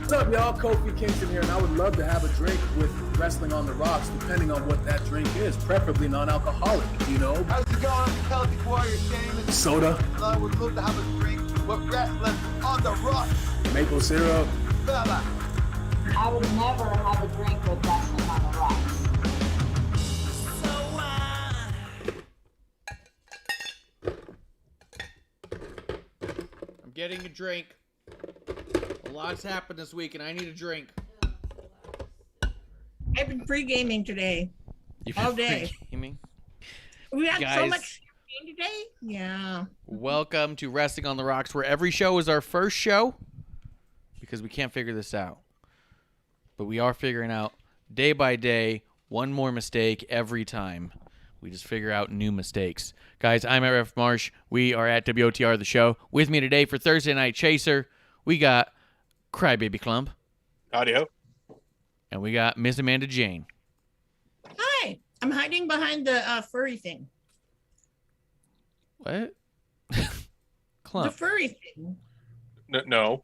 What's up, y'all? Kofi Kingston here, and I would love to have a drink with Wrestling on the Rocks, depending on what that drink is, preferably non-alcoholic, you know? How's it going, Kaylie Rae? Shane? Soda. I would love to have a drink with Wrestling on the Rocks. Maple syrup. Fella. I would never have a drink with Wrestling on the Rocks. I'm getting a drink. A lot's happened this week, and I need a drink. I've been pre-gaming today. All day. Pre-gaming? We had Guys, so much champagne today. Yeah. Welcome to Wrestling on the Rocks, where every show is our first show because we can't figure this out. But we are figuring out day by day, one more mistake every time. We just figure out new mistakes. Guys, I'm at Marsh. We are at WOTR, the show. With me today for Thursday Night Chaser, we got Crybaby Klump. Audio. And we got Miss Amanda Jane. Hi. I'm hiding behind the furry thing. What? The Klump. furry thing. No.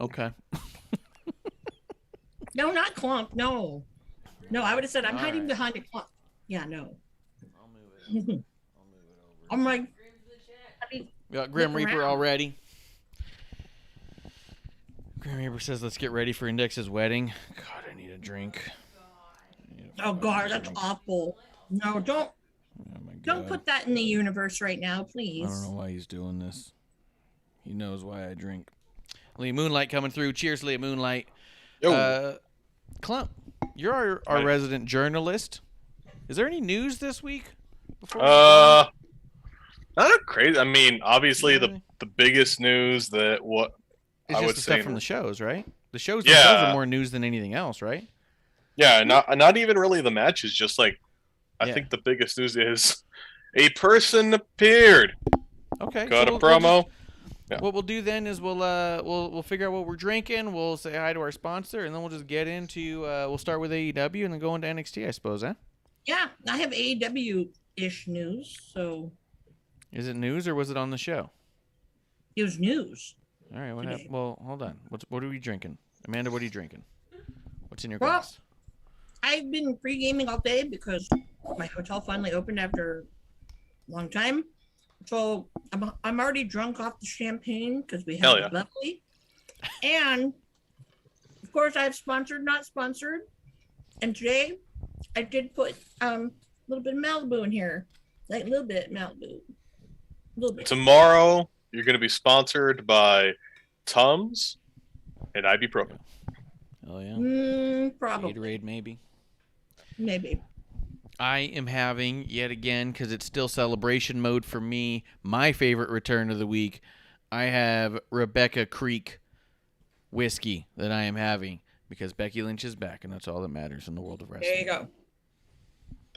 Okay. No, not Klump. No. No, I would have said I'm All hiding right. behind a Klump. Yeah, no. I'll move it over. I'm like, We got Grim Look Reaper around. already. Grim Reaper says, let's get ready for Index's wedding. God, I need a drink. oh God, that's awful. No, don't Oh my don't God. put that in the universe right now, I please. don't know why he's doing this. He knows why I drink. Lee Moonlight coming through. Cheers, Lee Moonlight. Yo. Clump, you're our Right. resident journalist. Is there any news this week? Before Not crazy. I mean, obviously the biggest news that what it's I just would the say stuff from the shows, right? The shows Yeah. themselves are more news than anything else, right? yeah, not even really the matches, just like I Yeah. think the biggest news is a person appeared. Okay. Got so a promo. Yeah. What we'll do then is we'll figure out what we're drinking. We'll say hi to our sponsor, and then we'll just get into. We'll start with AEW and then go into NXT, I suppose, huh? Yeah, I have AEW-ish news, so Is it news or was it on the show? it was news. All right. What Today. happened? Well, hold on. What are we drinking? Amanda, what are you drinking? What's in your Well, glass? I've been pre-gaming all day because my hotel finally opened after a long time. So I'm already drunk off the champagne because we Hell have yeah. it lovely. And of course I have sponsored, not sponsored. And today I did put a little bit of Malibu in here. Like a little bit Malibu. A little bit. Tomorrow you're going to be sponsored by Tums and ibuprofen. Oh yeah. Probably. Gatorade, maybe. Maybe. I am having, yet again, because it's still celebration mode for me, my favorite return of the week. I have Rebecca Creek whiskey that I am having because Becky Lynch is back, and that's all that matters in the world of wrestling. There you go.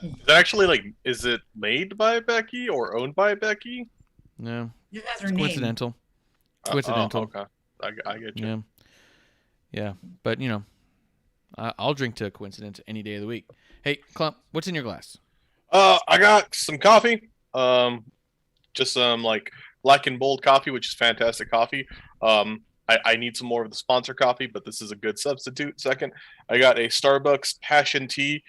Is it actually is it made by Becky or owned by Becky? No, That's her it's name. coincidental. It's coincidental. Okay. I get you. Yeah. Yeah, but, I'll drink to a coincidence any day of the week. Hey, Klump, what's in your glass? I got some coffee. Just some like black and bold coffee, which is fantastic coffee. I need some more of the sponsor coffee, but this is a good substitute. Second, I got a Starbucks passion tea,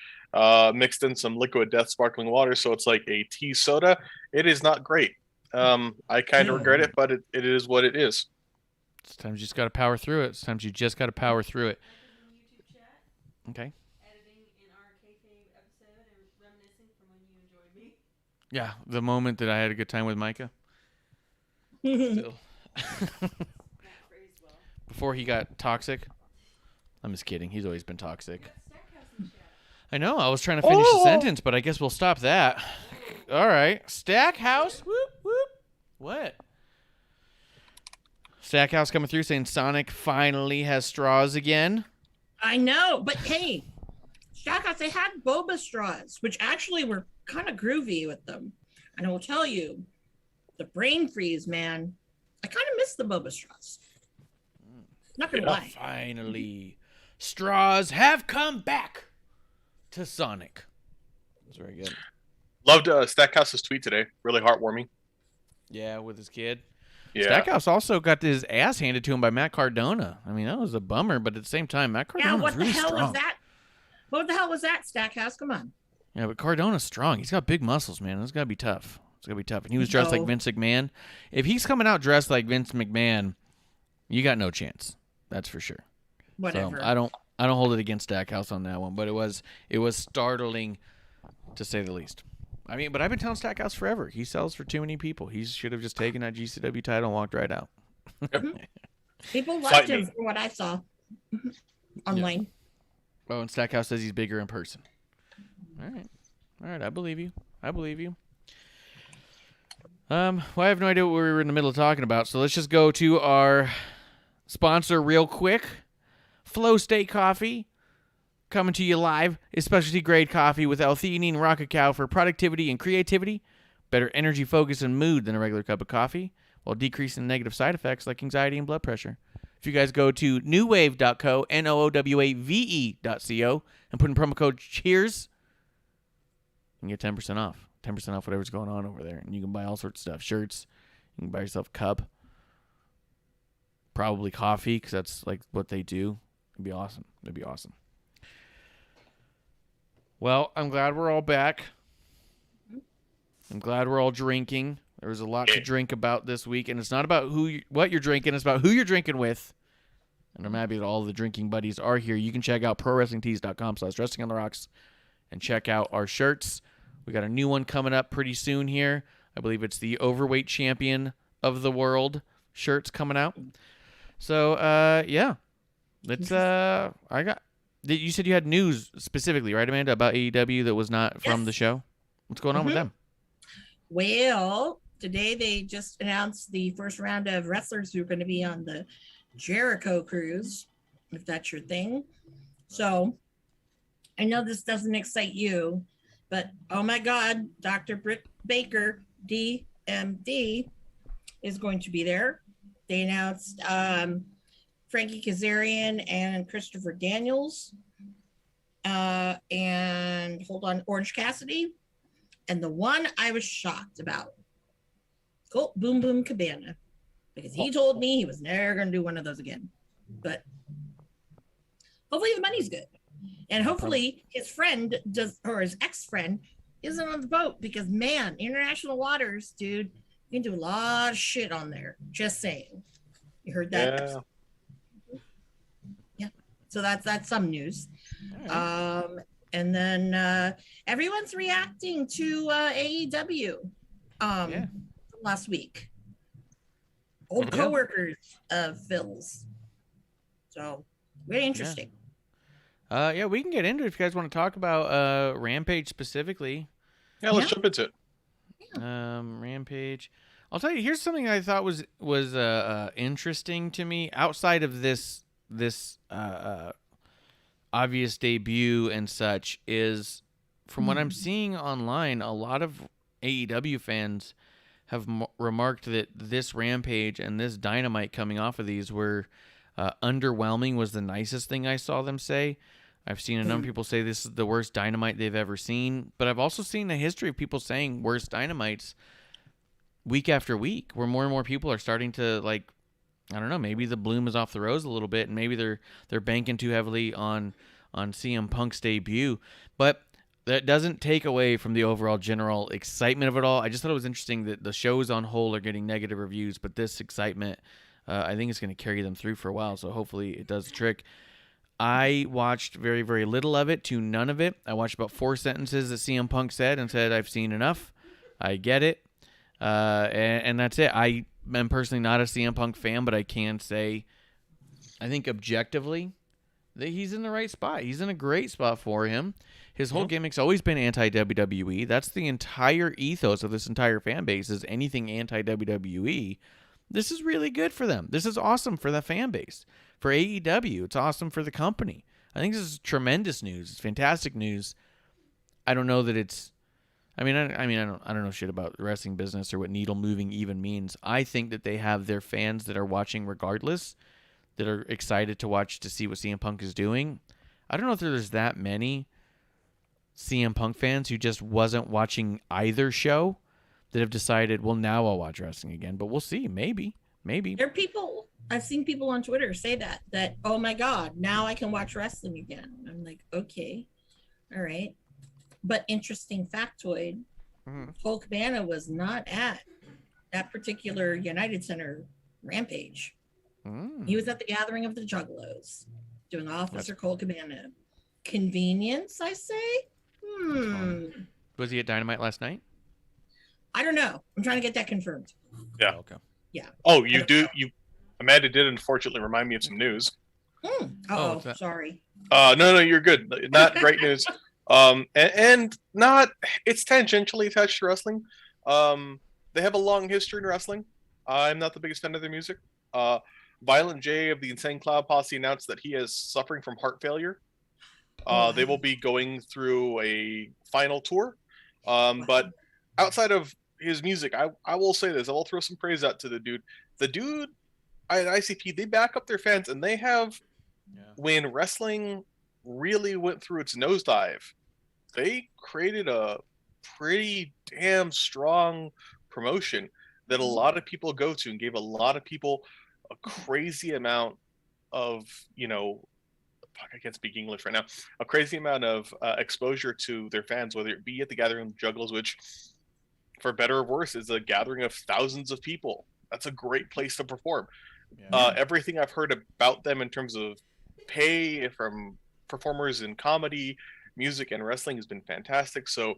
mixed in some liquid death sparkling water, so it's like a tea soda. It is not great. I kind of regret it, but it is what it is. Sometimes you just got to power through it. Sometimes you just got to power through it. Okay. Yeah, the moment that I had a good time with Micah. Still. Before he got toxic. I'm just kidding. He's always been toxic. I know. I was trying to finish the sentence, but I guess we'll stop that. All right. Stackhouse. Whoop, whoop. What? Stackhouse coming through saying Sonic finally has straws again. I know, but hey, Stackhouse, they had boba straws, which actually were kind of groovy with them. And I will tell you, the brain freeze, man. I kind of miss the boba straws. Not gonna lie. Finally, straws have come back to Sonic. That's very good. Loved Stackhouse's tweet today. Really heartwarming. Yeah, with his kid. Yeah. Stackhouse also got his ass handed to him by Matt Cardona. I mean, that was a bummer, but at the same time, Matt Cardona what was really the hell strong. was that? What the hell was that, Stackhouse? Come on. Yeah, but Cardona's strong. He's got big muscles, man. It's got to be tough. It's going to be tough. And he was dressed like Vince McMahon. If he's coming out dressed like Vince McMahon, you got no chance. That's for sure. Whatever. So I don't hold it against Stackhouse on that one, but it was startling to say the least. I mean, but I've been telling Stackhouse forever. He sells for too many people. He should have just taken that GCW title and walked right out. People Fight liked me. him from what I saw online. Oh, and Stackhouse says he's bigger in person. All right. I believe you. Well, I have no idea what we were in the middle of talking about, so let's just go to our sponsor real quick. Flow State Coffee, coming to you live, is specialty grade coffee with L-theanine and rocket cow for productivity and creativity, better energy, focus, and mood than a regular cup of coffee, while decreasing negative side effects like anxiety and blood pressure. If you guys go to newwave.co, NOOWAVE.co, and put in promo code CHEERS, you can get 10% off. 10% off whatever's going on over there. And you can buy all sorts of stuff. Shirts. You can buy yourself a cup. Probably coffee, because that's like what they do. It'd be awesome. Well, I'm glad we're all back. I'm glad we're all drinking. There was a lot to drink about this week, and it's not about what you're drinking. It's about who you're drinking with. And I'm happy that all the drinking buddies are here. You can check out prowrestlingtees.com/wrestlingontherocks and check out our shirts. We got a new one coming up pretty soon here. I believe it's the Overweight Champion of the World shirts coming out. So, yeah. Let's, you said you had news specifically, right, Amanda, about AEW that was not from the show? What's going on with them? Well, today they just announced the first round of wrestlers who are going to be on the Jericho cruise, if that's your thing. So I know this doesn't excite you, but oh my God, Dr. Britt Baker, DMD, is going to be there. They announced Frankie Kazarian and Christopher Daniels, and hold on, Orange Cassidy. And the one I was shocked about, Colt Boom Boom Cabana, because he told me he was never going to do one of those again. But hopefully the money's good. And hopefully his friend does, or his ex-friend isn't on the boat, because man, international waters, dude, you can do a lot of shit on there. Just saying. You heard that? Yeah. So that's some news. Right. And then everyone's reacting to AEW from last week. Old coworkers of Phil's. So very interesting. Yeah, we can get into it if you guys want to talk about Rampage specifically. Yeah, let's jump into it. Rampage. I'll tell you, here's something I thought was interesting to me outside of this obvious debut and such, is from what I'm seeing online, a lot of AEW fans have remarked that this Rampage and this Dynamite coming off of these were underwhelming, was the nicest thing I saw them say. I've seen a number of people say this is the worst Dynamite they've ever seen, but I've also seen a history of people saying worst Dynamites week after week, where more and more people are starting to, like, I don't know, maybe the bloom is off the rose a little bit, and maybe they're banking too heavily on CM Punk's debut. But that doesn't take away from the overall general excitement of it all. I just thought it was interesting that the shows on whole are getting negative reviews, but this excitement, I think it's going to carry them through for a while, so hopefully it does the trick. I watched very, very little of it to none of it. I watched about 4 sentences that CM Punk said and said, I've seen enough. I get it. And that's it. I am personally not a CM Punk fan, but I can say, I think objectively, that he's in the right spot. He's in a great spot for him. His whole gimmick's always been anti-WWE. That's the entire ethos of this entire fan base, is anything anti-WWE. This is really good for them. This is awesome for the fan base. For AEW, it's awesome for the company. I think this is tremendous news. It's fantastic news. I don't know that it's... I don't know shit about the wrestling business or what needle moving even means. I think that they have their fans that are watching regardless, that are excited to watch to see what CM Punk is doing. I don't know if there's that many CM Punk fans who just wasn't watching either show that have decided, well, now I'll watch wrestling again. But we'll see. Maybe. Maybe. There are people, I've seen people on Twitter say that, oh my God, now I can watch wrestling again. I'm like, okay, all right. But interesting factoid, Cole Cabana was not at that particular United Center Rampage. He was at the Gathering of the Juggalos, doing Officer Cole Cabana. Convenience, I say? Was he at Dynamite last night? I don't know. I'm trying to get that confirmed. Yeah. Oh, okay. Yeah. Oh, you do. Amanda did unfortunately remind me of some news. Oh, sorry. No, you're good. Not great news. And not. It's tangentially attached to wrestling. They have a long history in wrestling. I'm not the biggest fan of their music. Violent J of the Insane Cloud Posse announced that he is suffering from heart failure. They will be going through a final tour. But outside of his music, I will say this. I will throw some praise out to the dude. The dude at ICP, they back up their fans, and they have, when wrestling really went through its nosedive, they created a pretty damn strong promotion that a lot of people go to and gave a lot of people a crazy amount of, I can't speak English right now, a crazy amount of exposure to their fans, whether it be at the Gathering of Juggalos, which, for better or worse, is a gathering of thousands of people. That's a great place to perform. Everything I've heard about them in terms of pay from performers in comedy, music, and wrestling has been fantastic. So,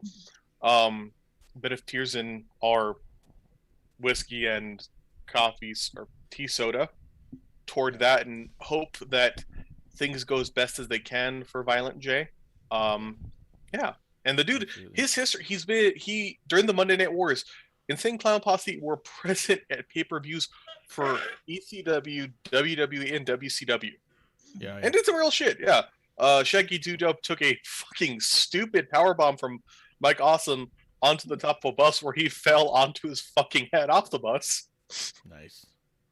bit of tears in our whiskey and coffee or tea soda toward that, and hope that things go as best as they can for Violent J. And the dude, his history, he during the Monday Night Wars, Insane Clown Posse were present at pay-per-views for ECW, WWE, and WCW. And did some real shit. Shaggy 2-Dope took a fucking stupid powerbomb from Mike Awesome onto the top of a bus where he fell onto his fucking head off the bus. Nice.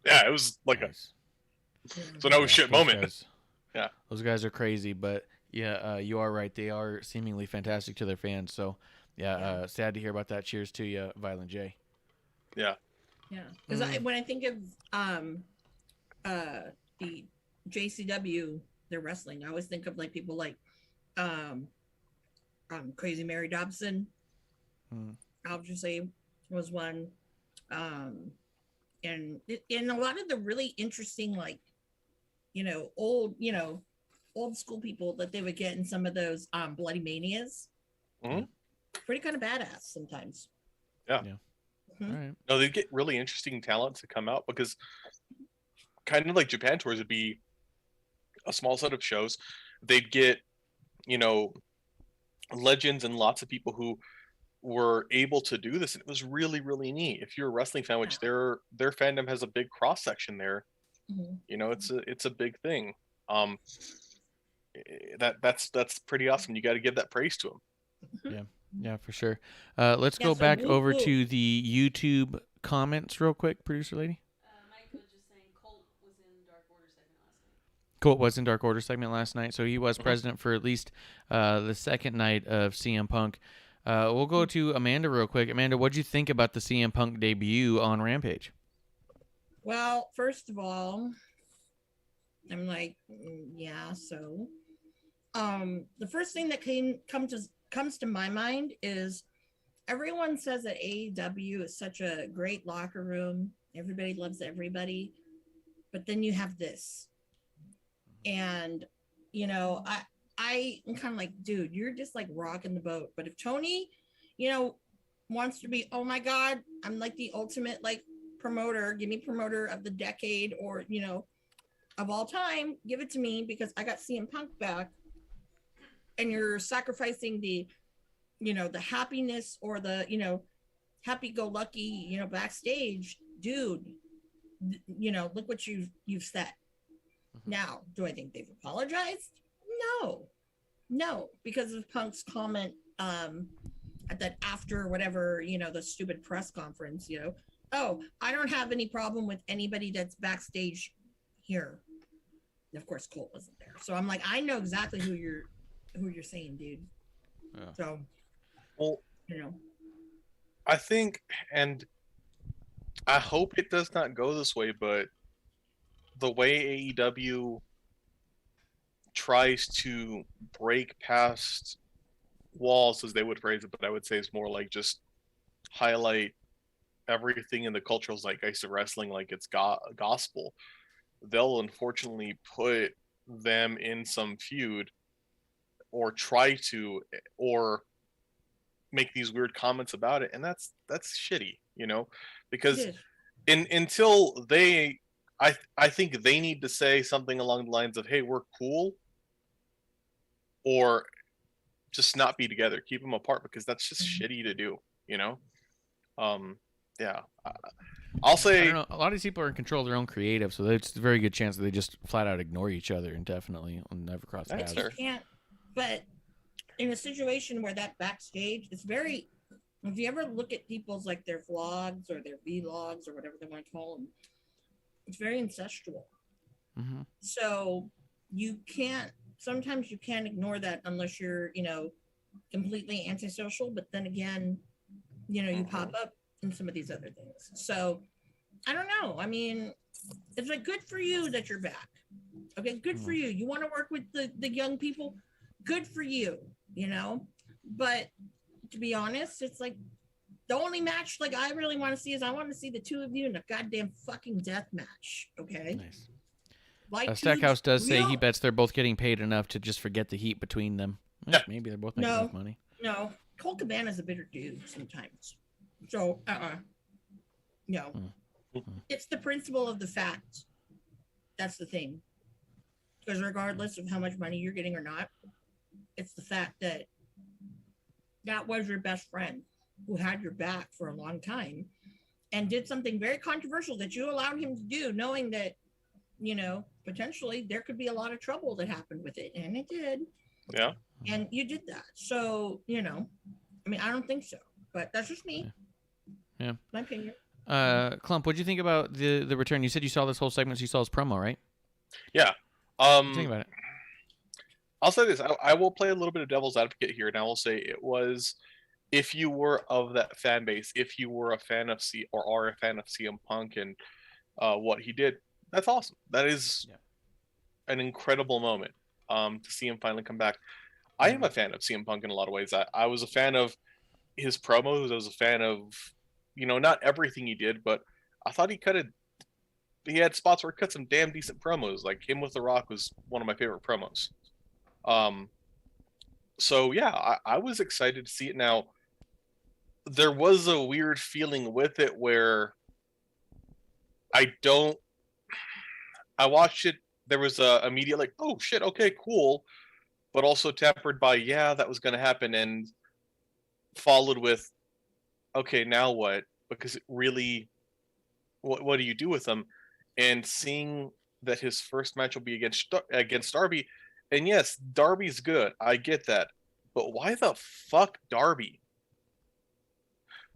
Yeah, it was like so no shit moment. Guys, those guys are crazy, but you are right. They are seemingly fantastic to their fans. So sad to hear about that. Cheers to you, Violent J. Because when I think of the JCW, their wrestling, I always think of like people like Crazy Mary Dobson. I'll just say was one, and a lot of the really interesting, like, old school people that they would get in some of those Bloody Manias. Pretty kind of badass sometimes. All right. No, they get really interesting talent to come out, because kind of like Japan tours would be a small set of shows. They'd get, legends and lots of people who were able to do this, and it was really, really neat. If you're a wrestling fan, which their fandom has a big cross section there, it's a big thing. That's pretty awesome. You got to give that praise to them. Yeah, for sure. Let's go back over to the YouTube comments real quick, producer lady. Mike was just saying Colt was in Dark Order segment last night. Colt was in Dark Order segment last night, so he was president for at least the second night of CM Punk. We'll go to Amanda real quick. Amanda, what'd you think about the CM Punk debut on Rampage? Well, first of all, I'm like, so. The first thing that comes to my mind is everyone says that AEW is such a great locker room. Everybody loves everybody. But then you have this. And, I'm kind of like, dude, you're just like rocking the boat. But if Tony, wants to be, oh my God, I'm like the ultimate like promoter, give me promoter of the decade, or, of all time, give it to me because I got CM Punk back. And you're sacrificing the happiness or the, happy-go-lucky, backstage, dude, look what you've set. Now, do I think they've apologized? No, because of Punk's comment at that after whatever, the stupid press conference, oh, I don't have any problem with anybody that's backstage here. And of course, Colt wasn't there. So I'm like, I know exactly who you're saying, dude. So, well, I think, and I hope it does not go this way, but the way AEW tries to break past walls, as they would phrase it, but I would say it's more like just highlight everything in the cultural zeitgeist of wrestling like it's gospel. They'll unfortunately put them in some feud or try to, or make these weird comments about it, and that's shitty, because until they, I think they need to say something along the lines of, hey, we're cool, or just not be together, keep them apart, because that's just shitty to do, yeah. I'll say, I don't know. A lot of these people are in control of their own creative, so it's a very good chance that they just flat out ignore each other indefinitely and never cross paths. fair. Can't, but in a situation where that backstage, it's very. If you ever look at people's like their vlogs or their vlogs or whatever they want to call them, it's very incestual. Mm-hmm. So you can't. Sometimes you can't ignore that unless you're, completely antisocial. But then again, you pop up in some of these other things. So I don't know. I mean, it's like good for you that you're back. Okay, good for you. You want to work with the young people? Good for you, But to be honest, it's like the only match like I really want to see is I want to see the two of you in a goddamn fucking death match. Okay. Nice. Like Stackhouse does say he bets they're both getting paid enough to just forget the heat between them. Yeah. Maybe they're both making enough money. No, Colt Cabana's a bitter dude sometimes. So, no. It's the principle of the fact. That's the thing. Because regardless of how much money you're getting or not, it's the fact that that was your best friend who had your back for a long time and did something very controversial that you allowed him to do, knowing that, potentially there could be a lot of trouble that happened with it. And it did. Yeah. And you did that. So, I don't think so. But that's just me. Yeah. My opinion. Klump, what'd you think about the return? You said you saw this whole segment, so you saw his promo, right? Yeah. What do you think about it? I'll say this. I will play a little bit of devil's advocate here, and I will say it was, if you were of that fan base, if you were a fan of are a fan of CM Punk and what he did, that's awesome. That is an incredible moment to see him finally come back. I am a fan of CM Punk in a lot of ways. I was a fan of his promos. I was a fan of, not everything he did, but I thought he had spots where he cut some damn decent promos. Like him with The Rock was one of my favorite promos. So yeah, I was excited to see it. Now, there was a weird feeling with it where I watched it. There was a immediate like, oh shit, okay, cool, but also tempered by, yeah, that was going to happen, and followed with, okay, now what? Because it really, what do you do with them? And seeing that his first match will be against Darby, and yes, Darby's good, I get that, but why the fuck Darby?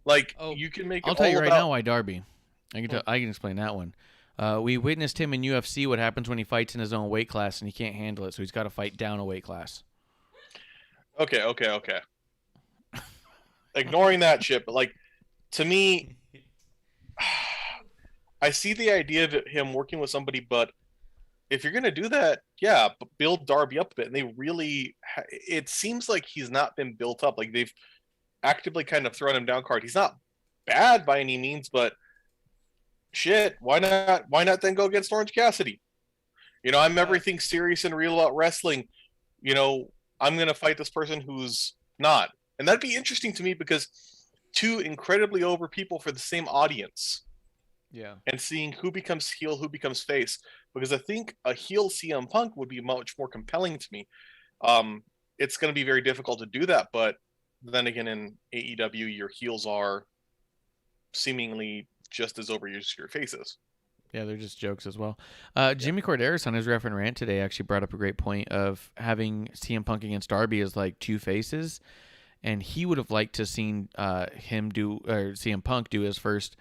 Like, you can make. I'll tell you right now why Darby. I can explain that one. We witnessed him in UFC. What happens when he fights in his own weight class and he can't handle it, so he's got to fight down a weight class. Okay. Ignoring that shit, but like, to me, I see the idea of him working with somebody, but if you're gonna do that, yeah, build Darby up a bit. And they really, it seems like he's not been built up. Like they've actively kind of thrown him down card. He's not bad by any means, but shit, why not then go against Orange Cassidy? I'm everything serious and real about wrestling. I'm gonna fight this person who's not, and that'd be interesting to me because two incredibly over people for the same audience. Yeah. And seeing who becomes heel, who becomes face, because I think a heel CM Punk would be much more compelling to me. It's going to be very difficult to do that, but then again, in AEW, your heels are seemingly just as over as your faces. Yeah, they're just jokes as well. Jimmy Corderas on his Ref and Rant today actually brought up a great point of having CM Punk against Darby as like two faces, and he would have liked to seen CM Punk do his first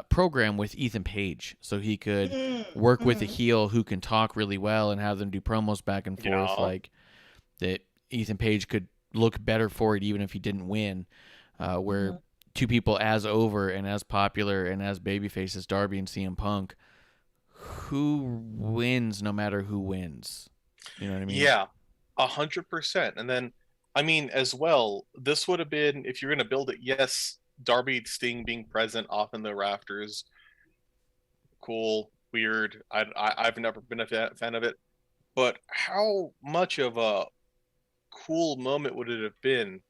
program with Ethan Page, so he could work with a heel who can talk really well and have them do promos back and forth. Like that, Ethan Page could look better for it even if he didn't win. Where two people as over and as popular and as babyface as Darby and CM Punk, who wins no matter who wins? You know what I mean? Yeah, 100%. And then, I mean, as well, this would have been, if you're going to build it, yes, Darby Sting being present off in the rafters, cool, weird. I've never been a fan of it. But how much of a cool moment would it have been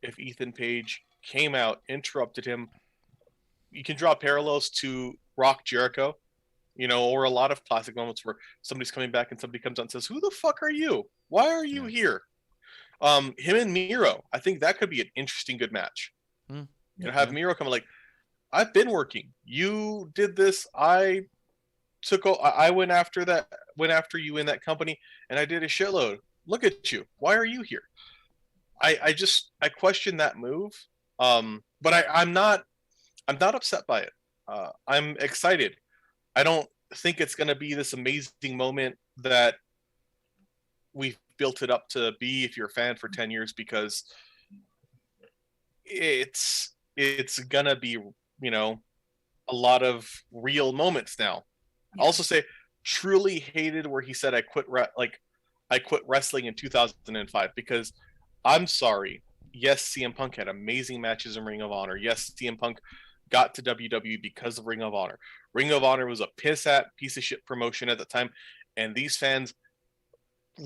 if Ethan Page came out, interrupted him? You can draw parallels to Rock Jericho, or a lot of classic moments where somebody's coming back and somebody comes out and says, "Who the fuck are you? Why are you here?" Him and Miro, I think that could be an interesting, good match. Have Miro come like, "I've been working. You did this. I went after you in that company, and I did a shitload. Look at you. Why are you here?" I question that move. But I'm not upset by it. I'm excited. I don't think it's going to be this amazing moment that we've built it up to be if you're a fan for 10 years, because it's going to be, a lot of real moments now. I'll also say, truly hated where he said I quit wrestling in 2005, because I'm sorry. Yes, CM Punk had amazing matches in Ring of Honor. Yes, CM Punk got to WWE because of Ring of Honor. Ring of Honor was a piece of shit promotion at the time, and these fans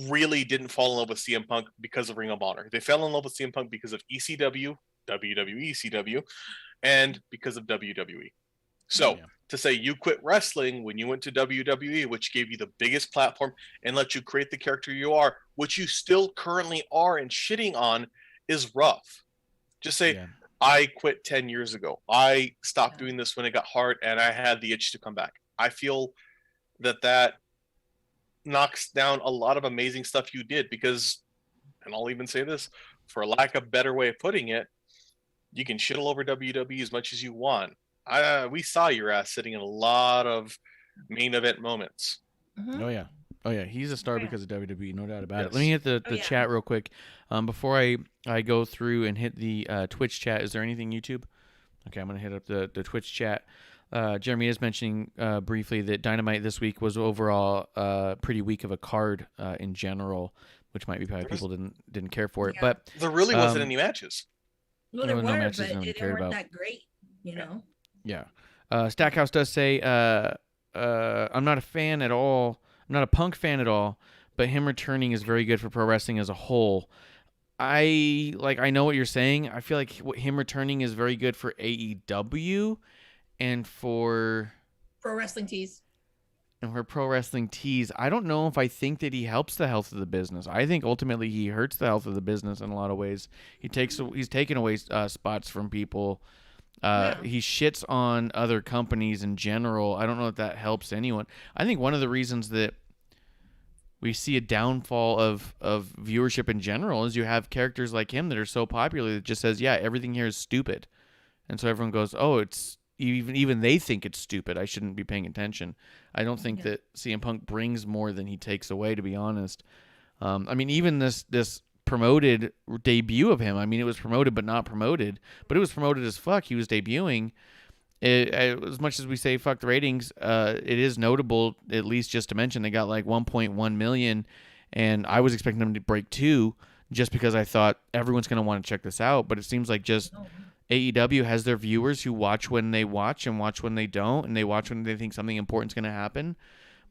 really didn't fall in love with CM Punk because of Ring of Honor. They fell in love with CM Punk because of ECW, WWE ECW, and because of WWE. So to say you quit wrestling when you went to WWE, which gave you the biggest platform and let you create the character you are, which you still currently are and shitting on, is rough. Just say, I quit 10 years ago. I stopped doing this when it got hard and I had the itch to come back. I feel that knocks down a lot of amazing stuff you did, because, and I'll even say this, for lack of a better way of putting it, you can shit all over WWE as much as you want. We saw your ass sitting in a lot of main event moments. Oh yeah, he's a star because of WWE, no doubt about it. Let me hit the chat real quick before I go through and hit the Twitch chat. Is there anything YouTube? Okay, I'm gonna hit up the Twitch chat. Jeremy is mentioning briefly that Dynamite this week was overall pretty weak of a card in general, which might be why people didn't care for it. But there really wasn't any matches. Well, there were, matches but they weren't that great, Yeah. Stackhouse does say, I'm not a fan at all. I'm not a Punk fan at all, but him returning is very good for pro wrestling as a whole. I know what you're saying. I feel like him returning is very good for AEW and for Pro Wrestling Tees. And for Pro Wrestling Tees, I don't know if I think that he helps the health of the business. I think ultimately he hurts the health of the business in a lot of ways. He's taken away spots from people. He shits on other companies in general. I don't know if that helps anyone. I think one of the reasons that we see a downfall of viewership in general is you have characters like him that are so popular that just says, yeah, everything here is stupid. And so everyone goes, oh, it's even they think it's stupid. I shouldn't be paying attention. I don't think that CM Punk brings more than he takes away, to be honest. I mean, even this promoted debut of him, I mean, it was promoted but not promoted, but it was promoted as fuck. He was debuting. As much as we say fuck the ratings, it is notable, at least just to mention, they got like 1.1 million, and I was expecting them to break 2 just because I thought everyone's going to want to check this out, but it seems like just AEW has their viewers who watch when they watch and watch when they don't, and they watch when they think something important's going to happen,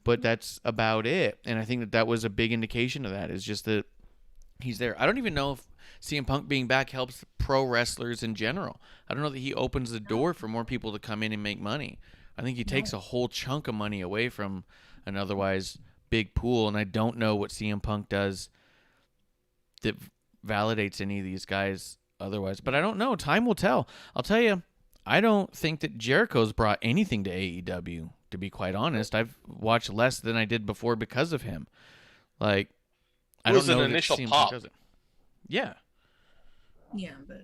but that's about it. And I think that was a big indication of that, is just that he's there. I don't even know if CM Punk being back helps pro wrestlers in general. I don't know that he opens the door for more people to come in and make money. I think he takes a whole chunk of money away from an otherwise big pool, and I don't know what CM Punk does that validates any of these guys otherwise. But I don't know. Time will tell. I'll tell you, I don't think that Jericho's brought anything to AEW, to be quite honest. I've watched less than I did before because of him. Like, I don't know. It was an initial pop. Yeah. Yeah, but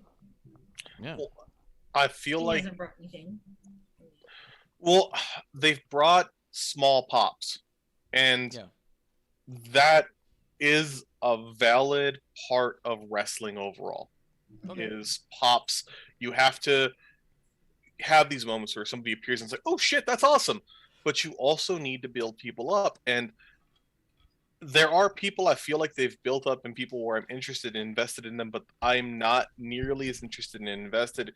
well, I feel like hasn't brought anything. Well, they've brought small pops, and that is a valid part of wrestling overall. Is pops You have to have these moments where somebody appears and it's like, oh shit, that's awesome. But you also need to build people up. And there are people I feel like they've built up and people where I'm interested and invested in them, but I'm not nearly as interested and invested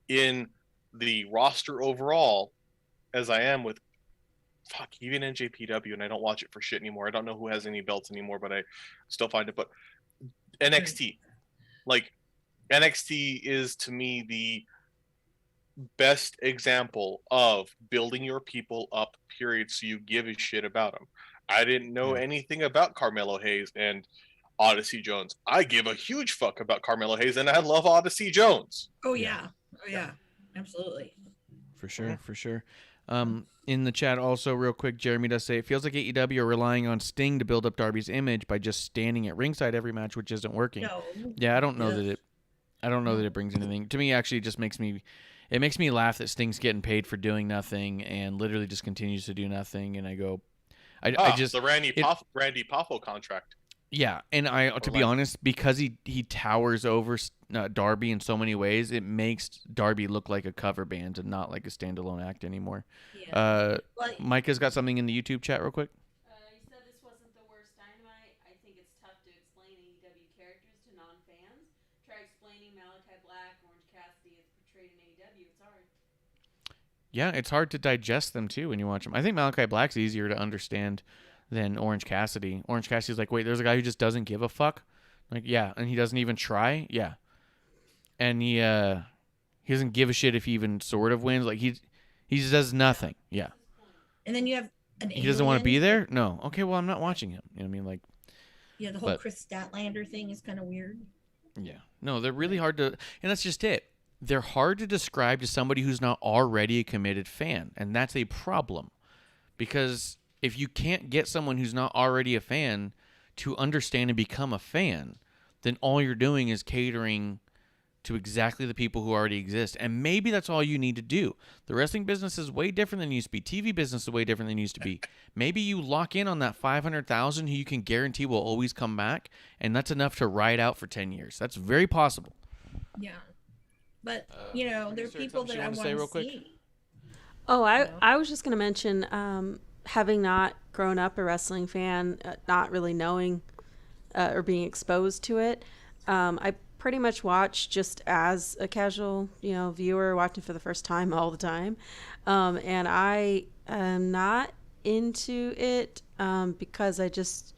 in the roster overall as I am with even NJPW, and I don't watch it for shit anymore. I don't know who has any belts anymore, but I still find it. But NXT, like NXT is to me the best example of building your people up, period, so you give a shit about them. I didn't know anything about Carmelo Hayes and Odyssey Jones. I give a huge fuck about Carmelo Hayes, and I love Odyssey Jones. Oh yeah, absolutely. For sure. In the chat also, real quick, Jeremy does say, it feels like AEW are relying on Sting to build up Darby's image by just standing at ringside every match, which isn't working. No. Yeah, I don't know that it brings anything. To me, actually, it just makes me laugh that Sting's getting paid for doing nothing and literally just continues to do nothing. And I go, I just the Randy Poffo contract. Yeah, and to be honest, because he towers over Darby in so many ways, it makes Darby look like a cover band and not like a standalone act anymore. Yeah. Micah's got something in the YouTube chat real quick. He said this wasn't the worst Dynamite. I think it's tough to explain AEW characters to non-fans. Try explaining Malachi Black, Orange Cassidy as portrayed in AEW. It's hard. Yeah, it's hard to digest them too when you watch them. I think Malachi Black's easier to understand than Orange Cassidy. Orange Cassidy's like, wait, there's a guy who just doesn't give a fuck? Like, yeah, and he doesn't even try? Yeah. And he doesn't give a shit if he even sort of wins. Like, he just does nothing. Yeah. And then you have he doesn't want to be there? No. Okay, well, I'm not watching him. You know what I mean? Like, yeah, the whole Chris Statlander thing is kind of weird. Yeah. No, they're really hard to, and that's just it. They're hard to describe to somebody who's not already a committed fan, and that's a problem. Because if you can't get someone who's not already a fan to understand and become a fan, then all you're doing is catering to exactly the people who already exist. And maybe that's all you need to do. The wrestling business is way different than it used to be. TV business is way different than it used to be. Maybe you lock in on that 500,000 who you can guarantee will always come back, and that's enough to ride out for 10 years. That's very possible. Yeah. But, you know, there are people that I want to see. Oh, I was just going to mention, having not grown up a wrestling fan, not really knowing or being exposed to it, I pretty much watch just as a casual, viewer watching for the first time all the time. And I am not into it because I just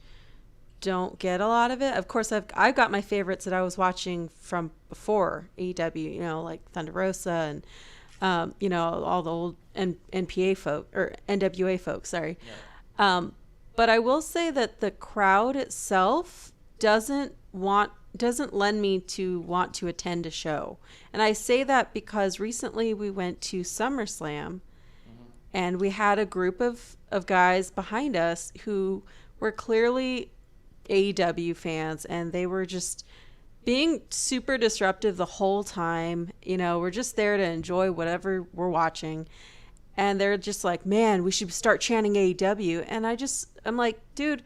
don't get a lot of it. Of course, I've got my favorites that I was watching from before AEW, like Thunder Rosa and all the old NPA folk or NWA folks. Sorry. Yeah. But I will say that the crowd itself doesn't lend me to want to attend a show. And I say that because recently we went to SummerSlam and we had a group of guys behind us who were clearly AEW fans, and they were just being super disruptive the whole time. We're just there to enjoy whatever we're watching. And they're just like, man, we should start chanting AEW. And I'm like, dude,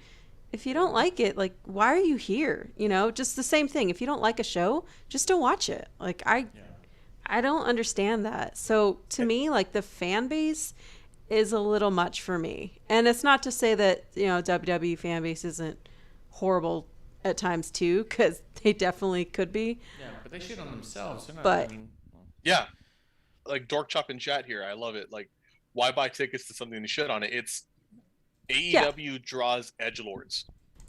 if you don't like it, like, why are you here? Just the same thing. If you don't like a show, just don't watch it. Like, I don't understand that. So to me, like, the fan base is a little much for me. And it's not to say that, WWE fan base isn't horrible at times too, because they definitely could be. Yeah, but they shit on themselves. Yeah, like Dork Chop in chat here. I love it. Like, why buy tickets to something to shit on it? It's AEW draws edgelords.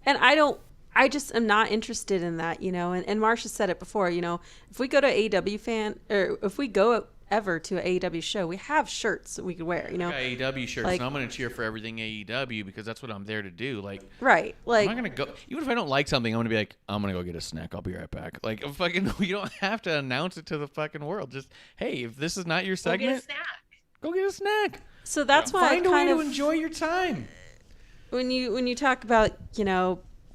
And I just am not interested in that, and Marsh has said it before, if we go to AEW or if we go ever to an AEW show, we have shirts that we could wear, I got AEW shirts, and I'm going to cheer for everything AEW because that's what I'm there to do. Like, right. Like, I'm not going to go, even if I don't like something, I'm going to be like, I'm going to go get a snack. I'll be right back. Like, fucking, you don't have to announce it to the fucking world. Just, hey, if this is not your segment, go get a snack. So that's why find a way to enjoy your time. When you talk about,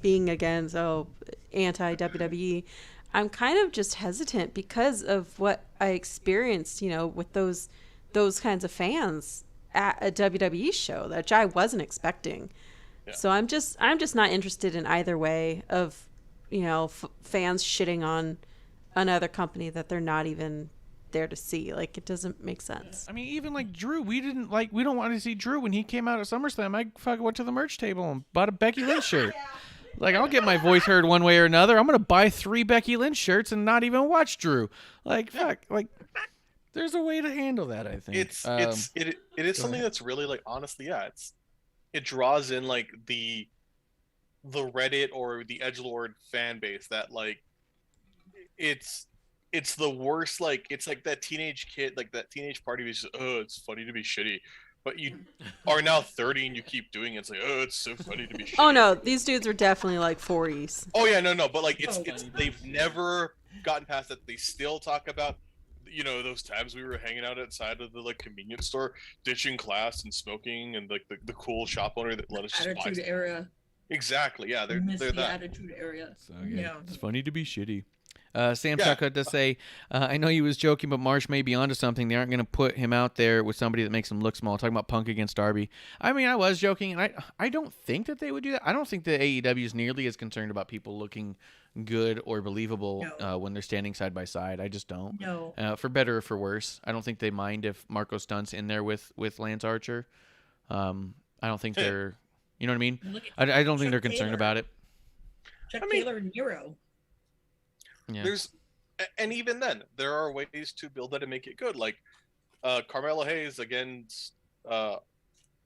being against anti WWE, I'm kind of just hesitant because of what I experienced, with those kinds of fans at a WWE show, which I wasn't expecting. Yeah. So I'm just not interested in either way of, fans shitting on another company that they're not even there to see. Like, it doesn't make sense. I mean, even like Drew, we don't want to see Drew when he came out at SummerSlam. I fucking went to the merch table and bought a Becky Lynch shirt. Like, I'll get my voice heard one way or another. I'm gonna buy 3 Becky Lynch shirts and not even watch Drew. Like, fuck. Like, there's a way to handle that. I think it is something that's really, like, honestly, yeah. It draws in like the Reddit or the edgelord fan base that, like, it's the worst. Like, it's like that teenage kid, like that teenage party who's just, oh, it's funny to be shitty, but you are now 30 and you keep doing it. It's like, oh, it's so funny to be shitty. Oh no, these dudes are definitely like 40s. Oh yeah, no, but like it's they've never gotten past that. They still talk about, you know, those times we were hanging out outside of the, like, convenience store, ditching class and smoking, and like the cool shop owner that let us just buy Attitude stuff. Era. Exactly, yeah, they're The that. Attitude Era. So, yeah, Yeah. it's funny to be shitty. Sam Yeah. Tucker does say, I know he was joking, but Marsh may be onto something. They aren't going to put him out there with somebody that makes him look small. Talking about Punk against Darby. I mean, I was joking, and I don't think that they would do that. I don't think the AEW is nearly as concerned about people looking good or believable when they're standing side by side. I just don't. No. For better or for worse. I don't think they mind if Marco Stunt's in there with Lance Archer. I don't think they're, you know what I mean? Look at I don't think Chuck they're concerned Taylor. about it. Chuck I mean- Taylor and Nero. Yeah. And even then, there are ways to build that and make it good. Like Carmelo Hayes against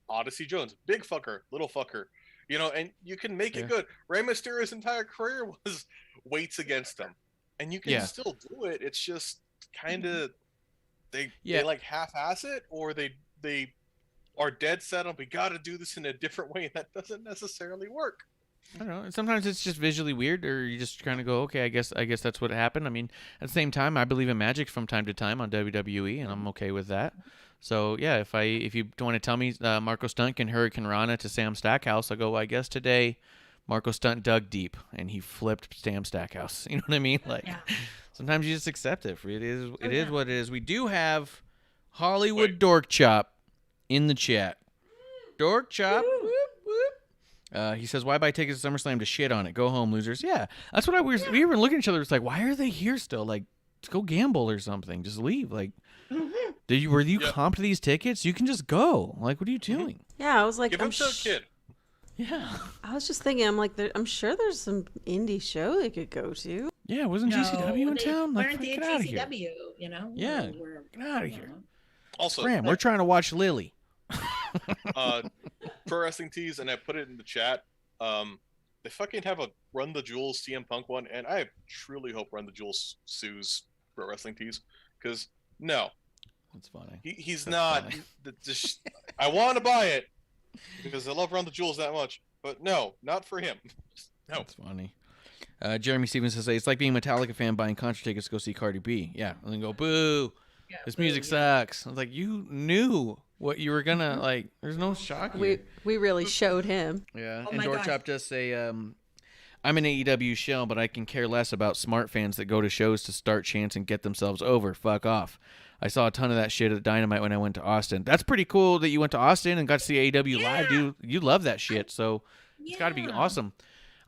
Odyssey Jones, big fucker, little fucker, you know, and you can make it good. Rey Mysterio's entire career was weights against them, and you can still do it. It's just kind of they like half-ass it, or they are dead set on we got to do this in a different way. That doesn't necessarily work. I don't know. Sometimes it's just visually weird, or you just kind of go, okay, I guess that's what happened. I mean, at the same time, I believe in magic from time to time on WWE, and I'm okay with that. So yeah, if you want to tell me Marco Stunt can Hurricane Rana to Sam Stackhouse, I'll go, well, I guess today Marco Stunt dug deep and he flipped Sam Stackhouse. You know what I mean? Like sometimes you just accept it. It is what it is. We do have Hollywood Dork Chop in the chat. Dork Chop. Whoop, whoop. He says, why buy tickets to SummerSlam to shit on it? Go home, losers. Yeah, that's what we were looking at each other. It's like, why are they here still? Like, let's go gamble or something. Just leave. Like, were you comped these tickets? You can just go. Like, what are you doing? Yeah, I was like, Give them to a kid. Yeah. I was just thinking, I'm like, I'm sure there's some indie show they could go to. Yeah, wasn't GCW in town? Like, Weren't they get at out of here. GCW, you know? Yeah, get out of you here. know. Also, Graham, we're trying to watch Lily. Pro Wrestling Tees, and I put it in the chat. They fucking have a Run the Jewels CM Punk one, and I truly hope Run the Jewels sues Pro Wrestling Tees, because no, that's funny. He's not. I want to buy it because I love Run the Jewels that much, but no, not for him. No, that's funny. Jeremy Stevens says it's like being a Metallica fan buying concert tickets to go see Cardi B. Yeah, and then go boo. Yeah, this music sucks. I was like, you knew what you were gonna like. There's no shock. We really showed him. Yeah, Oh and my Dork gosh. Chop just say, I'm an AEW shell, but I can care less about smart fans that go to shows to start chants and get themselves over. Fuck off. I saw a ton of that shit at Dynamite when I went to Austin. That's pretty cool that you went to Austin and got to see AEW live, dude. You love that shit, so it's got to be awesome.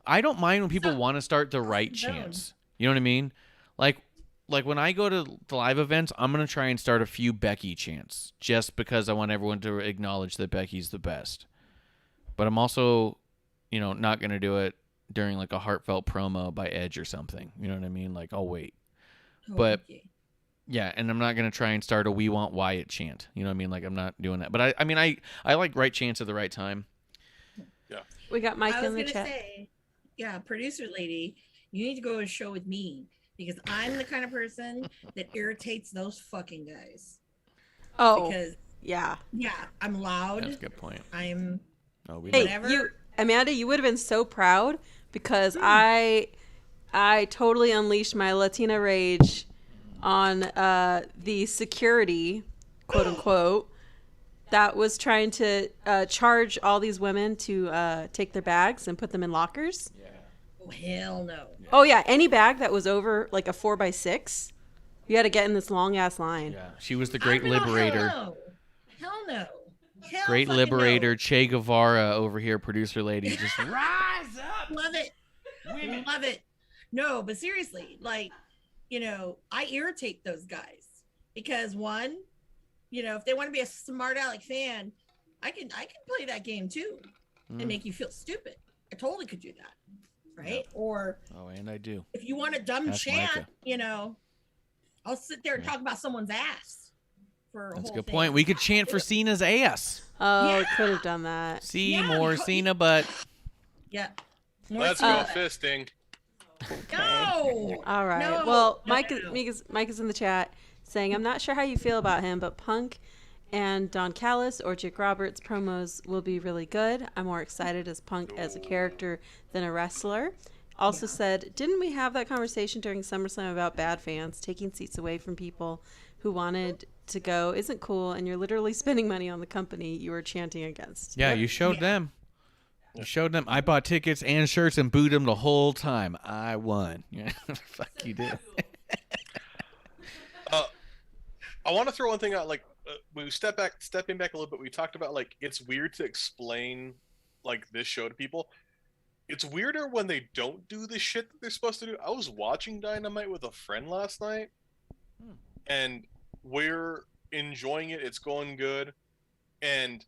I don't mind when people want to start the right chants. You know what I mean? Like when I go to the live events, I'm going to try and start a few Becky chants just because I want everyone to acknowledge that Becky's the best. But I'm also, not going to do it during like a heartfelt promo by Edge or something. You know what I mean? Like, I'll wait. But yeah, and I'm not going to try and start a We Want Wyatt chant. You know what I mean? Like, I'm not doing that. But I like right chants at the right time. Yeah. We got Mike I was in the gonna chat. say, yeah, producer lady, you need to go to a show with me because I'm the kind of person that irritates those fucking guys. Oh, Because yeah. I'm loud. That's a good point. I'm Hey, whatever. Amanda, you would have been so proud because I totally unleashed my Latina rage on the security, quote unquote, that was trying to charge all these women to take their bags and put them in lockers. Oh, hell no. Oh yeah, any bag that was over like a 4x6, you had to get in this long ass line. Yeah, she was the great No, liberator. Hell no. Hell Great fucking liberator, no. Che Guevara over here, producer lady. Just Rise up. Love it. Love it. No, but seriously, like, I irritate those guys because one, if they want to be a smart aleck fan, I can play that game too and make you feel stupid. I totally could do that, right? Yep. Or and I do. if you want a dumb Ask chant, Micah. I'll sit there and talk about someone's ass for a That's a whole good thing. point. We could chant for Cena's ass. Oh, Yeah. could have done that. See Yeah, more Cena butt. Yeah. Let's go fisting. No. All right. No, Well, no, Mike no. Mike is in the chat saying, I'm not sure how you feel about him, but Punk and Don Callis or Jake Roberts promos will be really good. I'm more excited as Punk as a character than a wrestler. Also said, didn't we have that conversation during SummerSlam about bad fans taking seats away from people who wanted to go isn't cool, and you're literally spending money on the company you are chanting against? Yeah, you showed them. You showed them. I bought tickets and shirts and booed them the whole time. I won. Yeah, fuck you did. I want to throw one thing out. Like, we stepping back a little bit. We talked about like it's weird to explain like this show to people. It's weirder when they don't do the shit that they're supposed to do. I was watching Dynamite with a friend last night, and we're enjoying it. It's going good, and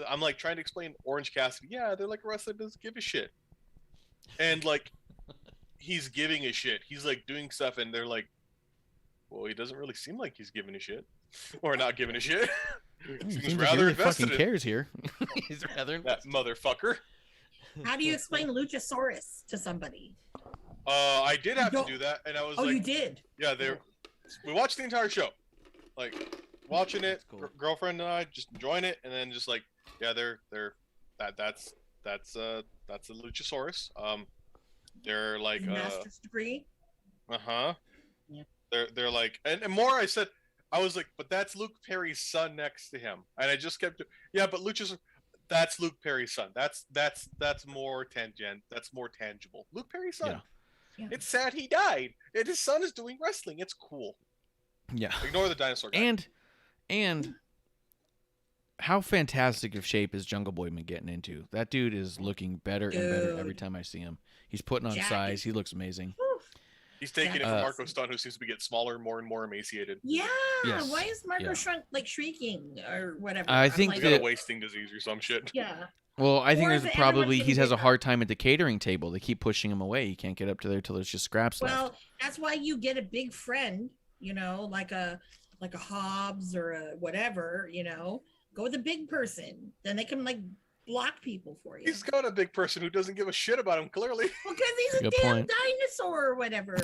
I'm like trying to explain Orange Cassidy. Yeah, they're like a wrestler that doesn't give a shit, and like he's giving a shit. He's like doing stuff, and they're like, well, he doesn't really seem like he's giving a shit, or not giving a shit. He Seems seems like he rather really invested fucking in cares here. He's rather that motherfucker. How do you explain Luchasaurus to somebody? I did have to do that, and I was like, you did? Yeah, we watched the entire show, like watching it. Cool. Girlfriend and I just enjoying it, and then just like, yeah, that's a Luchasaurus. They're like Master's degree. Yeah. They're like, and more. I was like, but that's Luke Perry's son next to him, and I just kept, yeah, but that's Luke Perry's son. That's more tangent. That's more tangible. Luke Perry's son. Yeah. It's sad he died, and his son is doing wrestling. It's cool. Yeah. Ignore the dinosaur guy. And how fantastic of shape is Jungle Boy been getting into? That dude is looking better and better every time I see him. He's putting on size. He looks amazing. He's taking it from Marco Stunt, who seems to be getting smaller, more and more emaciated. Yeah. Yes. Why is Marco shrieking or whatever? I think He's got a wasting disease or some shit. Yeah. Well, I think Or there's is probably anyone he has a getting hard time at the catering table. They keep pushing him away. He can't get up to there till there's just scraps Well, left. that's why you get a big friend, like a Hobbs or a whatever, go with a big person. Then they can like block people for you. He's got a big person who doesn't give a shit about him, clearly. Well, because he's a Good damn point. dinosaur or whatever.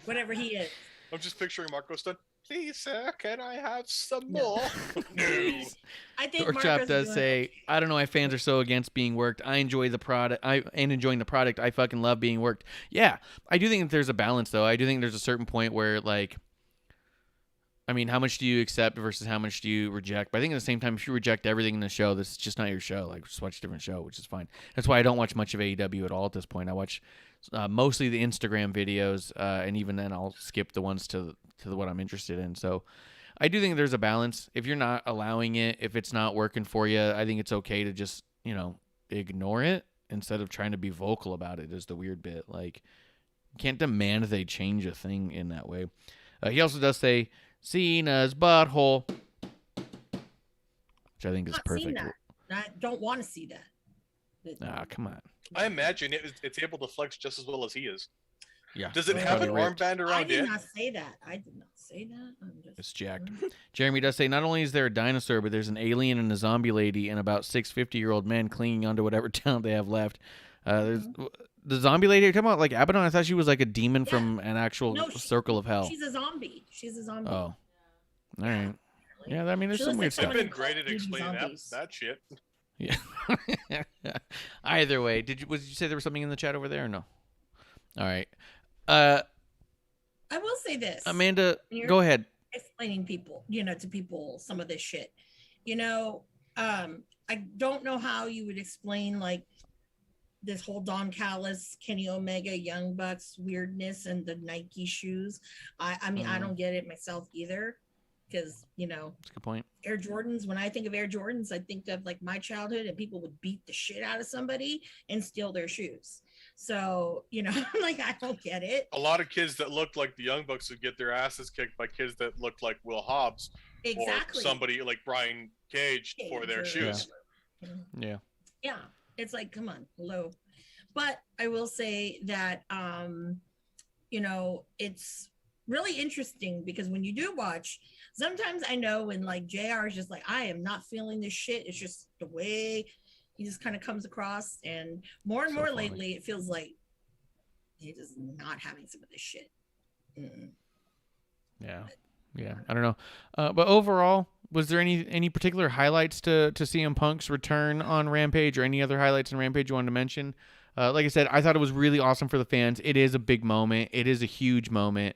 Whatever he is. I'm just picturing Marco Stunt. Please, sir, can I have some more? No. I think Torchop Marco's does doing say, I don't know why fans are so against being worked. I enjoy the product. And enjoying the product. I fucking love being worked. Yeah, I do think that there's a balance, though. I do think there's a certain point where, like, I mean, how much do you accept versus how much do you reject? But I think at the same time, if you reject everything in the show, this is just not your show. Like, just watch a different show, which is fine. That's why I don't watch much of AEW at all at this point. I watch mostly the Instagram videos, and even then I'll skip the ones to what I'm interested in. So I do think there's a balance. If you're not allowing it, if it's not working for you, I think it's okay to just, ignore it instead of trying to be vocal about it is the weird bit. Like, you can't demand they change a thing in that way. He also does say, Cena's butthole, which I think is Not seen perfect. that. I don't want to see that. Ah, come on. I imagine it's able to flex just as well as he is. Yeah. Does it It's have an probably ripped. armband I around did it? not say that. I'm just It's jacked. Jeremy does say, not only is there a dinosaur, but there's an alien and a zombie lady and about 6 50-year-old men clinging onto whatever talent they have left. There's the zombie lady you're talking about, like Abaddon. I thought she was like a demon from an actual circle of hell. She's a zombie. Oh, all right. Yeah, I mean, there's She some looks weird like I've stuff. been great at explaining zombies. that shit. Yeah. Either way, did you say there was something in the chat over there or no? All right. I will say this. Amanda, You're go ahead. explaining people, to people some of this shit. I don't know how you would explain like this whole Don Callis, Kenny Omega, Young Bucks weirdness and the Nike shoes. I mean, I don't get it myself either. because That's a good point. Air Jordans. When I think of Air Jordans, I think of like my childhood, and people would beat the shit out of somebody and steal their shoes. So like I don't get it. A lot of kids that looked like the Young Bucks would get their asses kicked by kids that looked like Will Hobbs Exactly. or somebody like Brian Cage for their shoes. Yeah. Yeah, it's like, come on, hello. But I will say that it's really interesting because when you do watch, sometimes I know when like JR is just like, I am not feeling this shit. It's just the way he just kind of comes across, and more funny. lately it feels like he is not having some of this shit. Yeah. I don't know, but overall, was there any particular highlights to CM Punk's return on Rampage, or any other highlights in Rampage you wanted to mention? Like I said, I thought it was really awesome for the fans. It is a big moment. It is a huge moment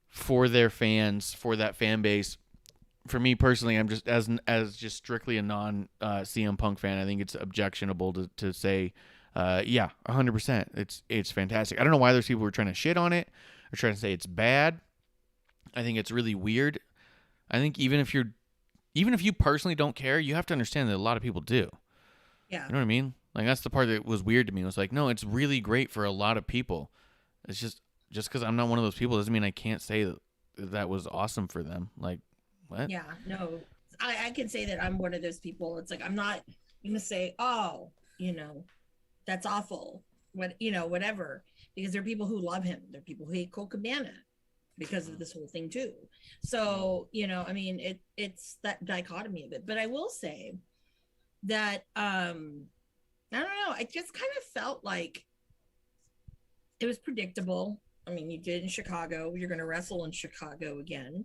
for their fans, for that fan base. For me personally, I'm just as just strictly a non CM Punk fan. I think it's objectionable to say, 100%. It's fantastic. I don't know why there's people who are trying to shit on it or trying to say it's bad. I think it's really weird. I think even if you personally don't care, you have to understand that a lot of people do. Yeah. You know what I mean? Like, that's the part that was weird to me. It was like, no, it's really great for a lot of people. It's just because I'm not one of those people doesn't mean I can't say that was awesome for them. Like, what? Yeah, no, I can say that I'm one of those people. It's like, I'm not going to say, oh, that's awful. Whatever. Because there are people who love him. There are people who hate Cole Cabana because of this whole thing too. So, I mean, it's that dichotomy of it. But I will say that, I don't know, I just kind of felt like it was predictable. I mean, you did in Chicago, you're going to wrestle in Chicago again.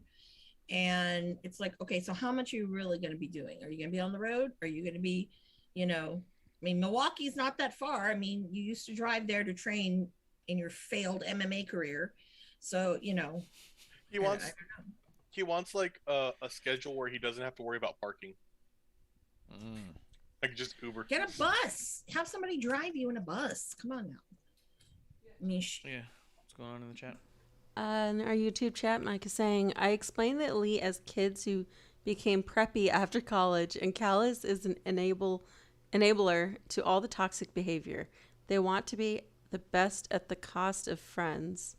And it's like, okay, so how much are you really going to be doing? Are you going to be on the road? Are you going to be, I mean, Milwaukee's not that far. I mean, you used to drive there to train in your failed MMA career. So, he wants like a schedule where he doesn't have to worry about parking. Like just Uber. Get a bus. Have somebody drive you in a bus. Come on now. I mean, What's going on in the chat? In our YouTube chat, Mike is saying, I explained the elite as kids who became preppy after college, and Callis is an enabler to all the toxic behavior. They want to be the best at the cost of friends.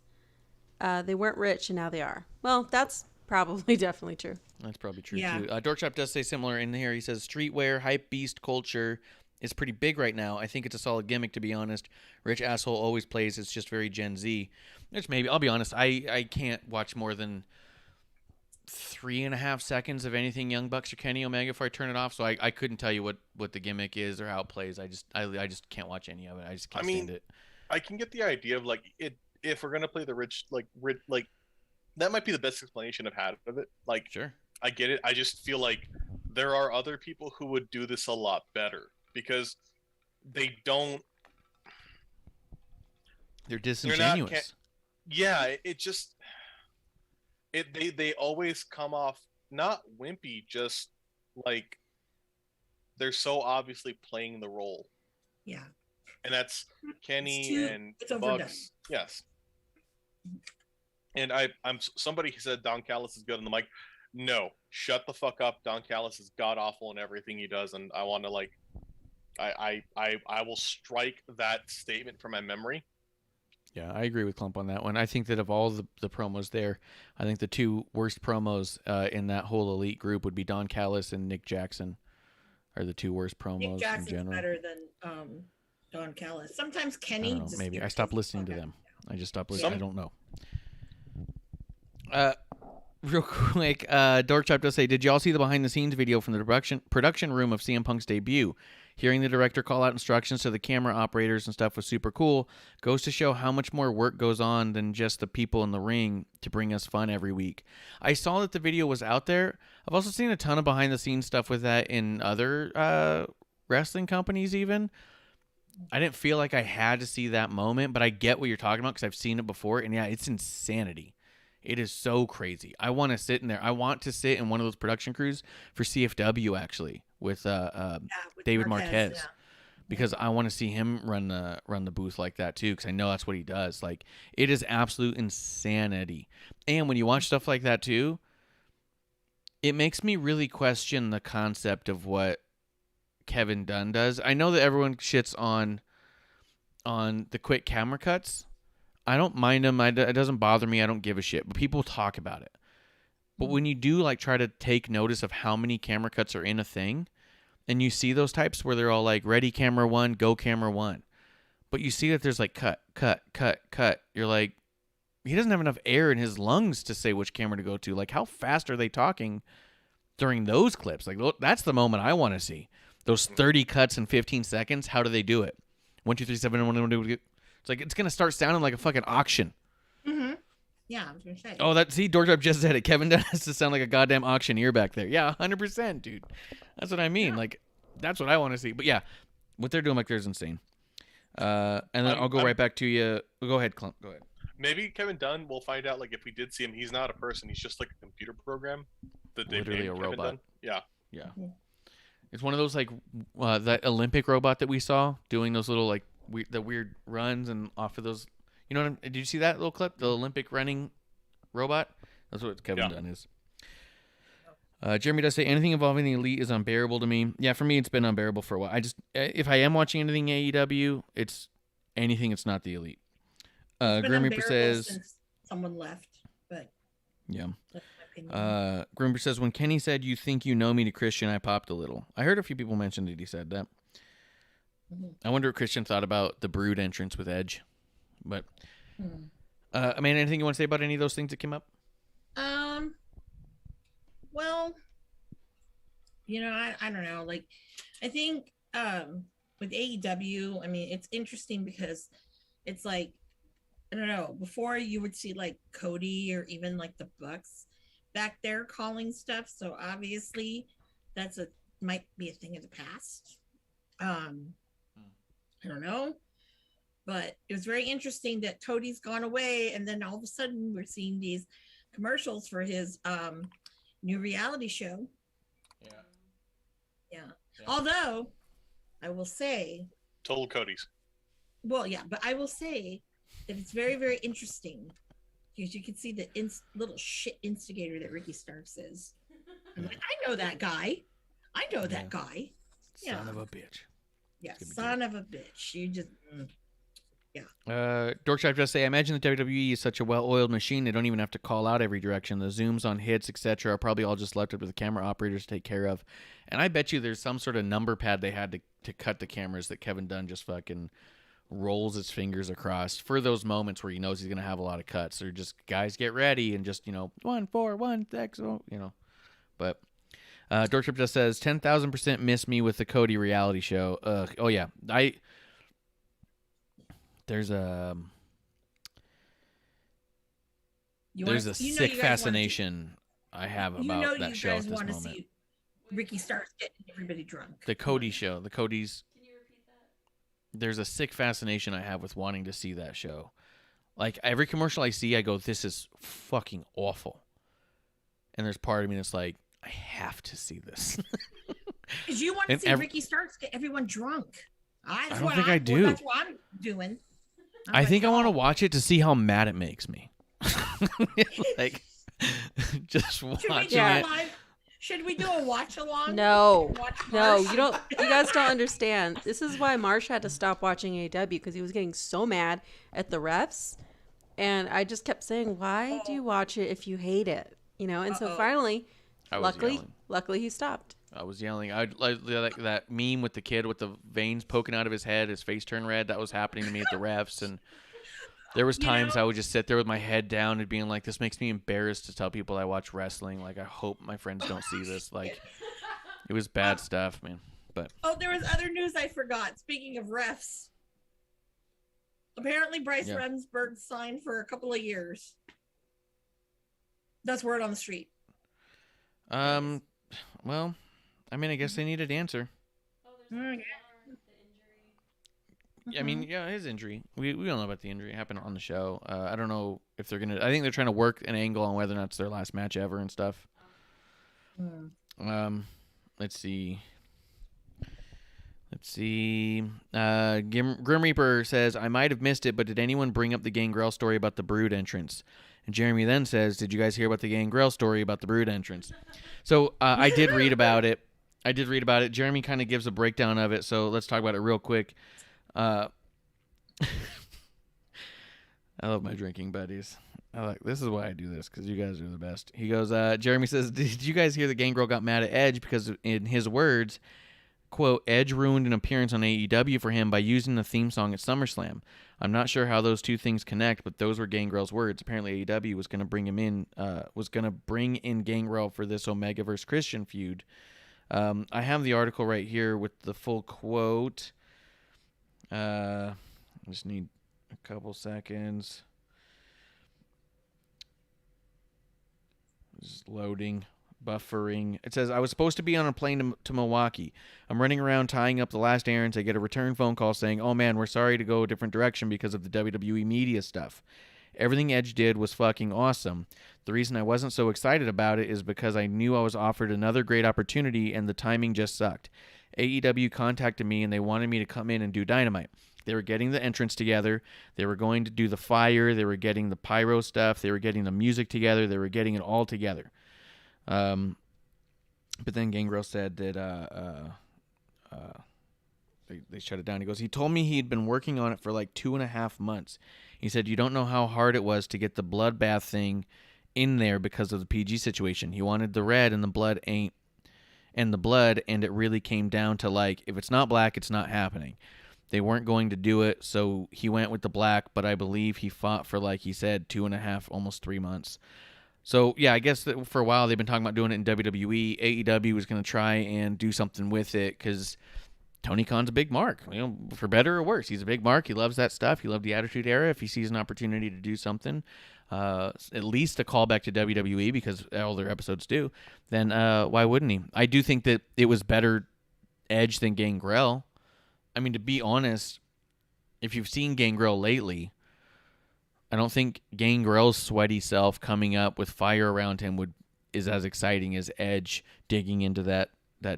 They weren't rich, and now they are. Well, that's probably definitely true. That's probably true, Yeah. too. Dorkshop does say similar in here. He says, streetwear, hype beast culture is pretty big right now. I think it's a solid gimmick, to be honest. Rich asshole always plays. It's just very Gen Z. There's maybe, I'll be honest, I can't watch more than 3.5 seconds of anything Young Bucks or Kenny Omega before I turn it off, so I couldn't tell you what the gimmick is or how it plays. I just can't watch any of it. I just can't stand it. I can get the idea of like it if we're gonna play the rich that might be the best explanation I've had of it. Like, sure, I get it. I just feel like there are other people who would do this a lot better because they don't. They're disingenuous. They always come off not wimpy, just like they're so obviously playing the role. Yeah. And that's Kenny and it's overdone. Bucks. Yes. And I'm somebody said Don Callis is good on the mic. No, shut the fuck up. Don Callis is god awful in everything he does, and I want to I will strike that statement from my memory. Yeah, I agree with Klump on that one. I think that of all the promos there, I think the two worst promos in that whole elite group would be Don Callis and Nick Jackson are the two worst promos Nick in Jackson's general. better than Don Callis. Sometimes Kenny. I don't know, just maybe I irritates stopped the listening to fuck out them. of me. I just stopped listening. I don't know. Real quick, Dorkchop does say, did y'all see the behind-the-scenes video from the production room of CM Punk's debut? Hearing the director call out instructions to the camera operators and stuff was super cool. Goes to show how much more work goes on than just the people in the ring to bring us fun every week. I saw that the video was out there. I've also seen a ton of behind-the-scenes stuff with that in other wrestling companies even. I didn't feel like I had to see that moment, but I get what you're talking about because I've seen it before, and yeah, it's insanity. It is so crazy. I want to sit in there. I want to sit in one of those production crews for CFW actually with David Marquez, yeah. because I want to see him run the booth like that too, because I know that's what he does. Like, it is absolute insanity. And when you watch stuff like that too, it makes me really question the concept of what Kevin Dunn does. I know that everyone shits on the quick camera cuts. I don't mind them. It doesn't bother me. I don't give a shit. But people talk about it. But when you do like try to take notice of how many camera cuts are in a thing, and you see those types where they're all like ready camera 1, go camera 1, but you see that there's like cut. You're like, he doesn't have enough air in his lungs to say which camera to go to. Like, how fast are they talking during those clips? Like, that's the moment I want to see. Those 30 cuts in 15 seconds. How do they do it? 1, 2, 3, 7, 1, 2. It's like it's gonna start sounding like a fucking auction. Mm-hmm. Yeah, I was gonna say. Oh, Dorkdrop just said it. Kevin Dunn has to sound like a goddamn auctioneer back there. Yeah, 100%, dude. That's what I mean. Yeah. Like, that's what I want to see. But yeah, what they're doing back there is insane. And then I'll go right back to you. Go ahead, Klump. Go ahead. Maybe Kevin Dunn, we'll find out, like, if we did see him, he's not a person. He's just, like, a computer program. Literally a robot. Dunn. Yeah. Yeah. Mm-hmm. It's one of those, like, that Olympic robot that we saw doing those little, like, the weird runs and off of those. You know what did you see that little clip? The Olympic running robot? That's what Kevin Dunn is. Jeremy does say, anything involving the Elite is unbearable to me. Yeah, for me, it's been unbearable for a while. If I am watching anything AEW, it's anything that's not the Elite. Grim Reaper says... since someone left, but... Yeah. Grim Reaper says, when Kenny said, you think you know me to Christian, I popped a little. I heard a few people mention that he said that. Mm-hmm. I wonder what Christian thought about the Brood entrance with Edge. But, Amanda, anything you want to say about any of those things that came up? Well, you know, I don't know. Like, I think with AEW, I mean, it's interesting because it's like, I don't know, before you would see like Cody or even like the Bucks back there calling stuff. So obviously that's might be a thing of the past. I don't know. But it was very interesting that Cody's gone away, and then all of a sudden we're seeing these commercials for his new reality show. Yeah. Although, I will say... Total Cody's. Well, yeah, but I will say that it's very, very interesting because you can see the little shit instigator that Ricky Starks is. I'm like, I know that guy. I know that guy. Son of a bitch. Yeah, son of a bitch. You just... Dorkshop just say, I imagine the WWE is such a well-oiled machine they don't even have to call out every direction. The zooms on hits, etc. are probably all just left up to the camera operators to take care of. And I bet you there's some sort of number pad they had to cut the cameras that Kevin Dunn just fucking rolls his fingers across for those moments where he knows he's going to have a lot of cuts. Or just, guys, get ready, and just, 1, 4, 1, 6, But Dorkshop just says, 10,000% miss me with the Cody reality show. Oh, yeah. There's a sick fascination I have about that show at this moment. See Ricky starts getting everybody drunk. The Cody show. The Cody's. Can you repeat that? There's a sick fascination I have with wanting to see that show. Like, every commercial I see, I go, this is fucking awful. And there's part of me that's like, I have to see this. Because you want to see Ricky Starks get everyone drunk. I don't think I do. That's what I'm doing. I think I want to watch it to see how mad it makes me. Like, just watching it. Should we do a watch along? No, you don't. You guys don't understand. This is why Marsh had to stop watching AEW because he was getting so mad at the refs, and I just kept saying, "Why do you watch it if you hate it?" And so finally, luckily he stopped. I was yelling. I like that meme with the kid with the veins poking out of his head, his face turned red. That was happening to me at the refs, and there was times I would just sit there with my head down and being like, "This makes me embarrassed to tell people I watch wrestling. Like, I hope my friends don't see this." Like, it was bad stuff, man. But there was other news I forgot. Speaking of refs, apparently Bryce Remsburg signed for a couple of years. That's word on the street. Well. I mean, I guess they need an answer. The injury. I mean, his injury. We don't know about the injury. It happened on the show. I don't know if they're gonna. I think they're trying to work an angle on whether or not it's their last match ever and stuff. Let's see. Grim Reaper says, I might have missed it, but did anyone bring up the Gangrel story about the Brood entrance? And Jeremy then says, "Did you guys hear about the Gangrel story about the Brood entrance?" So I did read about it. Jeremy kind of gives a breakdown of it, so let's talk about it real quick. I love my drinking buddies. This is why I do this, because you guys are the best. He goes, Jeremy says, "Did you guys hear that Gangrel got mad at Edge because, in his words, quote, Edge ruined an appearance on AEW for him by using the theme song at SummerSlam. I'm not sure how those two things connect, but those were Gangrel's words. Apparently AEW was going to bring him in, bring in Gangrel for this Omega vs. Christian feud." I have the article right here with the full quote. I just need a couple seconds. Just loading, buffering. It says, "I was supposed to be on a plane to Milwaukee. I'm running around tying up the last errands. I get a return phone call saying, 'Oh man, we're sorry to go a different direction because of the WWE media stuff.' Everything Edge did was fucking awesome. The reason I wasn't so excited about it is because I knew I was offered another great opportunity and the timing just sucked. AEW contacted me and they wanted me to come in and do Dynamite. They were getting the entrance together. They were going to do the fire. They were getting the pyro stuff. They were getting the music together. They were getting it all together." But then Gangrel said that they shut it down. He goes, "He told me he'd been working on it for like 2.5 months. He said, you don't know how hard it was to get the bloodbath thing in there because of the PG situation. He wanted the red and the blood and it really came down to like, if it's not black, it's not happening. They weren't going to do it, so he went with the black, but I believe he fought for, like he said, 2.5, almost 3 months. So, yeah, I guess that for a while they've been talking about doing it in WWE. AEW was going to try and do something with it because Tony Khan's a big mark. You know, for better or worse, he's a big mark. He loves that stuff. He loved the Attitude Era. If he sees an opportunity to do something, at least a callback to WWE, because all their episodes do, then why wouldn't he? I do think that it was better Edge than Gangrel. I mean, to be honest, if you've seen Gangrel lately, I don't think Gangrel's sweaty self coming up with fire around him is as exciting as Edge digging into that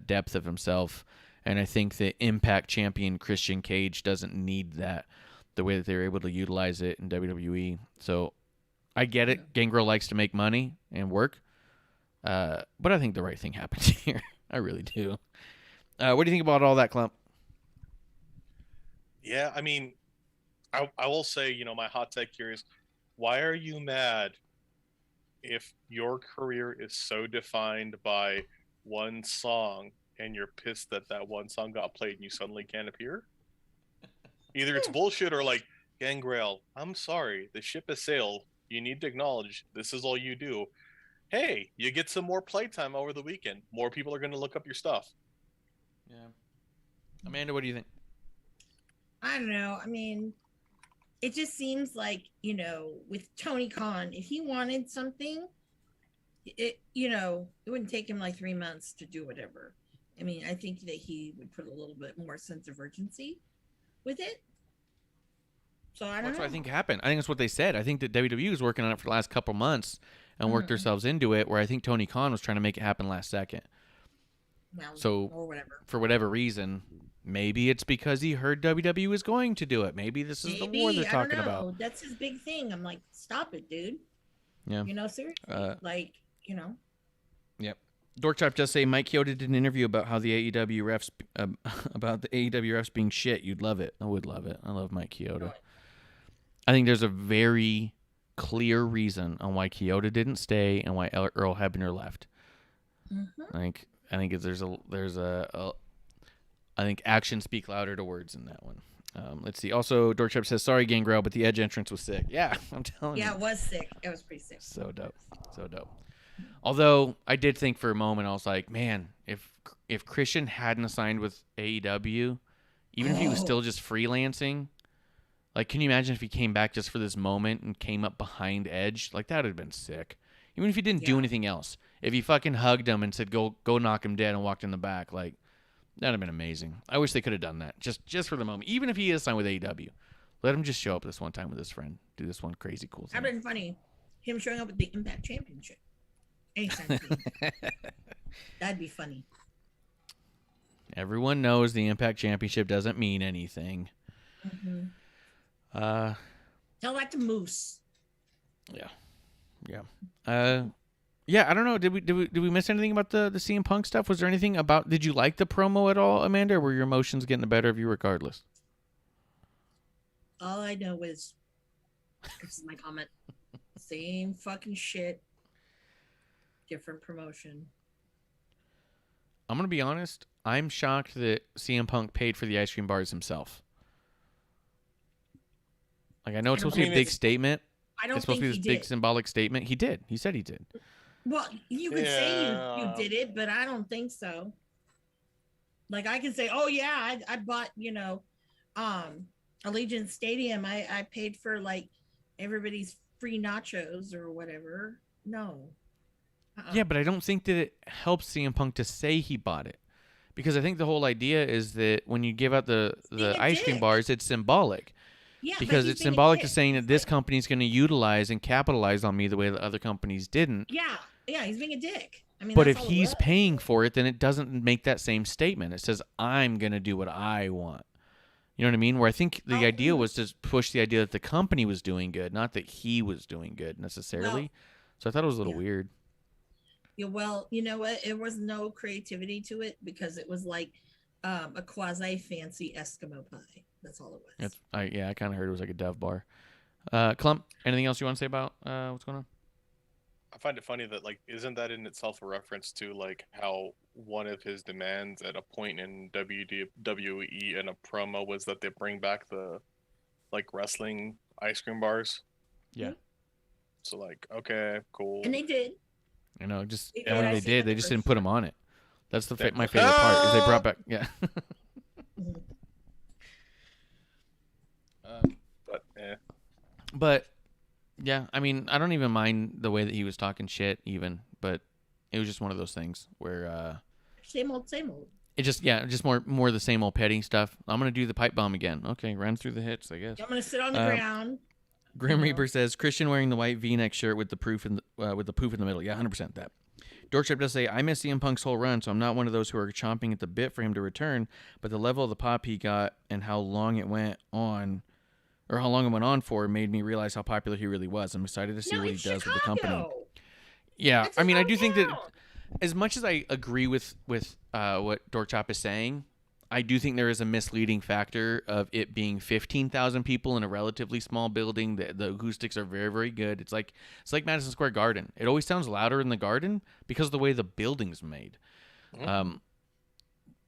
depth of himself. And I think the Impact champion Christian Cage doesn't need that the way that they're able to utilize it in WWE. So I get it. Gangrel likes to make money and work. But I think the right thing happened here. I really do. What do you think about all that, Klump? Yeah, I mean, I will say, my hot take here is, why are you mad if your career is so defined by one song and you're pissed that one song got played and you suddenly can't appear? Either it's bullshit or like, Gangrel, I'm sorry, the ship has sailed. You need to acknowledge this is all you do. Hey, you get some more playtime over the weekend. More people are going to look up your stuff. Yeah. Amanda, what do you think? I don't know. I mean, it just seems like, with Tony Khan, if he wanted something, it wouldn't take him like 3 months to do whatever. I mean, I think that he would put a little bit more sense of urgency with it. So I don't know. That's what I think happened. I think that's what they said. I think that WWE was working on it for the last couple months and worked themselves into it, where I think Tony Khan was trying to make it happen last second. Well, so or whatever. For whatever reason, maybe it's because he heard WWE was going to do it. Maybe this is the war they're talking about. That's his big thing. I'm like, stop it, dude. Yeah. Seriously. Yep. Dorkchop just say Mike Chioda did an interview about how the AEW refs being shit. You'd love it. I would love it. I love Mike Chioda. I think there's a very clear reason on why Chioda didn't stay and why Earl Hebner left. Mm-hmm. I think I think actions speak louder to words in that one. Let's see. Also, Dorkchop says, sorry, Gangrel, but the Edge entrance was sick. Yeah, I'm telling you. Yeah, it was sick. It was pretty sick. So dope. Although I did think for a moment, I was like, man, if Christian hadn't signed with AEW, even if he was still just freelancing, like, can you imagine if he came back just for this moment and came up behind Edge? Like, that would have been sick. Even if he didn't do anything else. If he fucking hugged him and said, go knock him dead and walked in the back, like, that'd have been amazing. I wish they could have done that just for the moment. Even if he is signed with AEW, let him just show up this one time with his friend. Do this one crazy cool thing. That'd been funny. Him showing up with the Impact Championship. Anytime. That'd be funny. Everyone knows the Impact Championship doesn't mean anything. Mm-hmm. Tell that to Moose. Yeah. Yeah. Yeah, I don't know. Did we miss anything about the CM Punk stuff? Was there anything about? Did you like the promo at all, Amanda? Or were your emotions getting the better of you regardless? All I know is, this is my comment, same fucking shit, different promotion. I'm gonna be honest. I'm shocked that CM Punk paid for the ice cream bars himself. Like, I know it's supposed to be a big statement. I don't It's supposed think to be he this big did. symbolic statement. He did. He said he did. Well, you could say Yeah. you did it, but I don't think so. Like, I can say, oh yeah, I bought, Allegiant Stadium. I paid for like everybody's free nachos or whatever. No. Yeah, but I don't think that it helps CM Punk to say he bought it. Because I think the whole idea is that when you give out the ice cream bars, it's symbolic. Yeah, Because but it's symbolic to saying that this company's going to utilize and capitalize on me the way that other companies didn't. Yeah, he's being a dick. I mean, But that's if all it he's was. paying for it, then it doesn't make that same statement. It says, I'm going to do what I want. You know what I mean? Where I think the idea was to push the idea that the company was doing good, not that he was doing good necessarily. Well, so I thought it was a little weird. Yeah, well, you know what? It was no creativity to it because it was like a quasi fancy Eskimo pie. That's all it was. I kind of heard it was like a Dove bar. Klump, anything else you want to say about what's going on? I find it funny that, like, isn't that in itself a reference to, like, how one of his demands at a point in WWE in a promo was that they bring back the, like, wrestling ice cream bars? Yeah. So, like, okay, cool. And they did. You know, just They I mean, did. they did. They just didn't put them on it. That's They- my favorite part. Is they brought back. Yeah. But, But yeah, I mean, I don't even mind the way that he was talking shit, even. But it was just one of those things where Same old, same old. it just more the same old petty stuff. I'm gonna do the pipe bomb again. Okay, run through the hits, I guess. I'm gonna sit on the ground. Grim Reaper says Christian wearing the white V-neck shirt with the proof with the poof in the middle. Yeah, 100% that. Dorkship does say, I miss CM Punk's whole run, so I'm not one of those who are chomping at the bit for him to return, but the level of the pop he got and how long it went on for made me realize how popular he really was. I'm excited to see what he does with the company. Yeah, That's I mean, I do hometown. think that as much as I agree with what Dorkchop is saying, I do think there is a misleading factor of it being 15,000 people in a relatively small building. The acoustics are very, very good. It's like Madison Square Garden. It always sounds louder in the Garden because of the way the building's made. Mm-hmm.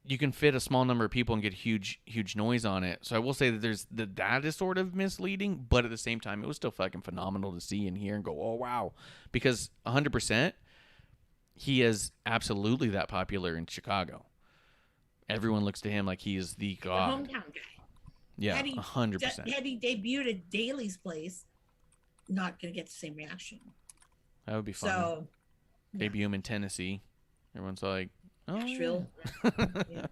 You can fit a small number of people and get huge noise on it. So I will say that that is sort of misleading, but at the same time, it was still fucking phenomenal to see and hear and go, oh wow, because 100%, he is absolutely that popular in Chicago. Everyone looks to him like he is the god. The hometown guy. Yeah, Had he 100%. Had he debuted at Daly's place, not gonna get the same reaction. That would be fun. So Debut him in Tennessee. Everyone's like, oh, Nashville. yeah.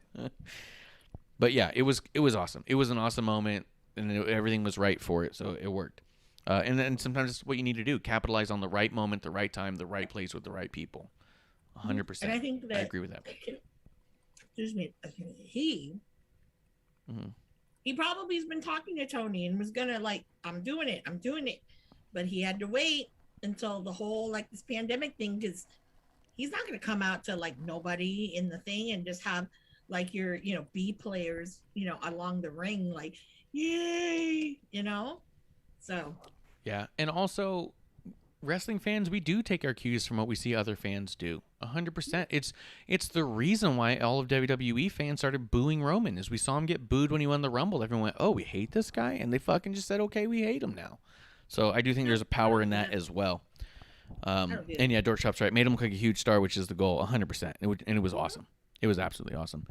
But yeah, it was awesome. It was an awesome moment, and everything was right for it, so it worked. And then sometimes it's what you need to do: capitalize on the right moment, the right time, the right place with the right people. 100%. And I think that I agree with that. Excuse me. He probably has been talking to Tony and was gonna like, I'm doing it, but he had to wait until the whole like this pandemic thing, because he's not gonna come out to like nobody in the thing and just have like your B players along the ring like yay so Yeah, and also wrestling fans, we do take our cues from what we see other fans do. 100%. It's the reason why all of WWE fans started booing Roman, is we saw him get booed when he won the Rumble. Everyone went, oh, we hate this guy, and they fucking just said, okay, we hate him now. So I do think there's a power in that as well. And yeah, Dorkchop's right. Made him look like a huge star, which is the goal. 100%. And it was awesome. It was absolutely awesome.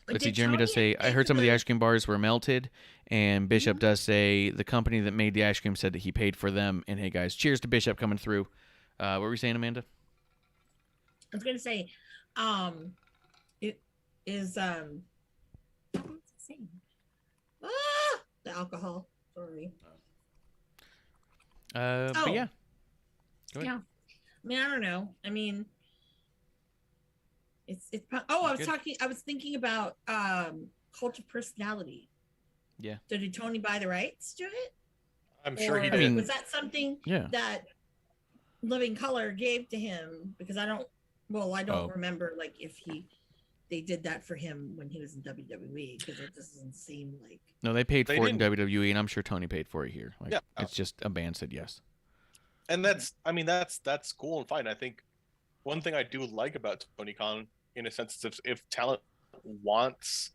Let's see, Jeremy does say, I heard some of the ice cream bars were melted, and Bishop does say the company that made the ice cream said that he paid for them. And hey, guys, cheers to Bishop coming through. What were you saying, Amanda? I was gonna say, it is what's it saying? The alcohol. Sorry. But yeah. Go ahead. Yeah. I mean, I don't know. I mean, it's I was thinking about Cult of Personality. Yeah. So did Tony buy the rights to it? I'm sure he Or did. was that something Yeah. that Living Color gave to him? Because I don't remember like if they did that for him when he was in WWE, because it doesn't seem like. No, they paid They for it in didn't. WWE, and I'm sure Tony paid for it here. Like, Yeah. it's just a band said yes. And that's cool and fine. I think one thing I do like about Tony Khan, in a sense, is if talent wants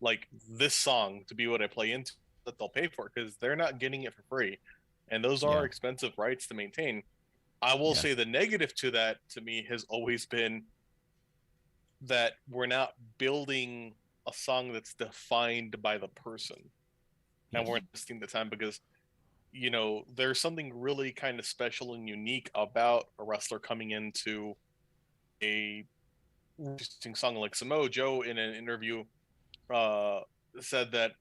like this song to be what I play into, that they'll pay for it, because they're not getting it for free, and those are Yeah. expensive rights to maintain. I will say the negative to that, to me, has always been that we're not building a song that's defined by the person, and we're investing the time, because there's something really kind of special and unique about a wrestler coming into a interesting song. Like Samoa Joe in an interview said that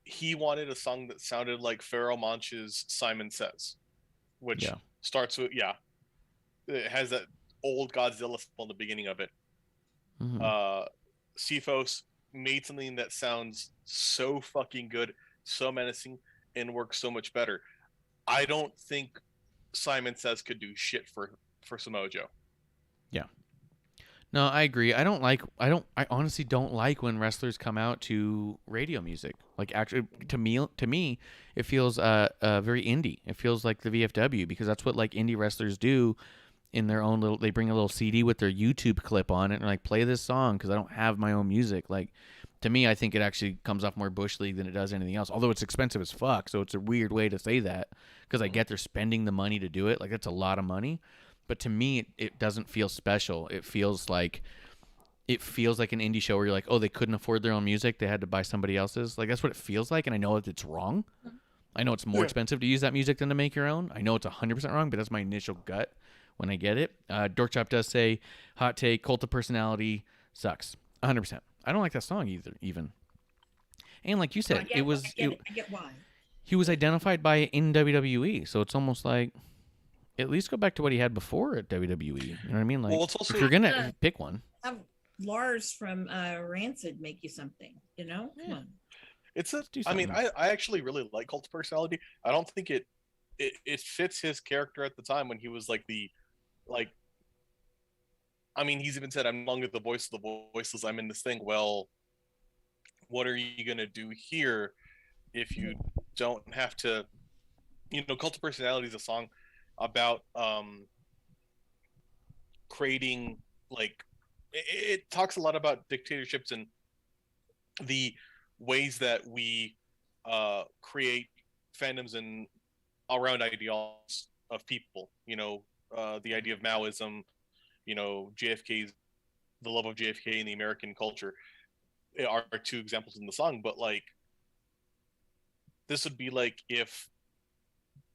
he wanted a song that sounded like Pharaoh Monch's Simon Says, which starts with it has that old Godzilla on the beginning of it. Cephos made something that sounds so fucking good, so menacing, and works so much better. I don't think Simon Says could do shit for Samoa Joe. Yeah. No, I agree. I honestly don't like when wrestlers come out to radio music. Like, actually, to me, it feels very indie. It feels like the VFW, because that's what like indie wrestlers do in their own little. They bring a little CD with their YouTube clip on it and like, play this song because I don't have my own music. Like, to me, I think it actually comes off more bush league than it does anything else. Although it's expensive as fuck, so it's a weird way to say that, because I get they're spending the money to do it. Like, that's a lot of money. But to me, it doesn't feel special. It feels like an indie show where you're like, oh, they couldn't afford their own music, they had to buy somebody else's. Like, that's what it feels like, and I know that it's wrong. I know it's more expensive to use that music than to make your own. I know it's 100% wrong, but that's my initial gut when I get it. Dorkchop does say, hot take, Cult of Personality sucks. 100%. I don't like that song either, even. And like you said, I get why. He was identified by in WWE, so it's almost like, at least go back to what he had before at WWE. You know what I mean? Like, it's also, if you're gonna pick one, have Lars from Rancid make you something. Come on. I actually really like Cult of Personality. I don't think it fits his character at the time when he was like he's even said, I'm no longer the voice of the voiceless, I'm in this thing. Well, what are you gonna do here if you don't have to? Cult of Personality is a song about creating, like, it talks a lot about dictatorships and the ways that we create fandoms and around ideals of people. The idea of Maoism, JFK's, the love of JFK and the American culture are two examples in the song. But like, this would be like if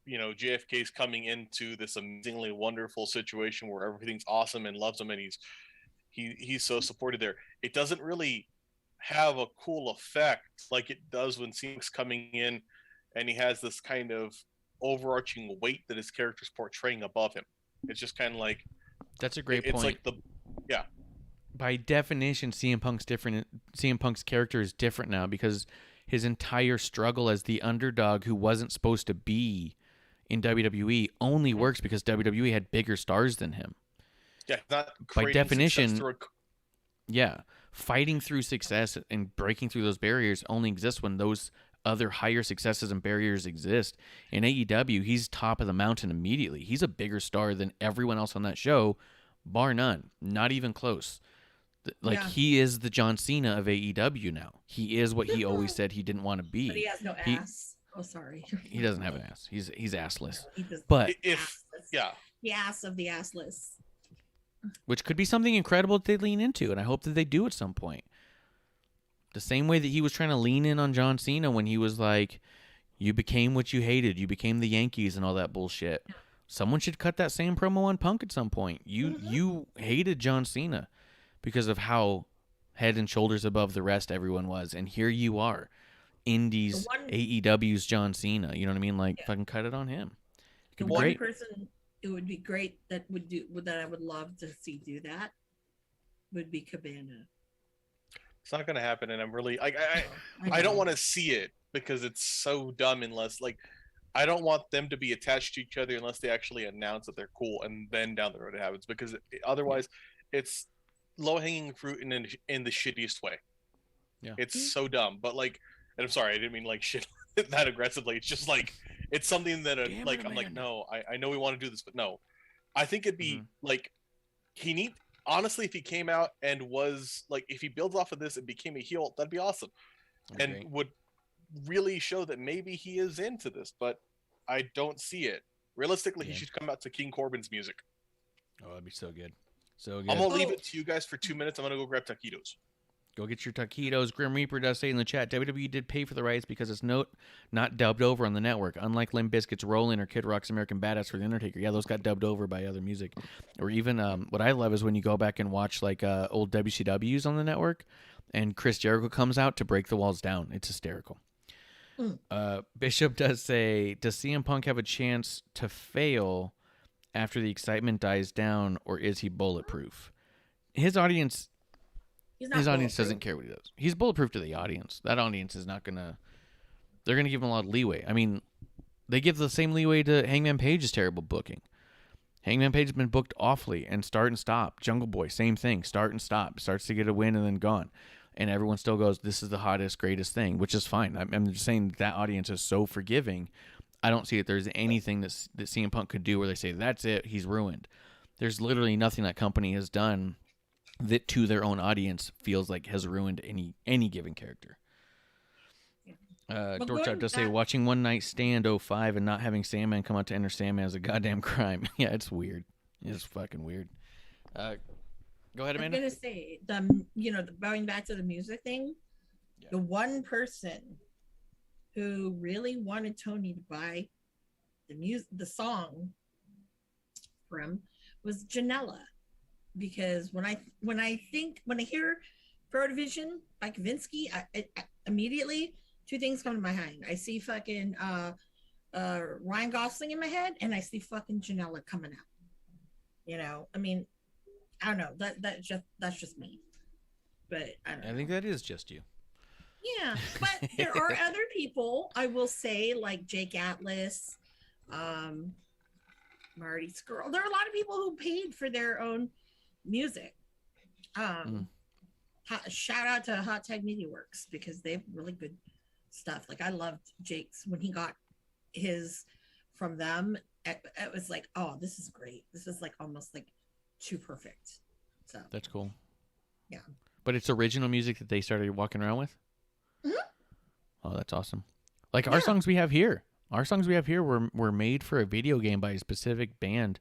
JFK's coming into this amazingly wonderful situation where everything's awesome and loves him, and he's so supported there. It doesn't really have a cool effect like it does when CM's coming in and he has this kind of overarching weight that his character's portraying above him. It's just kind of like, that's a great point. It's like by definition, CM Punk's different. CM Punk's character is different now because his entire struggle as the underdog who wasn't supposed to be in WWE only works because WWE had bigger stars than him. Yeah, not by definition. Fighting through success and breaking through those barriers only exists when those other higher successes and barriers exist. In AEW, he's top of the mountain immediately. He's a bigger star than everyone else on that show, bar none. Not even close. He is the John Cena of AEW now. He is what he always said he didn't want to be. But he has no ass. Sorry. He doesn't have an ass. He's assless. But the ass of the assless. Which could be something incredible that they lean into, and I hope that they do at some point. The same way that he was trying to lean in on John Cena when he was like, you became what you hated. You became the Yankees and all that bullshit. Someone should cut that same promo on Punk at some point. You hated John Cena because of how head and shoulders above the rest everyone was, and here you are. Indies, AEW's John Cena. You know what I mean? Like, fucking cut it on him. The one person it would be great that I would love to see do that would be Cabana. It's not going to happen, and I'm really I don't want to see it because it's so dumb unless, like, I don't want them to be attached to each other unless they actually announce that they're cool, and then down the road it happens. Because otherwise, it's low hanging fruit in the shittiest way. Yeah, it's so dumb. But like, and I'm sorry, I didn't mean like shit that aggressively. It's just like it's something that like I'm like, no, I know we want to do this, but no, I think it'd be like honestly, if he came out and was like, if he builds off of this and became a heel, that'd be awesome, and would really show that maybe he is into this. But I don't see it. Realistically, he should come out to King Corbin's music. Oh, that'd be so good. So good. I'm gonna leave it to you guys for 2 minutes. I'm gonna go grab taquitos. Go get your taquitos. Grim Reaper does say in the chat, WWE did pay for the rights because it's not dubbed over on the network. Unlike Limp Bizkit's Rollin' or Kid Rock's American Badass for The Undertaker. Yeah, those got dubbed over by other music. Or even, what I love is when you go back and watch like old WCWs on the network and Chris Jericho comes out to break the walls down. It's hysterical. Bishop does say, does CM Punk have a chance to fail after the excitement dies down, or is he bulletproof? His audience doesn't care what he does. He's bulletproof to the audience. That audience is not gonna. They're gonna give him a lot of leeway. I mean, they give the same leeway to Hangman Page's terrible booking. Hangman Page has been booked awfully and start and stop. Jungle Boy, same thing. Start and stop. Starts to get a win and then gone. And everyone still goes, this is the hottest, greatest thing, which is fine. I'm just saying that audience is so forgiving. I don't see that there's anything that CM Punk could do where they say, that's it, he's ruined. There's literally nothing that company has done that to their own audience feels like has ruined any given character. Dorkshot does say, watching One Night Stand 05 and not having Sandman come out to enter Sandman is a goddamn crime. Yeah, it's weird. It's fucking weird. Go ahead, Amanda. I'm gonna say going back to the music thing. Yeah. The one person who really wanted Tony to buy the song from was Janela, because when I hear Pro Division by Kavinsky, I immediately two things come to my mind. I see fucking Ryan Gosling in my head, and I see fucking Janela coming out. I mean, I don't know. That's just me. But I think that is just you. Yeah, but there are other people, I will say, like Jake Atlas, Marty Skrull. There are a lot of people who paid for their own music. Shout out to Hot Tag Media Works, because they have really good stuff. Like, I loved Jake's when he got his from them. It was like, oh, this is great. This is like almost like too perfect. So that's cool. Yeah, but it's original music that they started walking around with. Oh, that's awesome. Like our songs we have here. Our songs we have here were made for a video game by a specific band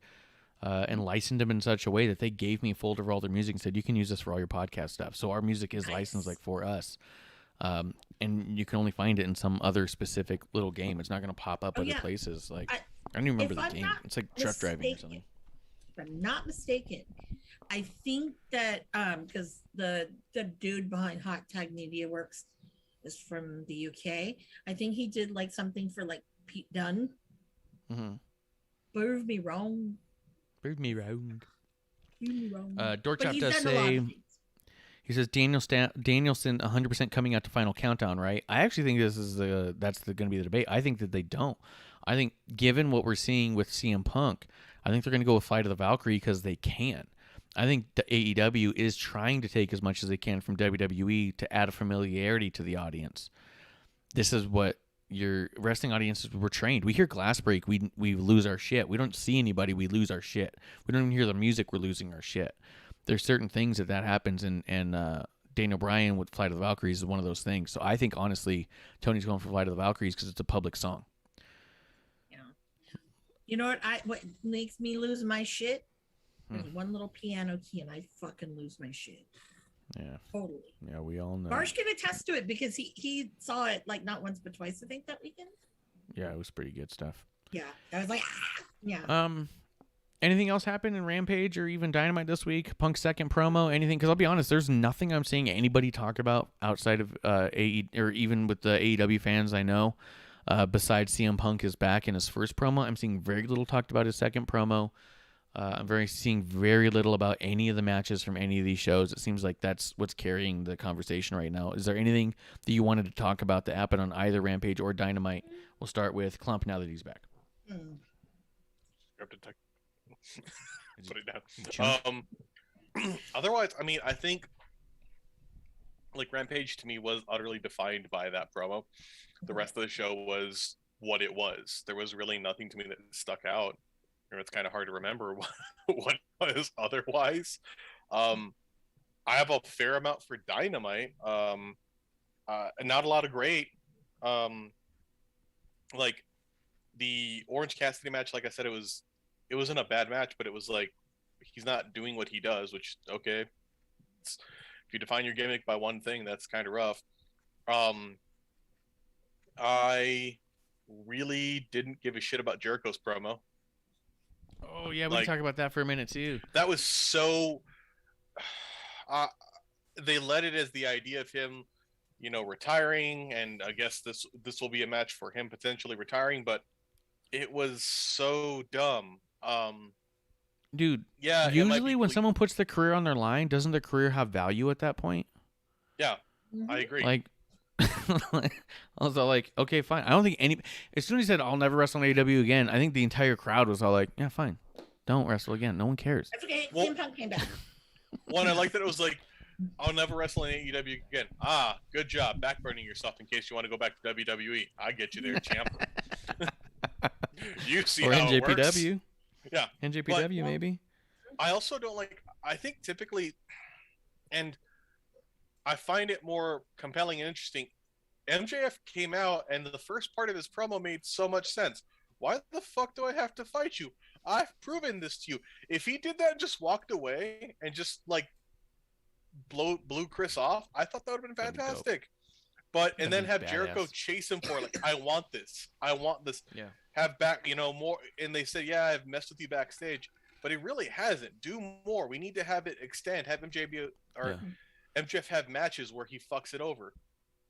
and licensed them in such a way that they gave me a folder of all their music and said, you can use this for all your podcast stuff. So our music is licensed like for us. And you can only find it in some other specific little game. It's not going to pop up other places. Like I don't even remember the game. It's like truck driving or something. If I'm not mistaken, I think that because the dude behind Hot Tag Media Works is from the UK. I think he did like something for like Pete Dunne. Prove me wrong. Prove me wrong. But Dorkchop he's does done a lot say, of things. he says Danielson 100% coming out to Final Countdown, right? I actually think this is that's going to be the debate. I think that they don't. I think given what we're seeing with CM Punk, I think they're going to go with Flight of the Valkyrie because they can. I think the AEW is trying to take as much as they can from WWE to add a familiarity to the audience. This is what your wrestling audiences were trained. We hear glass break, we lose our shit. We don't see anybody, we lose our shit. We don't even hear the music, we're losing our shit. There's certain things that happens, and Daniel Bryan with Flight of the Valkyries is one of those things. So I think, honestly, Tony's going for Flight of the Valkyries because it's a public song. Yeah. You know what makes me lose my shit? There's one little piano key and I fucking lose my shit. Yeah. Totally. Yeah, we all know. Marsh can attest to it because he saw it like not once but twice, I think, that weekend. Yeah, it was pretty good stuff. Yeah. I was like, yeah. Anything else happen in Rampage or even Dynamite this week? Punk's second promo, anything? Because I'll be honest, there's nothing I'm seeing anybody talk about outside of AE or even with the AEW fans I know. Besides CM Punk is back in his first promo, I'm seeing very little talked about his second promo. I'm seeing very little about any of the matches from any of these shows. It seems like that's what's carrying the conversation right now. Is there anything that you wanted to talk about that happened on either Rampage or Dynamite? We'll start with Klump now that he's back. Put it down. Otherwise, I mean, I think like Rampage to me was utterly defined by that promo. The rest of the show was what it was. There was really nothing to me that stuck out. It's kind of hard to remember what was otherwise. I have a fair amount for Dynamite. Not a lot of great. Like the Orange Cassidy match, like I said, it wasn't a bad match, but it was like he's not doing what he does, which okay. If you define your gimmick by one thing, that's kind of rough. I really didn't give a shit about Jericho's promo. Oh yeah, we can talk about that for a minute too. That was so. They led it as the idea of him, retiring, and I guess this will be a match for him potentially retiring, but it was so dumb. Dude, yeah. Usually, when someone puts their career on their line, doesn't their career have value at that point? Yeah, I agree. Like, I was all like, okay, fine. I don't think as soon as he said, I'll never wrestle on AEW again, I think the entire crowd was all like, yeah, fine. Don't wrestle again. No one cares. That's okay. CM Punk came back. One, I like that it was like, I'll never wrestle in AEW again. Ah, good job. Backburning yourself in case you want to go back to WWE. I get you there, champ. You see or how NJPW. it works. Yeah. NJPW, maybe. I also don't like, I think typically, and I find it more compelling and interesting. MJF came out, and the first part of his promo made so much sense. Why the fuck do I have to fight you? I've proven this to you. If he did that and just walked away and just like blew Chris off, I thought that would have been fantastic. And then have Jericho chase him for like, I want this. Yeah. Have back, more. And they said, yeah, I've messed with you backstage, but he really hasn't. Do more. We need to have it extend. Have MJF have matches where he fucks it over.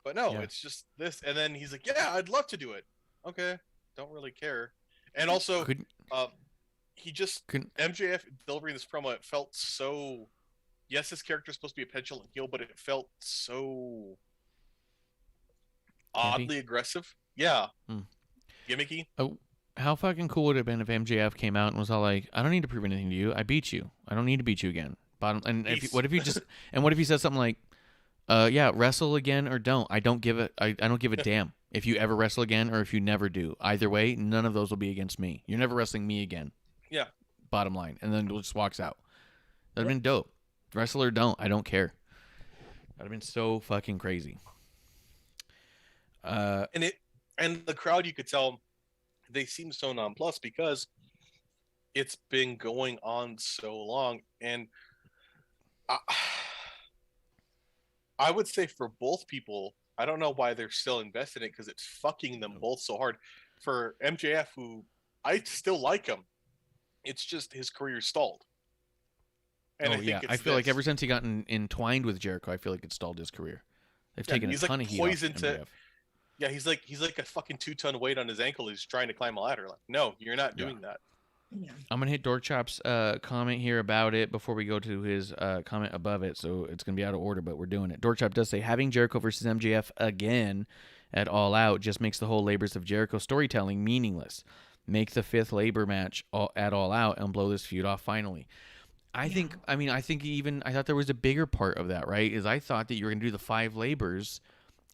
But no, it's just this. And then he's like, yeah, I'd love to do it. Okay. Don't really care. And also, MJF delivering this promo, it felt so, yes, this character is supposed to be a petulant heel, but it felt so oddly aggressive. Yeah. Gimmicky. Oh, how fucking cool would it have been if MJF came out and was all like, I don't need to prove anything to you. I beat you. I don't need to beat you again. What if he says something like, yeah, wrestle again or don't. I don't give a damn if you ever wrestle again or if you never do. Either way, none of those will be against me. You're never wrestling me again. Yeah. Bottom line. And then just walks out. That'd have been dope. Wrestle or don't. I don't care. That'd have been so fucking crazy. And the crowd, you could tell they seem so nonplussed because it's been going on so long. And I would say for both people, I don't know why they're still invested in it because it's fucking them both so hard. For MJF, who I still like him, it's just his career stalled. And I feel like ever since he got entwined with Jericho, I feel like it stalled his career. They've taken a ton of heat off MJF. Yeah, he's like a fucking 2-ton weight on his ankle. He's trying to climb a ladder. Like, no, you're not doing that. Yeah. I'm gonna hit Dorkchop's comment here about it before we go to his comment above it, so it's gonna be out of order, but we're doing it. Dorkchop does say having Jericho versus MJF again at All Out just makes the whole labors of Jericho storytelling meaningless. Make the 5th labor match at All Out and blow this feud off finally. I thought there was a bigger part of that, right? Is I thought that you were gonna do the 5 labors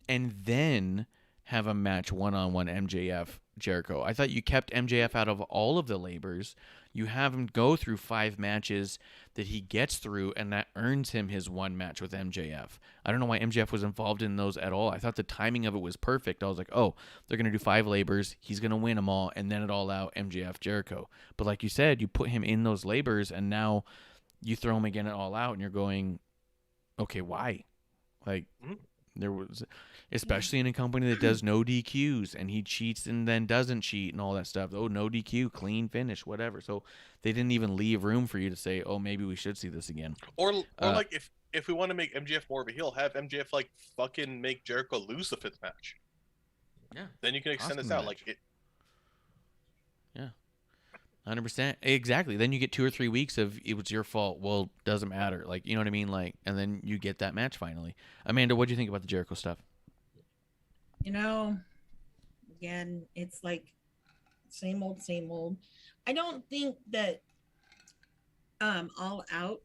and then have a match one-on-one MJF Jericho. I thought you kept MJF out of all of the labors. You have him go through 5 matches that he gets through, and that earns him his one match with MJF. I don't know why MJF was involved in those at all. I thought the timing of it was perfect. I was like, oh, they're going to do 5 labors. He's going to win them all, and then it all out MJF Jericho. But like you said, you put him in those labors, and now you throw him again at All Out, and you're going, okay, why? Like, there was, especially in a company that does no DQs and he cheats and then doesn't cheat and all that stuff. Oh, no DQ, clean finish, whatever. So they didn't even leave room for you to say, oh, maybe we should see this again. Or like if we want to make MJF more of a heel, have MJF like fucking make Jericho lose the 5th match. Yeah. Then you can extend this out like it. Yeah. 100%. Exactly. Then you get 2 or 3 weeks of it was your fault. Well, doesn't matter. Like, you know what I mean? Like, and then you get that match finally. Amanda, what do you think about the Jericho stuff? You know, again, it's like same old, same old. I don't think that All Out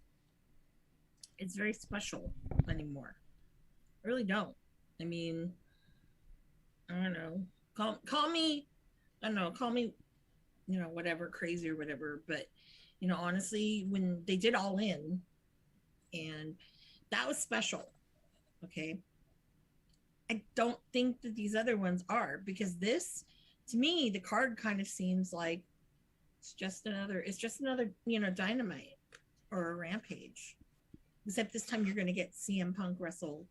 is very special anymore. I really don't. I mean, I don't know. Call me, I don't know, call me, you know, whatever, crazy or whatever. But, you know, honestly, when they did All In, and that was special. Okay. I don't think that these other ones are, because this, to me, the card kind of seems like it's just another, you know, Dynamite or a Rampage. Except this time you're going to get CM Punk wrestle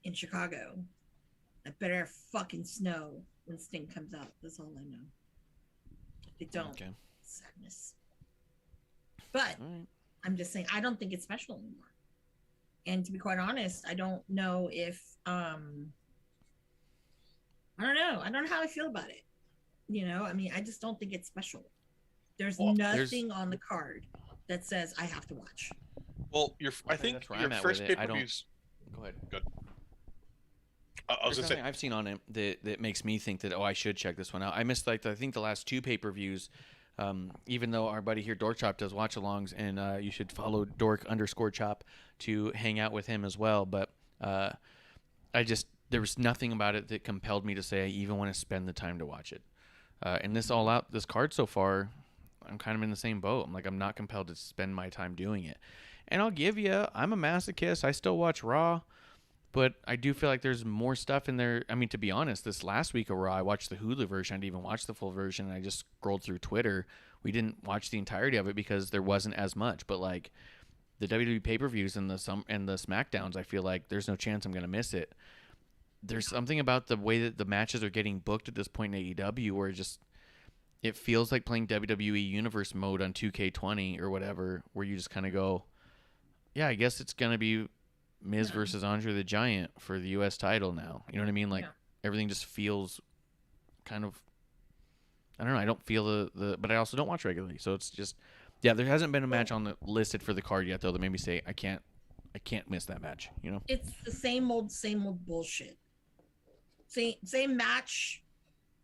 in Chicago. I better fucking snow when Sting comes out. That's all I know. They don't. Okay. Sadness. But I'm just saying, I don't think it's special anymore. And to be quite honest, I don't know if, I don't know. I don't know how I feel about it. You know, I mean, I just don't think it's special. There's nothing on the card that says I have to watch. Well, I think your first pay-per-views. Go ahead. Good. I was gonna say I've seen on it that makes me think that I should check this one out. I missed I think the last 2 pay-per-views. Even though our buddy here Dork Chop does watch-alongs, and you should follow Dork_Chop to hang out with him as well. But there was nothing about it that compelled me to say I even want to spend the time to watch it. And this card so far, I'm kind of in the same boat. I'm like, I'm not compelled to spend my time doing it. And I'll give you, I'm a masochist. I still watch Raw, but I do feel like there's more stuff in there. I mean, to be honest, this last week of Raw, I watched the Hulu version. I didn't even watch the full version. And I just scrolled through Twitter. We didn't watch the entirety of it because there wasn't as much. But like the WWE pay-per-views and the SmackDowns, I feel like there's no chance I'm going to miss it. There's something about the way that the matches are getting booked at this point in AEW where it feels like playing WWE Universe mode on 2K20 or whatever, where you just kind of go, yeah, I guess it's going to be Miz versus Andre the Giant for the U.S. title now. You know what I mean? Like, everything just feels kind of, I don't know. I don't feel but I also don't watch regularly. So it's just, yeah, there hasn't been a match on the listed for the card yet, though, that made me say, I can't miss that match, you know? It's the same old bullshit. Same match,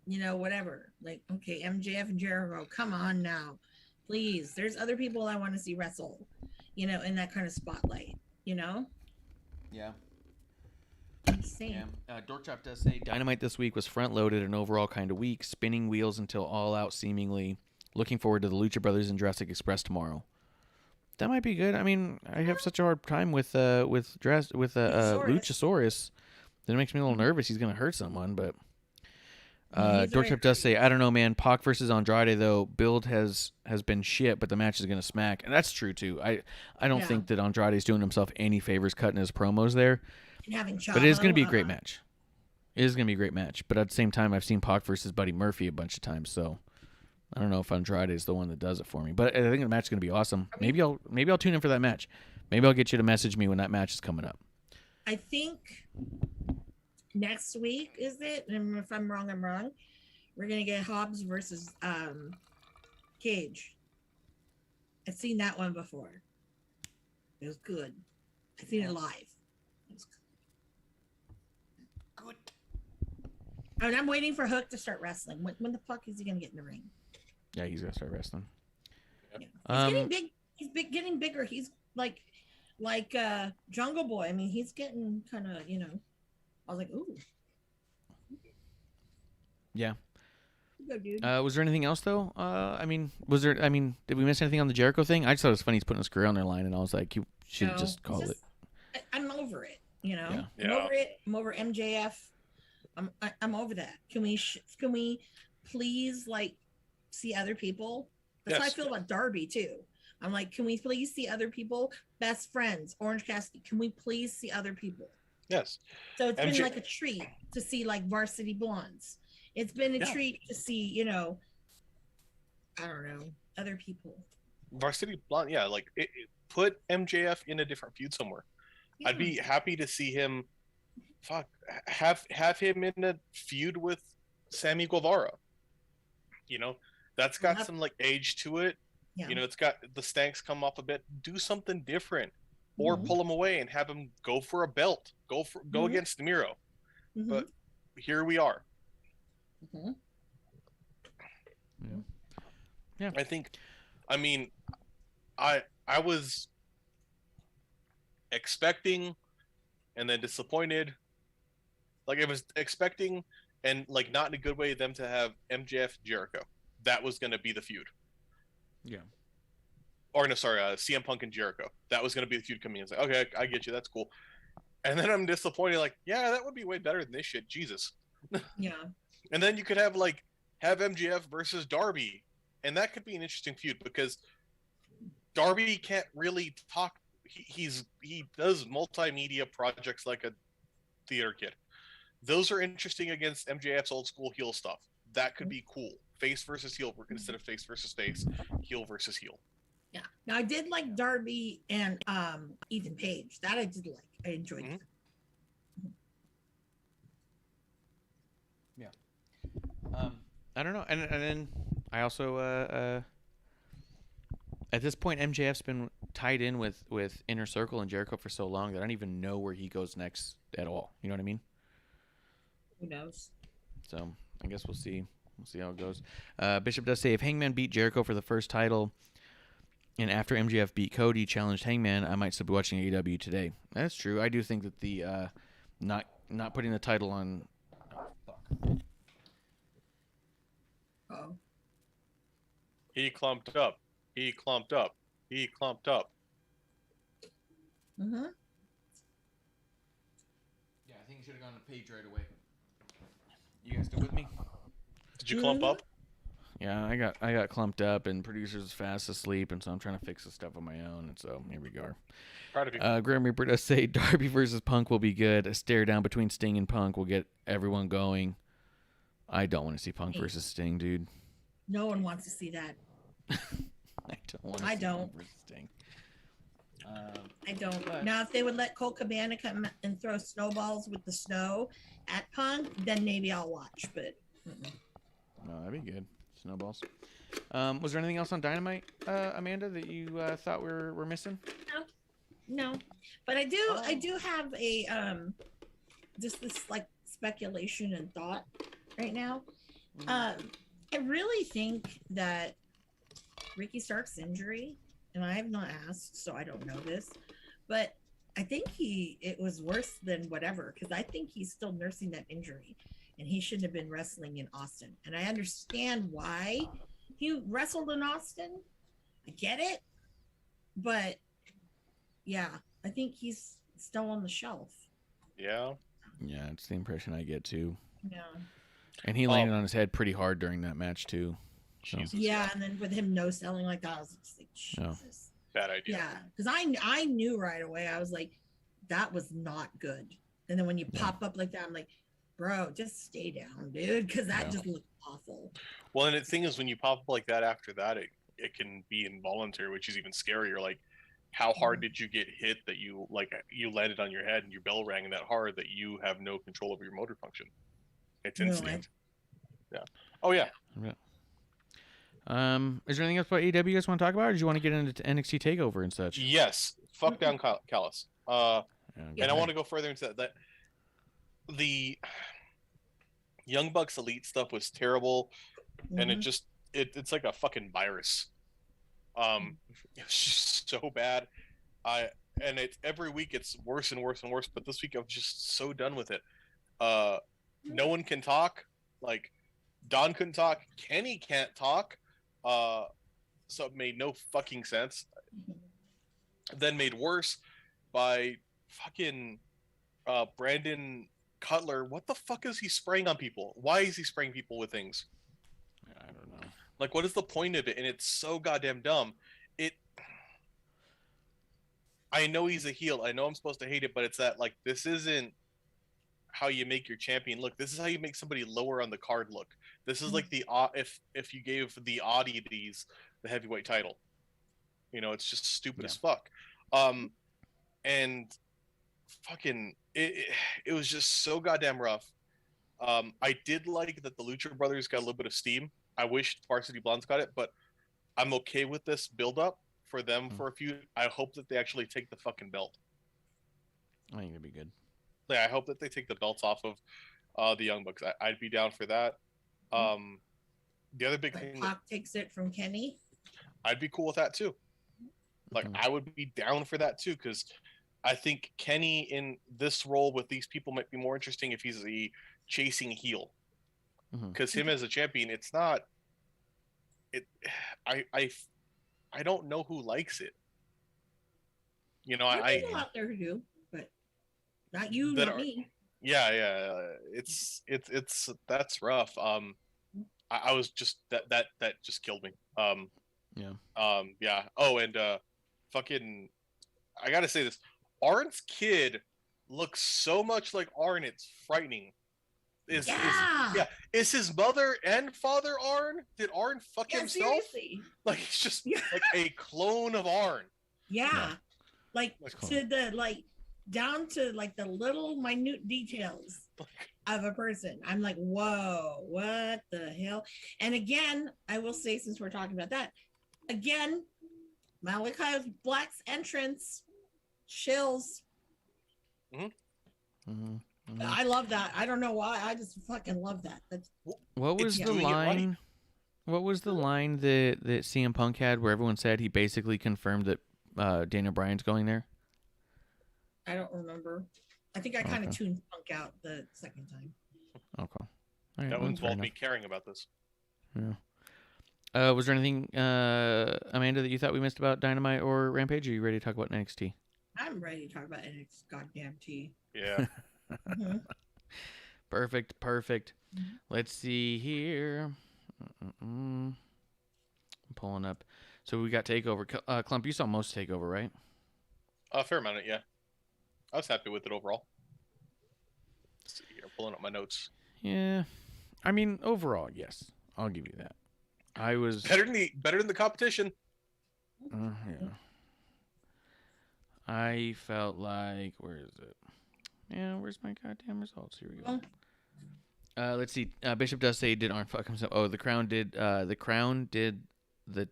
you know, whatever. Like, okay, MJF and Jericho, come on now. Please. There's other people I want to see wrestle, you know, in that kind of spotlight, you know? Yeah. I'm saying. Yeah. Dork Chop does say Dynamite this week was front-loaded and overall kind of weak, spinning wheels until All Out seemingly. Looking forward to the Lucha Brothers and Jurassic Express tomorrow. That might be good. I mean, I have such a hard time with Luchasaurus. That makes me a little nervous. He's going to hurt someone, but Dork Chop does say, I don't know, man. Pac versus Andrade, though, build has been shit, but the match is going to smack. And that's true, too. I don't think that Andrade's doing himself any favors cutting his promos there. But it is going to be a great match. It is going to be a great match. But at the same time, I've seen Pac versus Buddy Murphy a bunch of times, so I don't know if Andrade is the one that does it for me. But I think the match is going to be awesome. Maybe I'll tune in for that match. Maybe I'll get you to message me when that match is coming up. I think next week, is it? And if I'm wrong, I'm wrong. We're going to get Hobbs versus Cage. I've seen that one before. It was good. I've seen it live. It was good. And I'm waiting for Hook to start wrestling. When the fuck is he going to get in the ring? Yeah, he's going to start wrestling. Yeah. He's getting big. He's getting bigger. He's like Jungle Boy. I mean, he's getting kind of, you know, I was like, ooh. Yeah. Go, dude. Was there anything else though? Did we miss anything on the Jericho thing? I just thought it was funny he's putting his career on their line, and I was like, you should just call it. I'm over it, you know. Yeah. I'm over it. I'm over MJF. I'm over that. Can we please see other people? That's how I feel about Darby too. I'm like, can we please see other people? Best friends, Orange Cassidy. Can we please see other people? Yes. So it's been like a treat to see Varsity Blondes. It's been a treat to see, you know, I don't know, other people. Varsity Blonde, put MJF in a different feud somewhere. Yeah. I'd be happy to see him. Have him in a feud with Sammy Guevara. You know, That's got some like age to it. Yeah. You know, it's got the stanks come off a bit. Do something different, or pull him away and have him go for a belt. Go against Miro. Mhm. But here we are. Mhm. Yeah. I think. I mean, I was expecting, and then disappointed. Like I was expecting, and like not in a good way, them to have MJF Jericho. That was going to be the feud. Yeah. Or no, sorry, CM Punk and Jericho. That was going to be the feud coming in. It's like, okay, I get you. That's cool. And then I'm disappointed. Like, yeah, that would be way better than this shit. Jesus. Yeah. And then you could have MJF versus Darby, and that could be an interesting feud because Darby can't really talk. He does multimedia projects like a theater kid. Those are interesting against MJF's old school heel stuff. That could be cool. Face versus heel instead of face versus face, heel versus heel. Yeah. Now I did like Darby and Ethan Page. That I did like. I enjoyed that. Yeah. I don't know, and then I also at this point MJF's been tied in with Inner Circle and Jericho for so long that I don't even know where he goes next at all. You know what I mean? Who knows? So I guess we'll see. We'll see how it goes. Bishop does say if Hangman beat Jericho for the first title, and after MJF beat Cody, challenged Hangman, I might still be watching AEW today. That's true. I do think that the not putting the title on. Oh, fuck. Oh. He clumped up. He clumped up. He clumped up. Mm-hmm. Yeah, I think you should have gone to Page right away. You guys still with me? Did you clump up? Yeah, I got clumped up, and producer's fast asleep, and so I'm trying to fix the stuff on my own, and so here we go. Proud of you. Grim Reaper does say Darby versus Punk will be good. A stare down between Sting and Punk will get everyone going. I don't want to see Punk versus Sting, dude. No one wants to see that. I don't want to I see don't. Punk versus Sting. I don't. Now, if they would let Cole Cabana come and throw snowballs with the snow at Punk, then maybe I'll watch. But No, that'd be good. Snowballs. Was there anything else on Dynamite, Amanda, that you thought we're missing? no. But I do have a just this like speculation and thought right now. I really think that Ricky Stark's injury, and I have not asked, so I don't know this, but I think it was worse than whatever, because I think he's still nursing that injury, and he shouldn't have been wrestling in Austin. And I understand why he wrestled in Austin. I get it, but yeah, I think he's still on the shelf. Yeah. Yeah, it's the impression I get too. Yeah. And he landed on his head pretty hard during that match too. So. Jesus, Yeah, and then with him no selling like that, I was just like, Jesus. Bad idea. Yeah, because I knew right away. I was like, that was not good. And then when you pop up like that, I'm like, bro, just stay down, dude, because that just looked awful. Well, and the thing is, when you pop up like that after that, it can be involuntary, which is even scarier. Like, how hard did you get hit that you landed on your head and your bell rang that hard that you have no control over your motor function? It's instant. Yeah. Oh yeah. Yeah. Is there anything else about AEW you guys want to talk about, or do you want to get into NXT Takeover and such? Yes. Fuck down Callus. And I want to go further into that. The Young Bucks Elite stuff was terrible, and it's like a fucking virus. It's just so bad. And it's every week it's worse and worse and worse. But this week I'm just so done with it. No one can talk. Like Don couldn't talk. Kenny can't talk. So it made no fucking sense. Then made worse by fucking Brandon Cutler. What the fuck is he spraying on people? Why is he spraying people with things? I don't know. Like, what is the point of it? And it's so goddamn dumb. I know he's a heel. I know I'm supposed to hate it, but it's that, like, this isn't how you make your champion look. This is how you make somebody lower on the card look. This is like the if you gave the oddities the heavyweight title. You know, it's just stupid as fuck. And fucking it was just so goddamn rough. I did like that the Lucha Brothers got a little bit of steam I wish Varsity Blondes got it, but I'm okay with this build up for them for a few. I hope that they actually take the fucking belt. I think it'd be good. Yeah, I hope that they take the belts off of the Young Bucks. I'd be down for that. The other big thing, Pac takes it from Kenny. I'd be cool with that too. Like I would be down for that too, because I think Kenny in this role with these people might be more interesting if he's a chasing heel. Because him as a champion, it's not. I don't know who likes it. You know, There's people out there who do, but not you, not me. Yeah. It's that's rough. I was just that just killed me. Yeah. Oh, and fucking, I gotta say this. Arn's kid looks so much like Arn, it's frightening. Is his mother and father Arn? Did Arn fuck himself? Seriously. Like he's just like a clone of Arn. Yeah. Like cool. to the down to like the little minute details of a person. I'm like, whoa, what the hell? And again, I will say, since we're talking about that, again, Malachi Black's entrance chills. I love that. I don't know why. I just fucking love that. What was the line? What was the line that CM Punk had where everyone said he basically confirmed that Daniel Bryan's going there? I don't remember. I think I kind of tuned Punk out the second time. Okay. Right, that would involve me caring about this. Yeah. Was there anything, Amanda, that you thought we missed about Dynamite or Rampage? Or are you ready to talk about NXT? I'm ready to talk about NXT goddamn T. Yeah. Perfect. Let's see here. I'm pulling up. So we got Takeover. Klump, you saw most Takeover, right? A fair amount, yeah. I was happy with it overall. Let's see here, pulling up my notes. Yeah. I mean, overall, yes. I'll give you that. I was better than the competition. Yeah. I felt like, where is it? Yeah, where's my goddamn results? Here we go. Let's see. Bishop does say he did Arn fuck himself. Oh, the Crown did. The Crown did the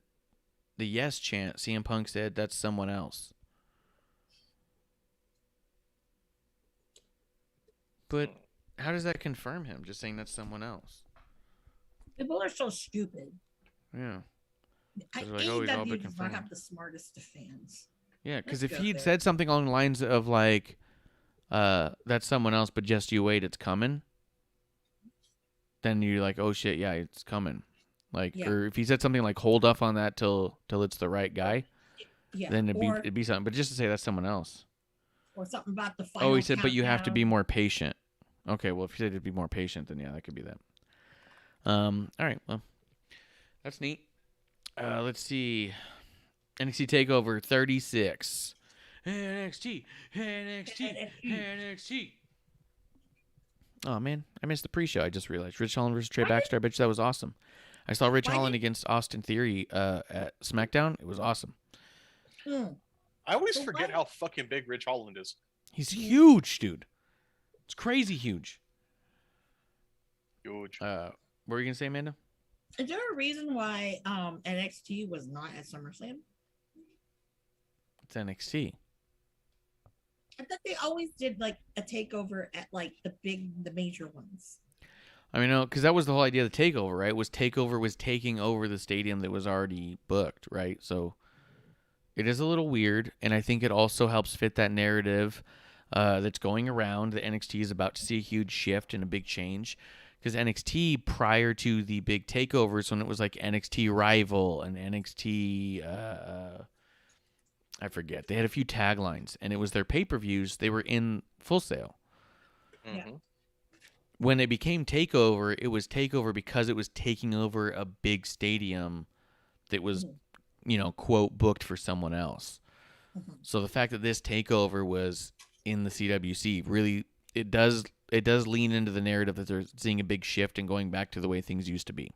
yes chant. CM Punk said that's someone else. But how does that confirm him? Just saying that's someone else. People are so stupid. Yeah. AEW does not have the smartest of fans. Yeah, because if he had said something along the lines of like, that's someone else, but just you wait, it's coming. Then you're like, oh shit, yeah, it's coming. Like, or if he said something like, hold off on that till it's the right guy. Yeah. Then it'd be something. But just to say that's someone else. Or something about the final. Oh, he said, but you have to be more patient. Okay, well, if he said to be more patient, then yeah, that could be that. All right, well, that's neat. Let's see. NXT Takeover 36. NXT. Oh, man. I missed the pre-show. I just realized. Rich Holland versus Trey Baxter. I bet you that was awesome. I saw Rich Holland against Austin Theory at SmackDown. It was awesome. I always forget how fucking big Rich Holland is. He's huge, dude. It's crazy huge. Huge. What were you going to say, Amanda? Is there a reason why NXT was not at SummerSlam? It's NXT. I thought they always did like a takeover at like the major ones. I mean, no, because that was the whole idea of the takeover, right? Takeover was taking over the stadium that was already booked, right? So it is a little weird, and I think it also helps fit that narrative that's going around that NXT is about to see a huge shift and a big change. Because NXT, prior to the big takeovers, when it was like NXT Rival and NXT, I forget, they had a few taglines, and it was their pay-per-views. They were in Full Sail. Mm-hmm. When it became Takeover, it was Takeover because it was taking over a big stadium that was, quote, booked for someone else. Mm-hmm. So the fact that this Takeover was in the CWC, really, it does lean into the narrative that they're seeing a big shift and going back to the way things used to be.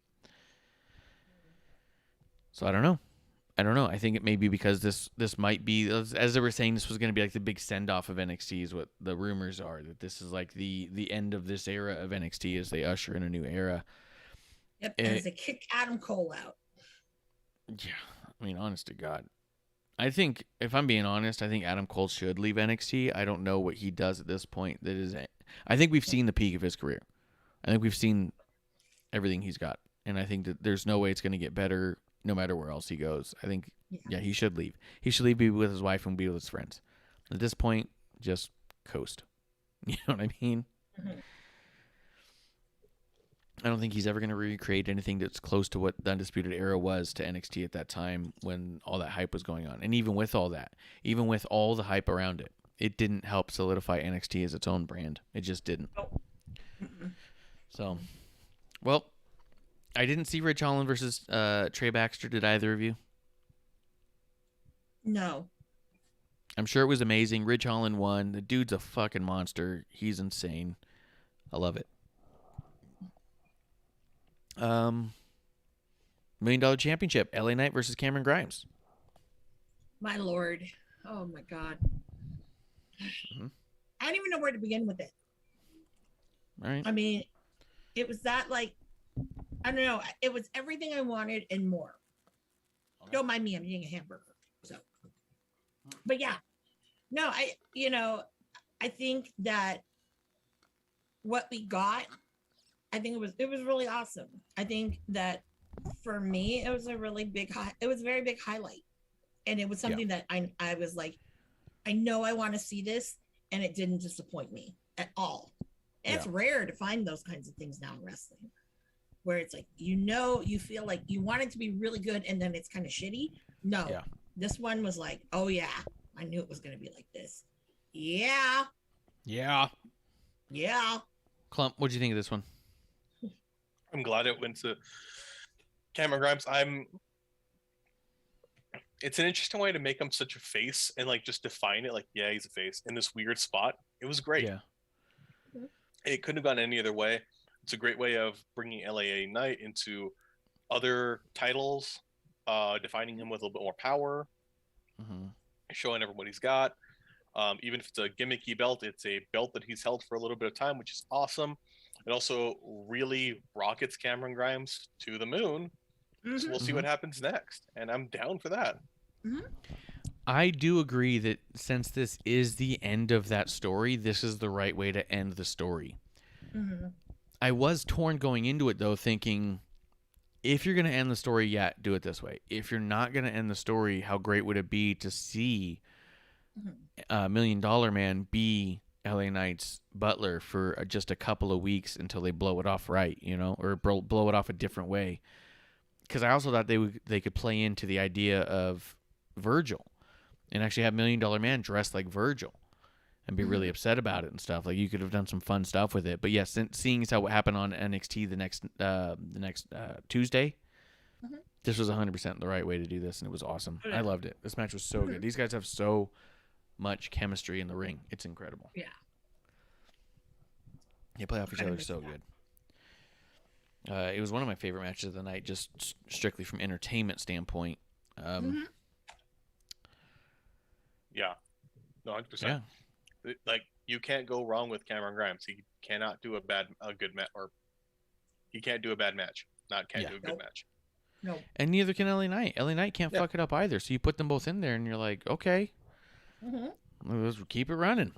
So I don't know. I think it may be because this might be, as they were saying, this was going to be like the big send-off of NXT is what the rumors are, that this is like the end of this era of NXT as they usher in a new era. Yep, as they kicked Adam Cole out. Yeah, I mean, honest to God. I think, if I'm being honest, I think Adam Cole should leave NXT. I don't know what he does at this point. I think we've seen the peak of his career. I think we've seen everything he's got. And I think that there's no way it's going to get better no matter where else he goes. I think, yeah, he should leave. He should leave, be with his wife, and be with his friends. At this point, just coast. You know what I mean? Mm-hmm. I don't think he's ever going to recreate anything that's close to what the Undisputed Era was to NXT at that time when all that hype was going on. And even with all that, even with all the hype around it, it didn't help solidify NXT as its own brand. It just didn't. So, well, I didn't see Ridge Holland versus Trey Baxter. Did either of you? No. I'm sure it was amazing. Ridge Holland won. The dude's a fucking monster. He's insane. I love it. $1 Million Championship. LA Knight versus Cameron Grimes. My Lord. Oh my God. Mm-hmm. I don't even know where to begin with it. All right. I mean, it was that like, I don't know. It was everything I wanted and more. Okay. Don't mind me. I'm eating a hamburger. So, but yeah, no, I think that what we got, I think it was really awesome. I think that for me, it was a really big, it was a very big highlight. And it was something that I was like, I know I want to see this, and it didn't disappoint me at all. And it's rare to find those kinds of things now in wrestling, where it's like, you feel like you want it to be really good, and then it's kind of shitty. No, this one was like, oh yeah, I knew it was going to be like this. Yeah. Klump, what'd you think of this one? I'm glad it went to Cameron Grimes. It's an interesting way to make him such a face and like just define it. Like, yeah, he's a face in this weird spot. It was great. Yeah. It couldn't have gone any other way. It's a great way of bringing LA Knight into other titles, defining him with a little bit more power, showing everyone what he's got. Even if it's a gimmicky belt, it's a belt that he's held for a little bit of time, which is awesome. It also really rockets Cameron Grimes to the moon. So we'll see what happens next. And I'm down for that. I do agree that since this is the end of that story, this is the right way to end the story. I was torn going into it, though, thinking, if you're going to end the story, do it this way. If you're not going to end the story, how great would it be to see $1 Million Man be LA Knight's butler for just a couple of weeks until they blow it off right, or blow it off a different way. Because I also thought they could play into the idea of Virgil and actually have $1 Million Man dressed like Virgil and be really upset about it and stuff. Like, you could have done some fun stuff with it. But yes, seeing as how what happened on NXT the next Tuesday, this was 100% the right way to do this, and it was awesome. I loved it. This match was so good. These guys have so much chemistry in the ring. It's incredible. Yeah. They play off each other so good. It was one of my favorite matches of the night, just strictly from entertainment standpoint. Yeah, no, 100%. Like, you can't go wrong with Cameron Grimes. He cannot do a good match, or he can't do a bad match. Do a good match. No. And neither can LA Knight. LA Knight can't fuck it up either. So you put them both in there, and you're like, okay, let's keep it running.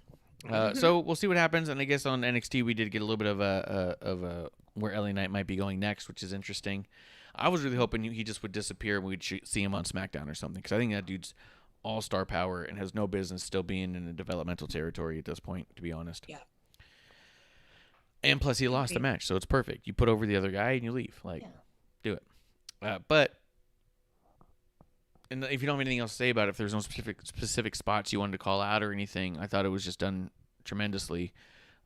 So we'll see what happens. And I guess on NXT we did get a little bit of a where LA Knight might be going next, which is interesting. I was really hoping he just would disappear and we'd see him on SmackDown or something, because I think that dude's all-star power and has no business still being in a developmental territory at this point, to be honest. Yeah. And plus he lost the match, so it's perfect. You put over the other guy and you leave. Do it. But and if you don't have anything else to say about it, if there's no specific spots you wanted to call out or anything, I thought it was just done tremendously.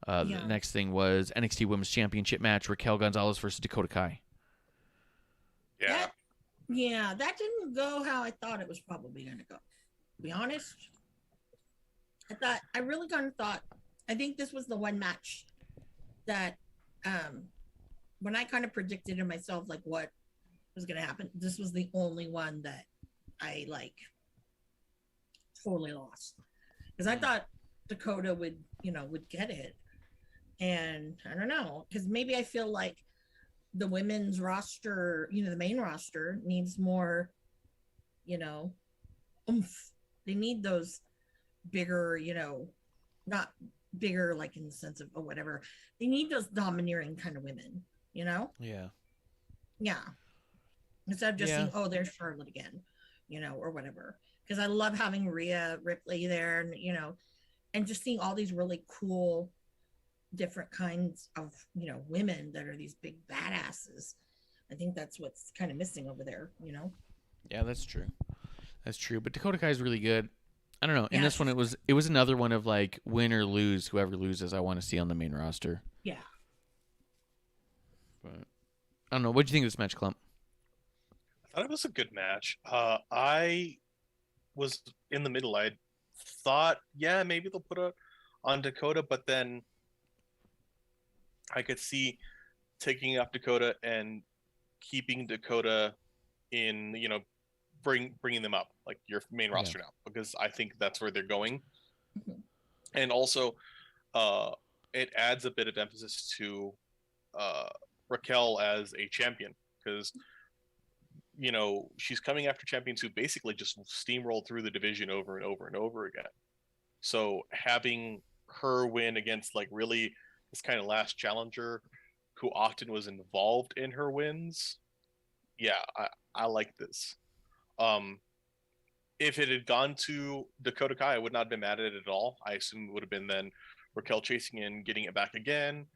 The next thing was NXT Women's Championship match, Raquel Gonzalez versus Dakota Kai. Yeah. That didn't go how I thought it was probably going to go. To be honest, I really kind of thought, I think this was the one match that, when I kind of predicted to myself, like, what was going to happen, this was the only one that I totally lost, because I thought Dakota would get it, and I don't know, because maybe I feel like the women's roster, the main roster needs more, oomph. They need those bigger, not bigger like in the sense of whatever. They need those domineering kind of women, Yeah. Yeah. Instead of just saying, oh, there's Charlotte again, or whatever. Because I love having Rhea Ripley there, and just seeing all these really cool different kinds of women that are these big badasses. I think that's what's kind of missing over there. Yeah, that's true. But Dakota Kai is really good. I don't know. In this one, it was another one of like win or lose. Whoever loses, I want to see on the main roster. Yeah. But I don't know. What do you think of this match, Klump? I thought it was a good match. I was in the middle. I thought, maybe they'll put it on Dakota, but then I could see taking up Dakota and keeping Dakota in, bringing them up like your main roster now, because I think that's where they're going. Mm-hmm. And also, it adds a bit of emphasis to Raquel as a champion, because she's coming after champions who basically just steamrolled through the division over and over and over again. So having her win against like really this kind of last challenger who often was involved in her wins, I like this. If it had gone to Dakota Kai, I would not have been mad at it at all. I assume it would have been then Raquel chasing in, getting it back again.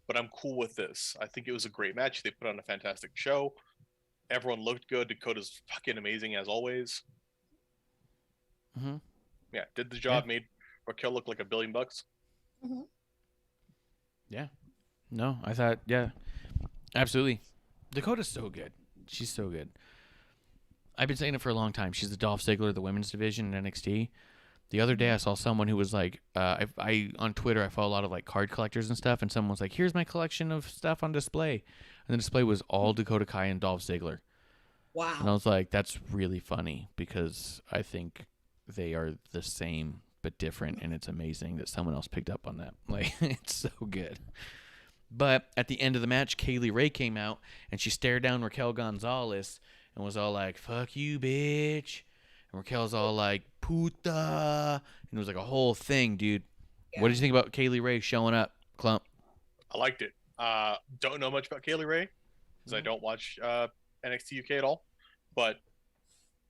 But I'm cool with this. I think it was a great match. They put on a fantastic show. Everyone looked good. Dakota's fucking amazing as always. Mm-hmm. Yeah, did the job. Made Raquel look like $1 billion. Mm-hmm. Yeah. No, I thought, absolutely. Dakota's so good. She's so good. I've been saying it for a long time. She's the Dolph Ziggler of the women's division in NXT. The other day I saw someone who was like, I on Twitter, I follow a lot of like card collectors and stuff, and someone was like, here's my collection of stuff on display. And the display was all Dakota Kai and Dolph Ziggler. Wow. And I was like, that's really funny, because I think they are the same but different, and it's amazing that someone else picked up on that. Like, it's so good. But at the end of the match, Kaylie Rae came out, and she stared down Raquel Gonzalez and was all like, fuck you, bitch. And Raquel's all like, puta. And it was like a whole thing, dude. Yeah. What did you think about Kaylie Rae showing up, Klump? I liked it. Don't know much about Kaylie Rae, because I don't watch NXT UK at all. But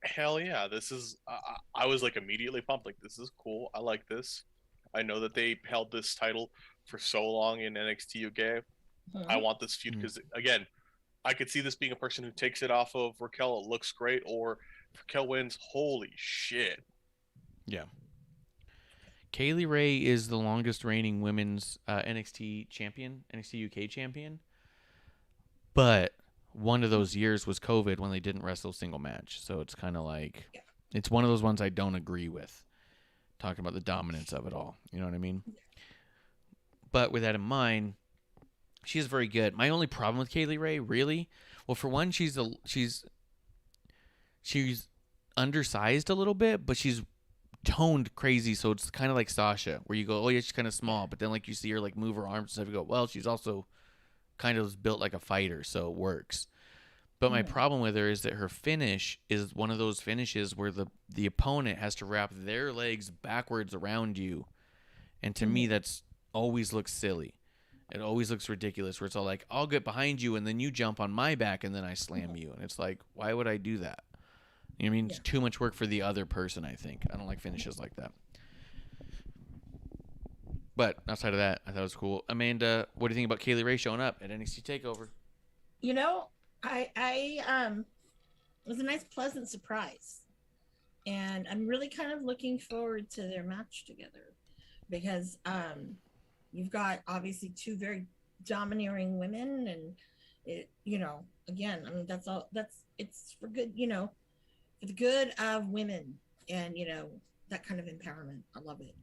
hell yeah, this is... I was like immediately pumped. Like, this is cool. I like this. I know that they held this title for so long in NXT UK. I want this feud because, again, I could see this being a person who takes it off of Raquel. It looks great. Or if Raquel wins, holy shit. Yeah. Kaylie Rae is the longest reigning women's NXT champion, NXT UK champion. But one of those years was COVID when they didn't wrestle a single match. So it's kind of like, it's one of those ones I don't agree with. Talking about the dominance of it all. You know what I mean? But with that in mind, she's very good. My only problem with Kaylie Rae, really, well, for one, she's undersized a little bit, but she's toned crazy, so it's kind of like Sasha, where you go, oh yeah, she's kind of small, but then like you see her like move her arms and stuff, you go, well, she's also kind of built like a fighter, so it works. But my problem with her is that her finish is one of those finishes where the opponent has to wrap their legs backwards around you, and to me that's always looks silly. It always looks ridiculous, where it's all like, I'll get behind you and then you jump on my back and then I slam you, and it's like, why would I do that? You know what I mean? It's too much work for the other person, I think. I don't like finishes like that. But outside of that, I thought it was cool. Amanda, what do you think about Kaylie Rae showing up at NXT TakeOver? You know, it was a nice, pleasant surprise. And I'm really kind of looking forward to their match together, because you've got obviously two very domineering women, and it, again, I mean, it's for good, for the good of women, and that kind of empowerment. I love it.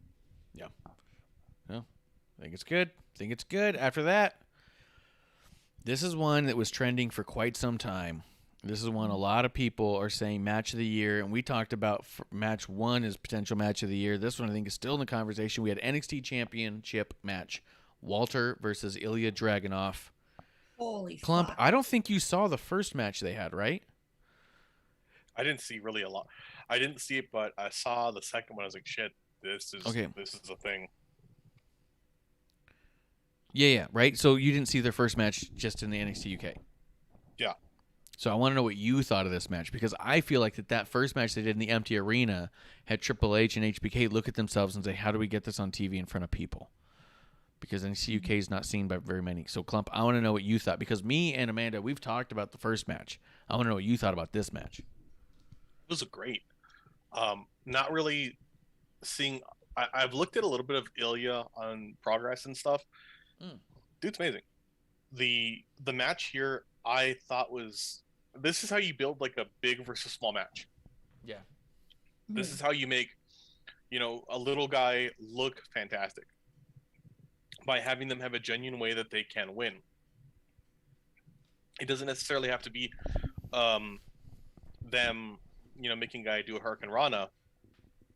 Yeah. Well, I think it's good. After that, this is one that was trending for quite some time. This is one a lot of people are saying match of the year, and we talked about match one as potential match of the year. This one I think is still in the conversation. We had NXT Championship match, Walter versus Ilya Dragunov. Holy Klump, fuck. I don't think you saw the first match they had, right? I didn't see really a lot. I didn't see it, but I saw the second one. I was like, shit, this is a thing. Yeah, right? So you didn't see their first match just in the NXT UK. Yeah. So I want to know what you thought of this match, because I feel like that first match they did in the empty arena had Triple H and HBK look at themselves and say, how do we get this on TV in front of people? Because NXT UK is not seen by very many. So, Klump, I want to know what you thought, because me and Amanda, we've talked about the first match. I want to know what you thought about this match. It was great. Not really seeing. I've looked at a little bit of Ilya on Progress and stuff. Dude's amazing. The match here, I thought was. This is how you build like a big versus small match. Yeah. This is how you make, a little guy look fantastic by having them have a genuine way that they can win. It doesn't necessarily have to be them, making a guy do a Hurricane Rana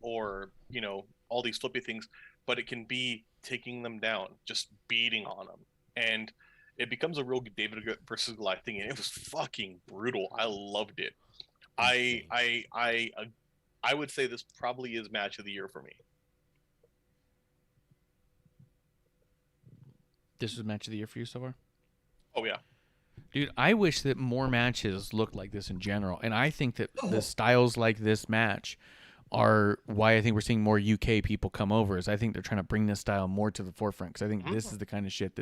or, all these flippy things, but it can be taking them down, just beating on them. And it becomes a real David versus Goliath thing, and it was fucking brutal. I loved it. I would say this probably is match of the year for me. This was match of the year for you so far? Oh, yeah. Dude, I wish that more matches looked like this in general. And I think that the styles like this match are why I think we're seeing more UK people come over. Is I think they're trying to bring this style more to the forefront. Because I think this is the kind of shit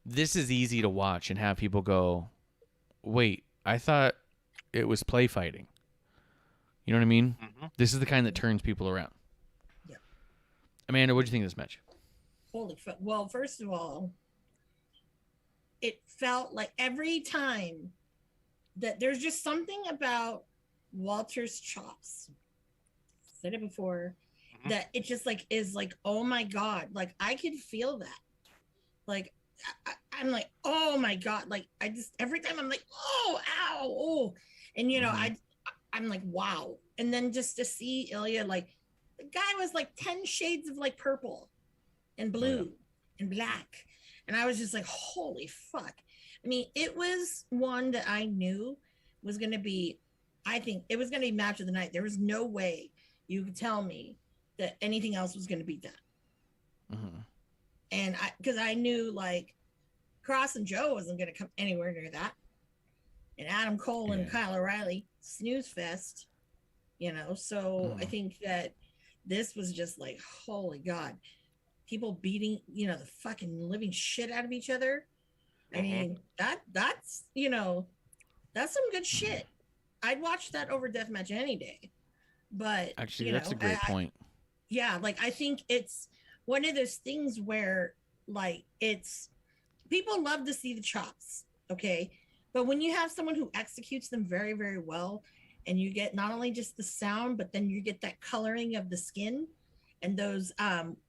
this is easy to watch and have people go, wait, I thought it was play fighting. You know what I mean? This is the kind that turns people around. Yeah. Amanda, what do you think of this match? Holy fuck. Well, first of all, it felt like every time that there's just something about Walter's chops. Said it before, that it just like is like, oh my God, like I could feel that. Like I'm like, oh my God, like I just every time I'm like, oh, ow, oh, and I'm like, wow. And then just to see Ilya, like the guy was like 10 shades of like purple and blue and black. And I was just like, holy fuck. I mean, it was one that I knew was going to be, I think it was going to be match of the night. There was no way you could tell me that anything else was going to beat that. And because I knew like Cross and Joe wasn't going to come anywhere near that. And Adam Cole and Kyle O'Reilly, snooze fest, So I think that this was just like, holy God. People beating, the fucking living shit out of each other. I mean, that's some good shit. I'd watch that over deathmatch any day. But actually, that's a great point. Yeah, like I think it's one of those things where like it's people love to see the chops, okay? But when you have someone who executes them very, very well, and you get not only just the sound, but then you get that coloring of the skin and those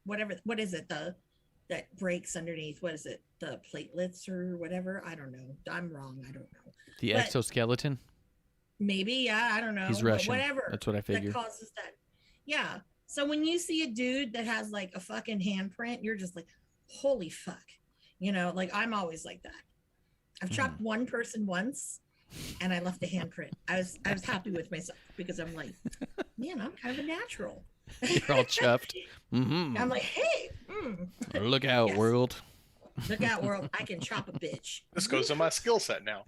what is it, that breaks underneath, what is it, the platelets or whatever? I don't know. I'm wrong. I don't know. The exoskeleton? Maybe, yeah, I don't know. He's Russian. Whatever. That's what I figured. That causes that. Yeah. So when you see a dude that has like a fucking handprint, you're just like, holy fuck. Like I'm always like that. I've chopped one person once and I left the handprint. I was happy with myself because I'm like, man, I'm kind of a natural. You're all chuffed. I'm like, hey, look out, world. Look out, world. I can chop a bitch. This goes in my skill set now.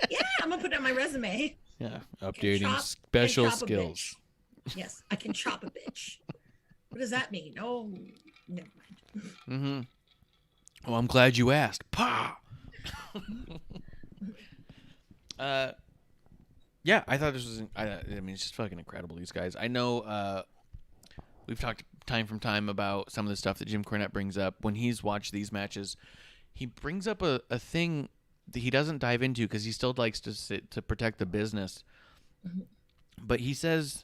Yeah, I'm gonna put it on my resume. Yeah, updating special skills. Yes, I can chop a bitch. What does that mean? Oh, never mind. Well, I'm glad you asked. Pa. Yeah, I thought this was. I mean, it's just fucking incredible. These guys. I know. We've talked time from time about some of the stuff that Jim Cornette brings up when he's watched these matches. He brings up a thing that he doesn't dive into because he still likes to protect the business. But he says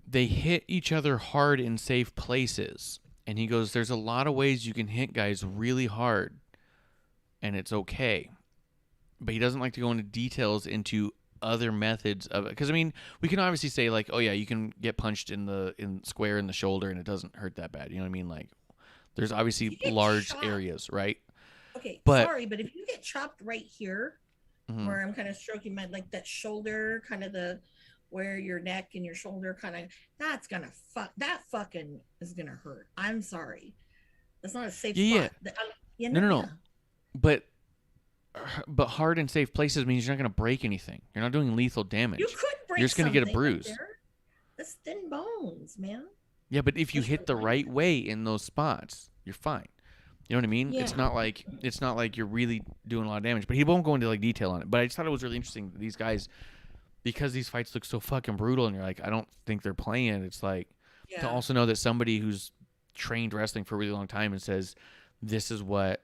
they hit each other hard in safe places. And he goes, there's a lot of ways you can hit guys really hard, and it's okay. But he doesn't like to go into details into other methods of it. Because, I mean, we can obviously say, like, oh, yeah, you can get punched in square in the shoulder, and it doesn't hurt that bad. You know what I mean? Like, there's obviously large areas, right? Okay, But- sorry, but if you get chopped right here, Mhm. where I'm kind of stroking my like that shoulder, kind of where your neck and your shoulder kind of, that's gonna that fucking is gonna hurt. I'm sorry, that's not a safe Yeah, spot. No. But hard and safe places means you're not going to break anything. You're not doing lethal damage. You could break. You're just going to get a something right bruise. there. That's thin bones, man. Yeah, but if you Just hit the relax. right way in those spots, you're fine. You know what I mean? Yeah. It's not like you're really doing a lot of damage. But he won't go into like detail on it. But I just thought it was really interesting that these guys, because these fights look so fucking brutal, and you're like, I don't think they're playing. It's like to also know that somebody who's trained wrestling for a really long time and says this is what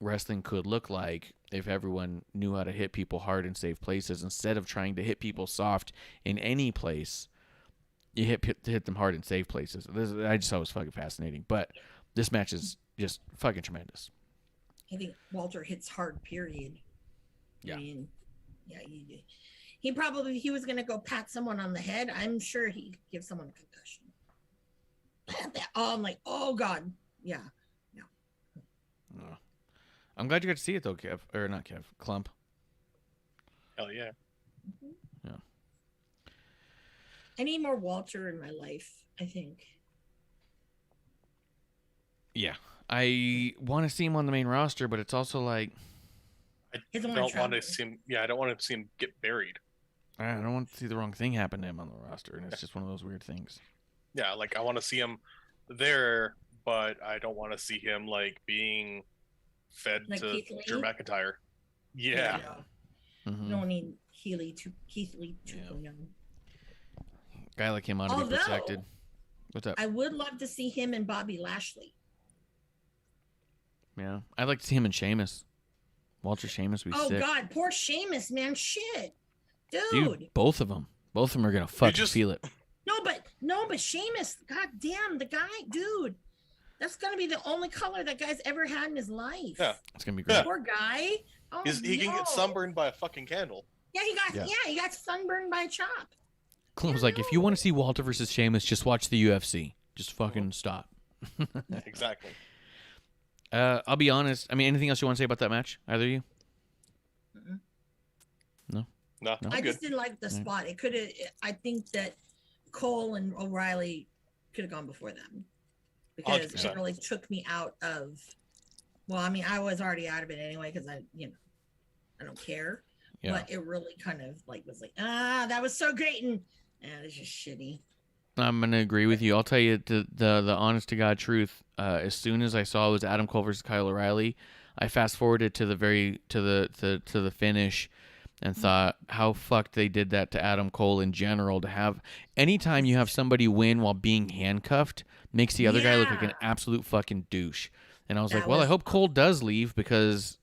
wrestling could look like if everyone knew how to hit people hard in safe places instead of trying to hit people soft in any place. You hit them hard in safe places. I just thought it was fucking fascinating. But this match is just fucking tremendous. I think Walter hits hard. Period. Yeah. I mean, yeah. He was gonna go pat someone on the head. I'm sure he give someone a concussion. Oh, I'm like, oh god, yeah. I'm glad you got to see it though, Kev. Or not Kev, Klump. Hell yeah. Yeah. I need more Walter in my life, I think. Yeah. I want to see him on the main roster, but it's also like I He doesn't don't wanna want to travel. see him. Yeah, I don't want to see him get buried. I don't want to see the wrong thing happen to him on the roster, and it's just one of those weird things. Yeah, like I want to see him there, but I don't want to see him like being fed Like to Keith Lee? Drew McIntyre. Yeah. Mhm. No need Keith Lee 2.0. Guy like him ought to be Although- protected. What's up? I would love to see him and Bobby Lashley. Yeah, I'd like to see him and Sheamus. Walter Sheamus would be Oh sick. god, poor Sheamus, man. Shit. Dude. Dude, both of them are gonna fucking just- feel it. No, but Sheamus, god damn, the guy, dude. That's gonna be the only color that guy's ever had in his life. Yeah. It's gonna be great. Yeah. Poor guy. Oh, He can no. get sunburned by a fucking candle. Yeah, Yeah. he got sunburned by a chop. Clint was like, if you want to see Walter versus Sheamus, just watch the UFC. Just fucking stop. Exactly. I'll be honest. I mean, anything else you want to say about that match? Either of you? No, No. I'm I good. just didn't like the spot. It could have. I think that Cole and O'Reilly could have gone before them because 100%. it really took me out of. Well, I mean, I was already out of it anyway because I don't care. Yeah. But it really kind of like was like, that was so great, and it's just shitty. I'm gonna agree with you. I'll tell you the honest to God truth. As soon as I saw it was Adam Cole versus Kyle O'Reilly, I fast forwarded to the finish, and thought how fucked they did that to Adam Cole in general. To have anytime you have somebody win while being handcuffed makes the other guy look like an absolute fucking douche. And I was like, well, I hope Cole does leave because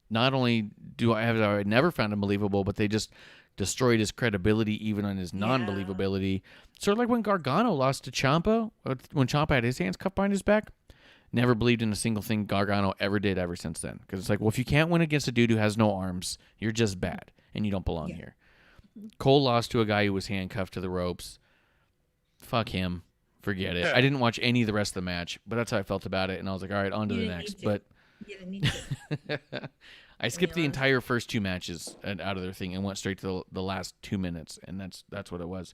not only have I never found him believable, but they just destroyed his credibility even on his non-believability. Sort of like when Gargano lost to Ciampa, when Ciampa had his hands cuffed behind his back. Never believed in a single thing Gargano ever did ever since then. Because it's like, well, if you can't win against a dude who has no arms, you're just bad, and you don't belong here. Cole lost to a guy who was handcuffed to the ropes. Fuck him. Forget it. Yeah. I didn't watch any of the rest of the match, but that's how I felt about it, and I was like, all right, on to You the didn't next. need to. But You didn't need to. I skipped the honest. entire first two matches out of their thing and went straight to the last 2 minutes, and that's what it was.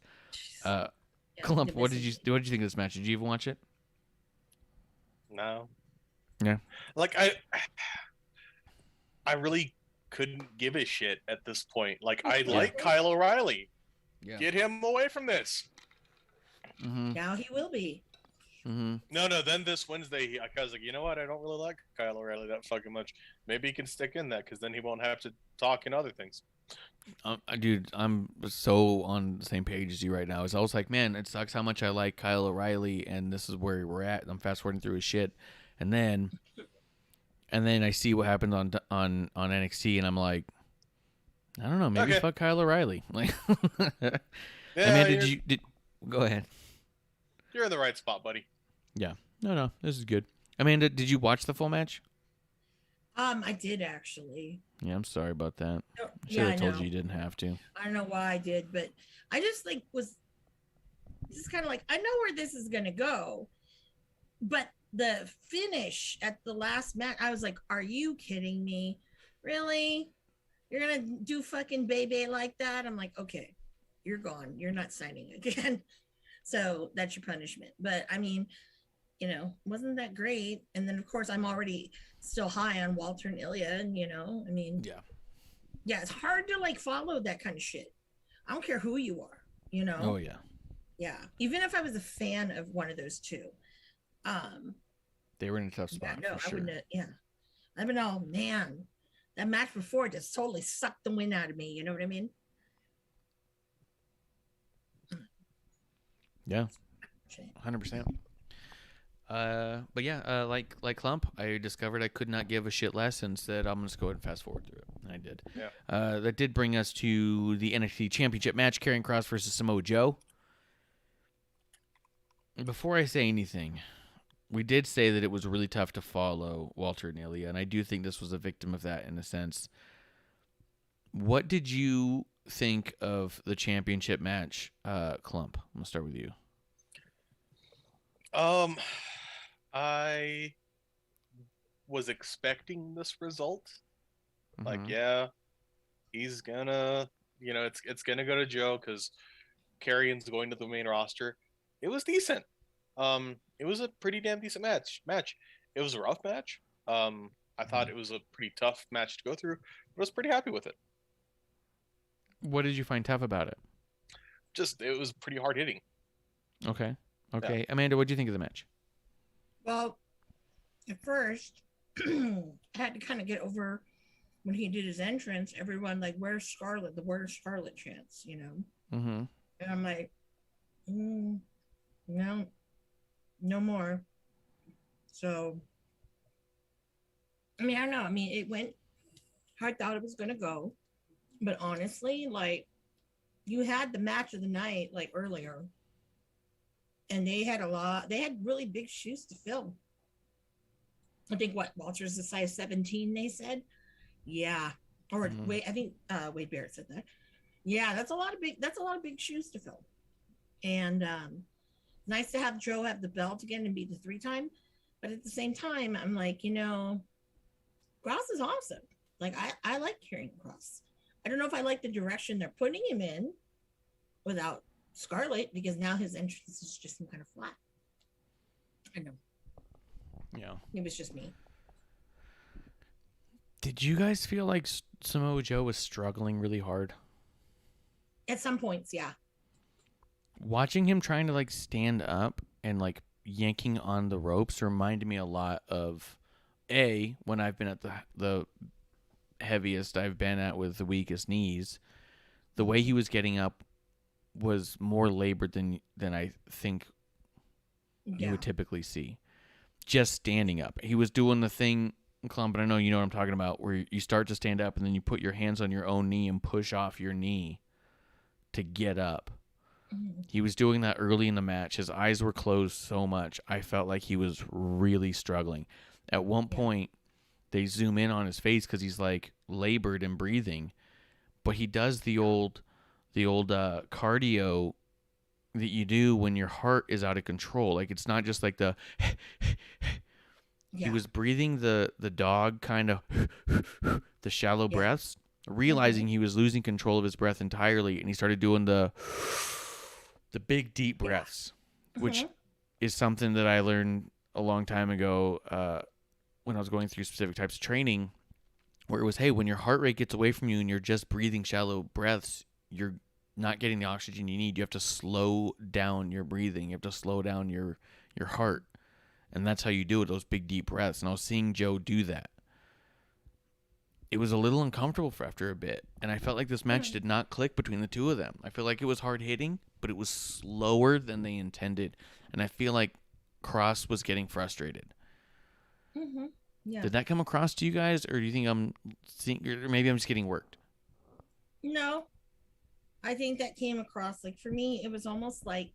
Klump, what did you think of this match? Did you even watch it? No. Yeah. Like I really couldn't give a shit at this point. Like I like Kyle O'Reilly. Yeah. Get him away from this. Mm-hmm. Now he will be. Mm-hmm. No. Then this Wednesday, I was like, you know what? I don't really like Kyle O'Reilly that fucking much. Maybe he can stick in that because then he won't have to talk in other things. Dude, I'm so on the same page as you right now. It's always like, man, it sucks how much I like Kyle O'Reilly, and this is where we're at. I'm fast forwarding through his shit, and then I see what happened on NXT, and I'm like, I don't know, maybe Okay. fuck Kyle O'Reilly. Like, Yeah, Amanda, go ahead? You're in the right spot, buddy. Yeah, no, this is good. Amanda, did you watch the full match? I did actually. Yeah, I'm sorry about that. Oh, I should yeah, I have told know. you you didn't have to. I don't know why I did, but I just like was just kind of like I know where this is gonna go, but the finish at the last match, I was like, are you kidding me? Really? You're gonna do fucking baby like that? I'm like, okay, you're gone. You're not signing again. So that's your punishment. But I mean, wasn't that great? And then of course I'm already still high on Walter and Ilya, and I mean, yeah, it's hard to like follow that kind of shit. I don't care who you are, Oh yeah. Yeah. Even if I was a fan of one of those two. They were in a tough spot for I sure. wouldn't. Yeah. I've been, oh man, that match before just totally sucked the wind out of me. You know what I mean? Yeah, 100%. But yeah, like Klump, I discovered I could not give a shit less and said I'm just go ahead and fast forward through it, and I did. Yeah. That did bring us to the NXT Championship match: Karrion Kross versus Samoa Joe. Before I say anything, we did say that it was really tough to follow Walter and Ilya, and I do think this was a victim of that in a sense. What did you think of the championship match, Klump? I'm gonna start with you. I was expecting this result. Like, Mhm. yeah, he's gonna, it's gonna go to Joe because Karrion's going to the main roster. It was decent. It was a pretty damn decent match. It was a rough match. I thought it was a pretty tough match to go through, but I was pretty happy with it. What did you find tough about it? Just, it was pretty hard hitting. Okay. Amanda, what did you think of the match? Well, at first, I had to kind of get over when he did his entrance. Everyone like, "Where's Scarlett?" The "Where's Scarlett" chants, Mm-hmm. And I'm like, no, no more. So, I mean, I don't know. I mean, it went how I thought it was going to go. But honestly, like, you had the match of the night, like, earlier. And they had really big shoes to fill. I think Walter's a size 17, they said. Yeah. Or wait, I think Wade Barrett said that. Yeah, that's a lot of big shoes to fill. And nice to have Joe have the belt again and be the 3-time. But at the same time, I'm like, Kross is awesome. Like, I like Karrion Kross. I don't know if I like the direction they're putting him in without Scarlett, because now his entrance is just kind of flat. I know. Yeah. It was just me. Did you guys feel like Samoa Joe was struggling really hard? At some points, yeah. Watching him trying to like stand up and like yanking on the ropes reminded me a lot of when I've been at the heaviest I've been at with the weakest knees. The way he was getting up was more labored than I think you would typically see. Just standing up. He was doing the thing, Klump, but I know you know what I'm talking about, where you start to stand up and then you put your hands on your own knee and push off your knee to get up. He was doing that early in the match. His eyes were closed so much. I felt like he was really struggling. At one point, they zoom in on his face because he's like labored and breathing, but he does the old cardio that you do when your heart is out of control. Like, it's not just like the he was breathing the dog kind of the shallow breaths, realizing he was losing control of his breath entirely, and he started doing the big deep breaths, which is something that I learned a long time ago when I was going through specific types of training, where it was, hey, when your heart rate gets away from you and you're just breathing shallow breaths, you're not getting the oxygen you need. You have to slow down your breathing. You have to slow down your heart. And that's how you do it, those big deep breaths. And I was seeing Joe do that. It was a little uncomfortable for after a bit. And I felt like this match did not click between the two of them. I feel like it was hard hitting, but it was slower than they intended. And I feel like Kross was getting frustrated. Yeah. Did that come across to you guys, or do you think or maybe I'm just getting worked? No, I think that came across, like, for me, it was almost like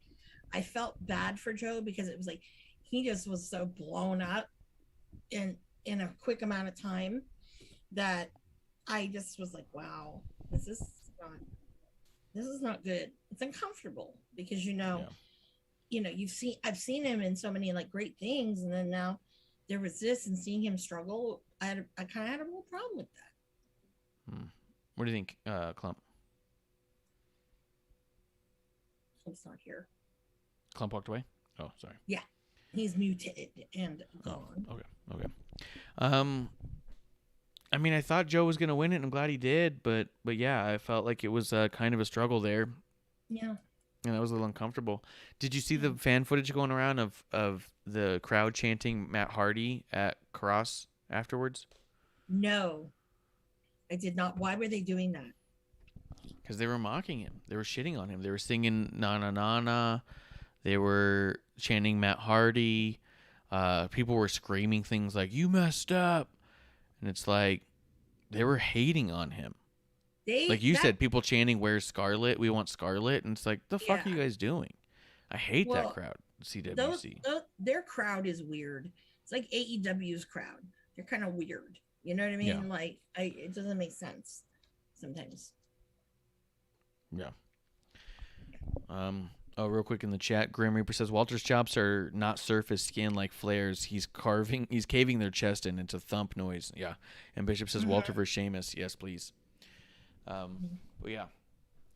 I felt bad for Joe, because it was like he just was so blown up in a quick amount of time that I just was like, wow, this is not good. It's uncomfortable because I've seen him in so many like great things, and then now there was this, and seeing him struggle, I kind of had a real problem with that. What do you think, Klump? Clump's not here. Klump walked away? Oh, sorry. Yeah, he's muted and gone. Okay. I mean, I thought Joe was gonna win it, and I'm glad he did, but yeah, I felt like it was kind of a struggle there. Yeah. And that was a little uncomfortable. Did you see the fan footage going around of the crowd chanting Matt Hardy at Cross afterwards? No, I did not. Why were they doing that? Because they were mocking him. They were shitting on him. They were singing "Na Na Na Na." They were chanting Matt Hardy. People were screaming things like "You messed up," and it's like they were hating on him. Like you said, people chanting "Where's Scarlett? We want Scarlett," and it's like, the fuck are you guys doing? I hate that crowd. CWC. Their crowd is weird. It's like AEW's crowd. They're kind of weird. You know what I mean? Yeah. Like, it doesn't make sense sometimes. Yeah. Oh, real quick in the chat, Grim Reaper says Walter's chops are not surface skin like Flair's. He's caving their chest in. It's a thump noise. Yeah. And Bishop says Walter versus Sheamus. Yes, please. But yeah,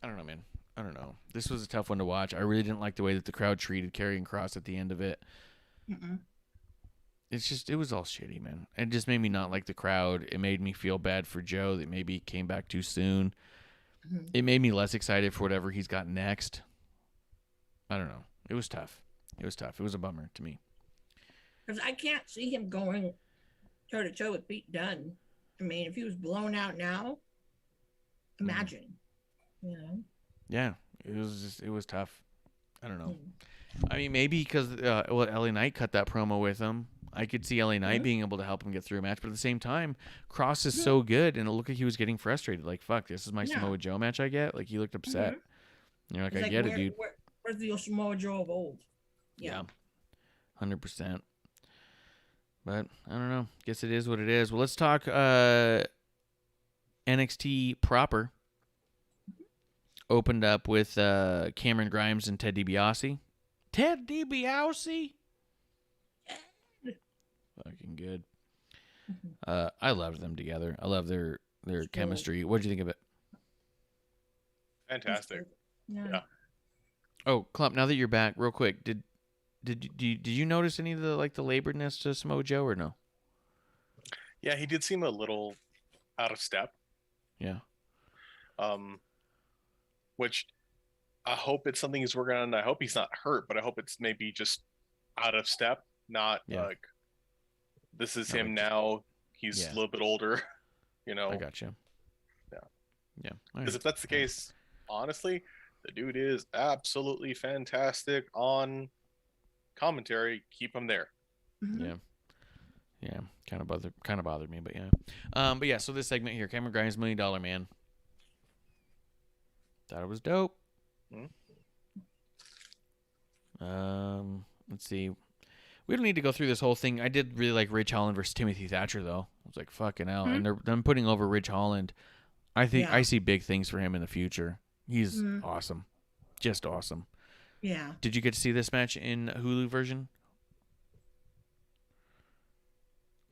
I don't know, man. I don't know. This was a tough one to watch. I really didn't like the way that the crowd treated Karrion Kross at the end of it. It was all shitty, man. It just made me not like the crowd. It made me feel bad for Joe that maybe he came back too soon. It made me less excited for whatever he's got next. I don't know. It was tough. It was a bummer to me. Because I can't see him going toe to toe with Pete Dunne. I mean, if he was blown out now, imagine. You know? Yeah, it was tough. I don't know. I mean, maybe because LA Knight cut that promo with him. I could see LA Knight being able to help him get through a match, but at the same time, Cross is so good, and it looked like he was getting frustrated. Like, fuck, this is my Samoa Joe match I get? Like, he looked upset. You're like, I get it, dude. Where's the Samoa Joe of old? Yeah. 100%. But, I don't know. Guess it is what it is. Well, let's talk NXT proper. Opened up with Cameron Grimes and Ted DiBiase. Ted DiBiase? Fucking good. I loved them together. I love their chemistry. What did you think of it? Fantastic. Yeah. Oh, Klump, now that you're back, real quick, did you notice any of the laboredness to Samoa Joe or no? Yeah, he did seem a little out of step. Yeah. Which I hope it's something he's working on. I hope he's not hurt, but I hope it's maybe just out of step, not like this is him now. He's a little bit older, you know. I got you. Yeah. Yeah. Because if that's the case, honestly, the dude is absolutely fantastic on commentary. Keep him there. Yeah. Yeah. Kind of bothered me, but yeah. But yeah, so this segment here, Cameron Grimes, $1 Million Man. Thought it was dope. Let's see. We don't need to go through this whole thing. I did really like Ridge Holland versus Timothy Thatcher, though. I was like, fucking hell. And them putting over Ridge Holland. I think I see big things for him in the future. He's awesome. Just awesome. Yeah. Did you get to see this match in Hulu version?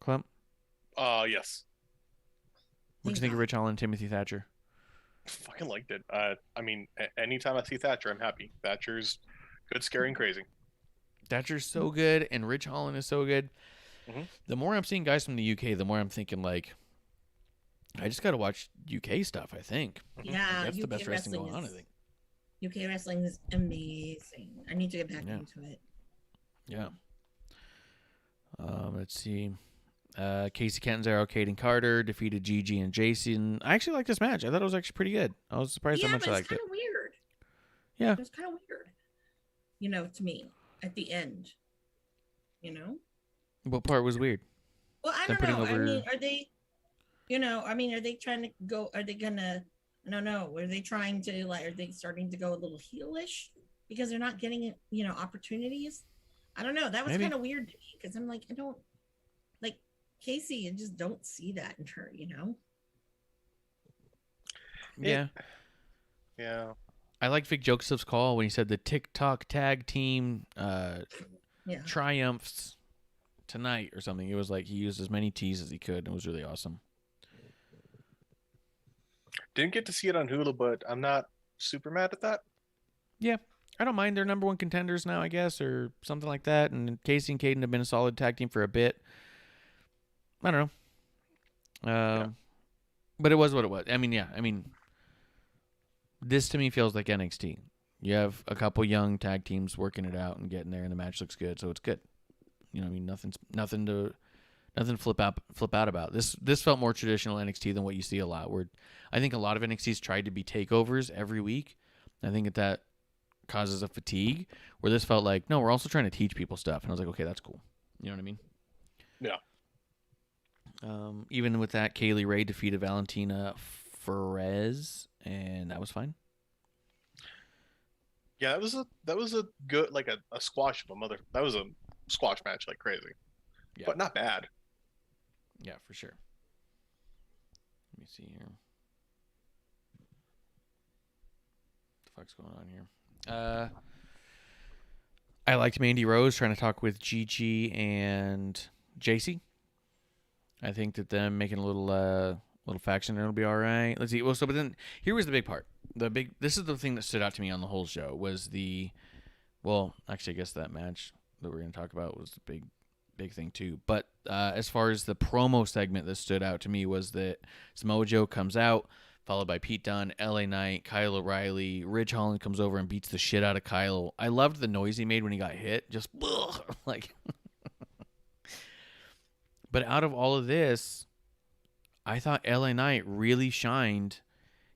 Klump? Yes. What'd you think of Ridge Holland and Timothy Thatcher? Fucking liked it. I mean, anytime I see Thatcher, I'm happy. Thatcher's good, scary, and crazy. Thatcher's so good, and Ridge Holland is so good. The more I'm seeing guys from the UK, the more I'm thinking, like, I just got to watch UK stuff, I think. Yeah. That's UK the best wrestling going on, I think. UK wrestling is amazing. I need to get back into it. Yeah. Let's see. Casey Catanzaro, Caden Carter defeated Gigi and Jason. I actually liked this match. I thought it was actually pretty good. I was surprised how much I liked it. It was kind of weird. Yeah. It was kind of weird. You know, to me, at the end. You know? What part was weird? Well, I don't know. I mean, are they, are they trying to go, are they gonna, I don't know, are they trying to, like, are they starting to go a little heelish because they're not getting, opportunities? I don't know. That was kind of weird to me because I'm like, I don't, like, Casey, I just don't see that in her, Yeah. Yeah. I like Vic Joseph's call when he said the TikTok tag team Yeah. triumphs tonight or something. It was like he used as many T's as he could. And it was really awesome. Didn't get to see it on Hulu, but I'm not super mad at that. Yeah, I don't mind. They're number one contenders now, I guess, or something like that. And Casey and Caden have been a solid tag team for a bit. I don't know. But it was what it was. I mean, this to me feels like NXT. You have a couple young tag teams working it out and getting there, and the match looks good, so it's good. You know, I mean, nothing to flip out about. This felt more traditional NXT than what you see a lot. Where I think a lot of NXT's tried to be takeovers every week. I think that causes a fatigue. Where this felt like, no, we're also trying to teach people stuff, and I was like, okay, that's cool. You know what I mean? Yeah. Even with that, Kaylie Rae defeated Valentina Ferez, and that was fine. Yeah, that was a good, like a squash of a mother. That was a squash match like crazy, but not bad. Yeah, for sure. Let me see here. What the fuck's going on here? I liked Mandy Rose trying to talk with Gigi and JC. I think that them making a little faction there will be all right. Let's see. Well, but then here was the big part. This is the thing that stood out to me on the whole show was actually, I guess that match that we're going to talk about was the big thing too. But as far as the promo segment that stood out to me was that Samoa Joe comes out, followed by Pete Dunne, LA Knight, Kyle O'Reilly. Ridge Holland comes over and beats the shit out of Kyle. I loved the noise he made when he got hit. Just like. But out of all of this, I thought LA Knight really shined,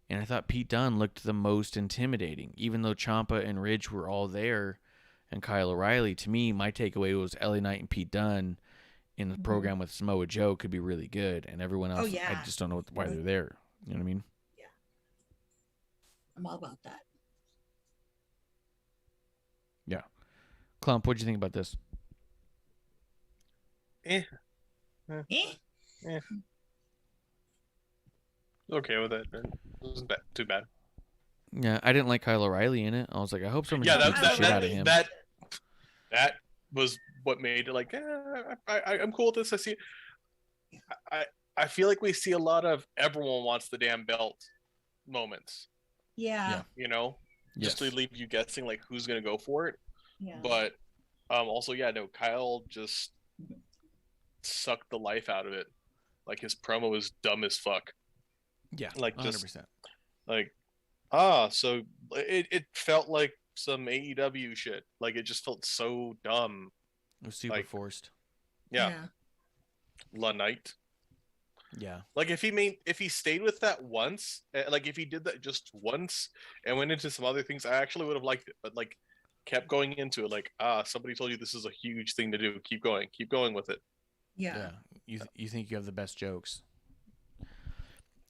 and I thought Pete Dunne looked the most intimidating. Even though Ciampa and Ridge were all there, and Kyle O'Reilly, to me, my takeaway was LA Knight and Pete Dunne in the program with Samoa Joe could be really good, and everyone else, I just don't know why they're there. You know what I mean? Yeah. I'm all about that. Yeah. Klump, what'd you think about this? Okay with it. It wasn't too bad. Yeah, I didn't like Kyle O'Reilly in it. I was like, I hope someone beats the shit out of him. That was what made it like, I'm cool with this. I see. I feel like we see a lot of everyone wants the damn belt moments. Yeah. You know, just to leave you guessing like who's gonna go for it. Yeah. But also, Kyle just sucked the life out of it. Like his promo was dumb as fuck. Yeah, like 100%. Just like so it felt like some AEW shit. Like it just felt so dumb. It was super forced. Yeah. La Knight. Yeah. Like if he stayed with that once, like if he did that just once and went into some other things, I actually would have liked it. But like kept going into it, like somebody told you this is a huge thing to do. Keep going with it. Yeah. You think you have the best jokes.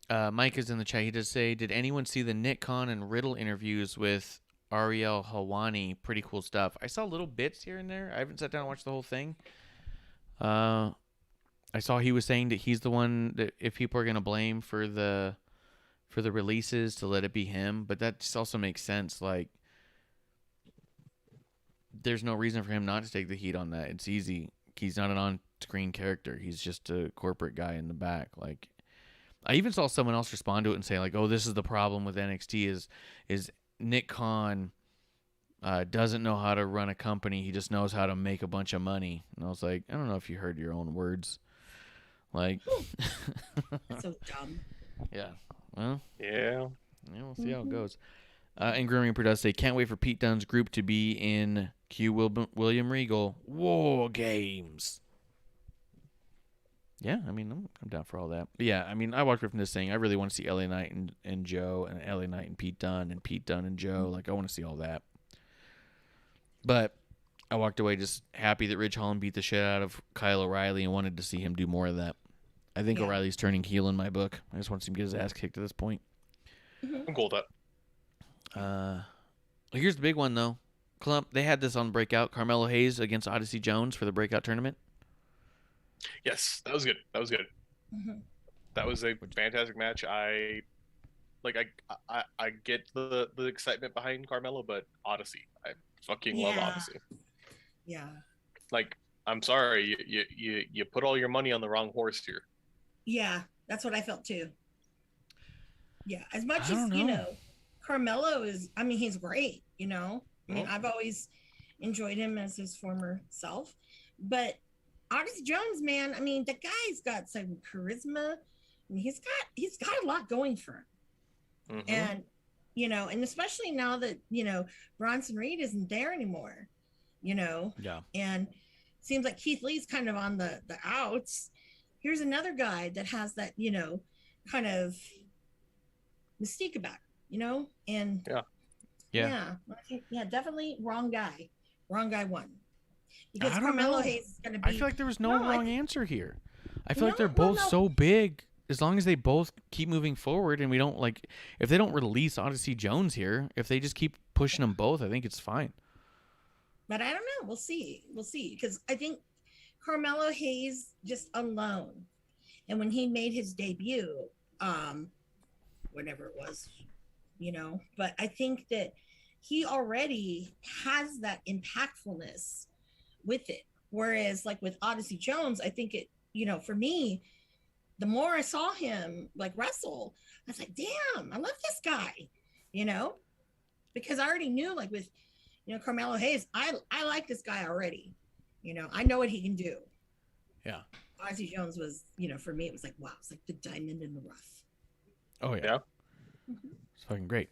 Mike is in the chat. He does say, did anyone see the Nick Khan and Riddle interviews with Ariel Helwani? Pretty cool stuff. I saw little bits here and there. I haven't sat down and watched the whole thing. I saw he was saying that he's the one that if people are going to blame for the releases, to let it be him. But that just also makes sense. Like, there's no reason for him not to take the heat on that. It's easy. He's not an on-screen character. He's just a corporate guy in the back. Like, I even saw someone else respond to it and say, like, oh, this is the problem with NXT is Nick Khan doesn't know how to run a company. He just knows how to make a bunch of money. And I was like, I don't know if you heard your own words. Like, That's so dumb. Yeah. Well, yeah, we'll see how it goes. And Grim Reaper does say, can't wait for Pete Dunne's group to be in William Regal War Games. Yeah, I mean, I'm down for all that. But yeah, I mean, I walked away from this saying I really want to see LA Knight and Joe, and LA Knight and Pete Dunne and Joe. Like, I want to see all that. But I walked away just happy that Ridge Holland beat the shit out of Kyle O'Reilly and wanted to see him do more of that. I think O'Reilly's turning heel in my book. I just want to see him get his ass kicked at this point. I'm cool with that. Here's the big one, though. Klump, they had this on Breakout. Carmelo Hayes against Odyssey Jones for the Breakout tournament. Yes, that was good. Mm-hmm. That was a fantastic match. I like I get the excitement behind Carmelo, but Odyssey, I fucking love Yeah. Odyssey. Yeah. Like, I'm sorry, you put all your money on the wrong horse here. Yeah, that's what I felt too. Yeah, as much I as don't know. Carmelo is, I mean, he's great, I mean, Mhm. I've always enjoyed him as his former self, but Odyssey Jones, man, I mean, the guy's got some charisma. I mean, he's got a lot going for him. Mhm. And and especially now that Bronson Reed isn't there anymore, Yeah. and seems like Keith Lee's kind of on the outs. Here's another guy that has that kind of mystique about it, and Yeah. I think, definitely wrong guy won, because I don't Carmelo know. Hayes is going to be. I feel like there was no No, I wrong think- answer here. I feel like No, they're well, both no. so big. As long as they both keep moving forward, and we don't if they don't release Odyssey Jones here, if they just keep pushing them both, I think it's fine. But I don't know. We'll see, because I think Carmelo Hayes just alone, and when he made his debut, whatever it was, but I think that he already has that impactfulness with it. Whereas like with Odyssey Jones, I think it, for me, the more I saw him like wrestle, I was like, damn, I love this guy, because I already knew, like with, Carmelo Hayes, I like this guy already, I know what he can do. Yeah. Odyssey Jones was, for me, it was like, wow, it's like the diamond in the rough. Oh yeah. Yeah. It's fucking great.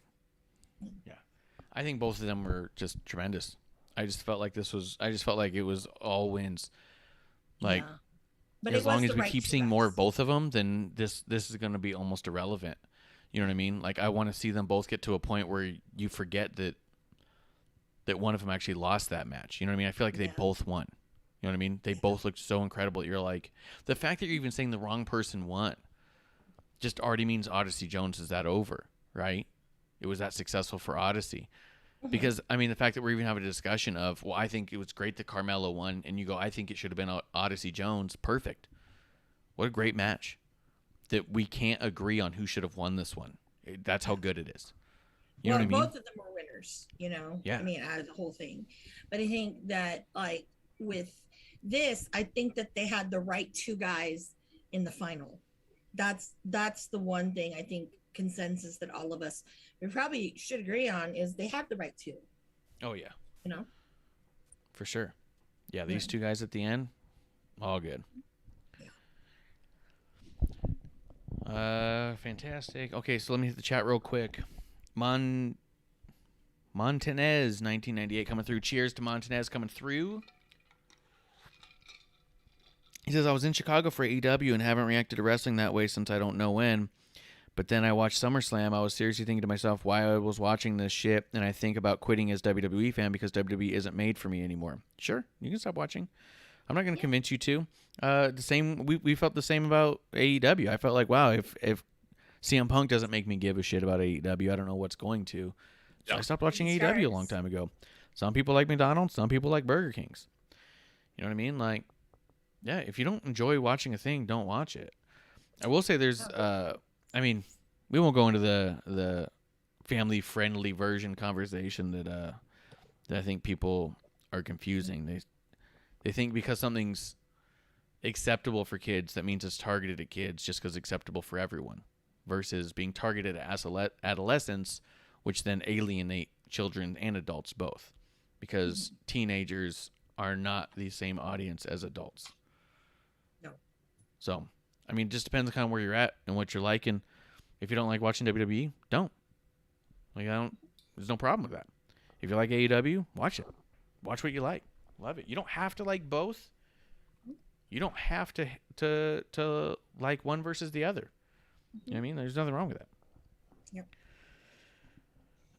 Yeah. I think both of them were just tremendous. I just felt like it was all wins. Like, Yeah. But as it long was as the we right keep seeing more of choice. both of them, then this is going to be almost irrelevant. You know what I mean? Like, I want to see them both get to a point where you forget that one of them actually lost that match. You know what I mean? I feel like they Yeah. both won. You know what I mean? They both looked so incredible. You're like, the fact that you're even saying the wrong person won just already means Odyssey Jones is that over, right? It was that successful for Odyssey. Because, I mean, the fact that we're even having a discussion of, well, I think it was great that Carmelo won, and you go, I think it should have been Odyssey Jones. Perfect. What a great match. That we can't agree on who should have won this one. That's how good it is. You know what I mean? Both of them were winners, Yeah. I mean, out of the whole thing. But I think that, like, with this, I think that they had the right two guys in the final. That's the one thing I think consensus that all of us we probably should agree on is they have the right two. Oh, yeah. For sure. Yeah, these two guys at the end, all good. Fantastic. Okay, so let me hit the chat real quick. Montanez 1998 coming through. Cheers to Montanez coming through. He says, I was in Chicago for AEW and haven't reacted to wrestling that way since I don't know when. But then I watched SummerSlam. I was seriously thinking to myself why I was watching this shit, and I think about quitting as WWE fan because WWE isn't made for me anymore. Sure, you can stop watching. I'm not going to convince you to. The same. We felt the same about AEW. I felt like, wow, if CM Punk doesn't make me give a shit about AEW, I don't know what's going to. So I stopped watching AEW a long time ago. Some people like McDonald's. Some people like Burger Kings. You know what I mean? Like, yeah, if you don't enjoy watching a thing, don't watch it. I will say there's, I mean, we won't go into the family-friendly version conversation that I think people are confusing. They think because something's acceptable for kids, that means it's targeted at kids just because it's acceptable for everyone, versus being targeted at adolescents, which then alienate children and adults both, because teenagers are not the same audience as adults. No. So, I mean, it just depends on kind of where you're at and what you're liking. If you don't like watching WWE, don't. There's no problem with that. If you like AEW, watch it. Watch what you like. Love it. You don't have to like both. You don't have to like one versus the other. You know what I mean? There's nothing wrong with that. Yep.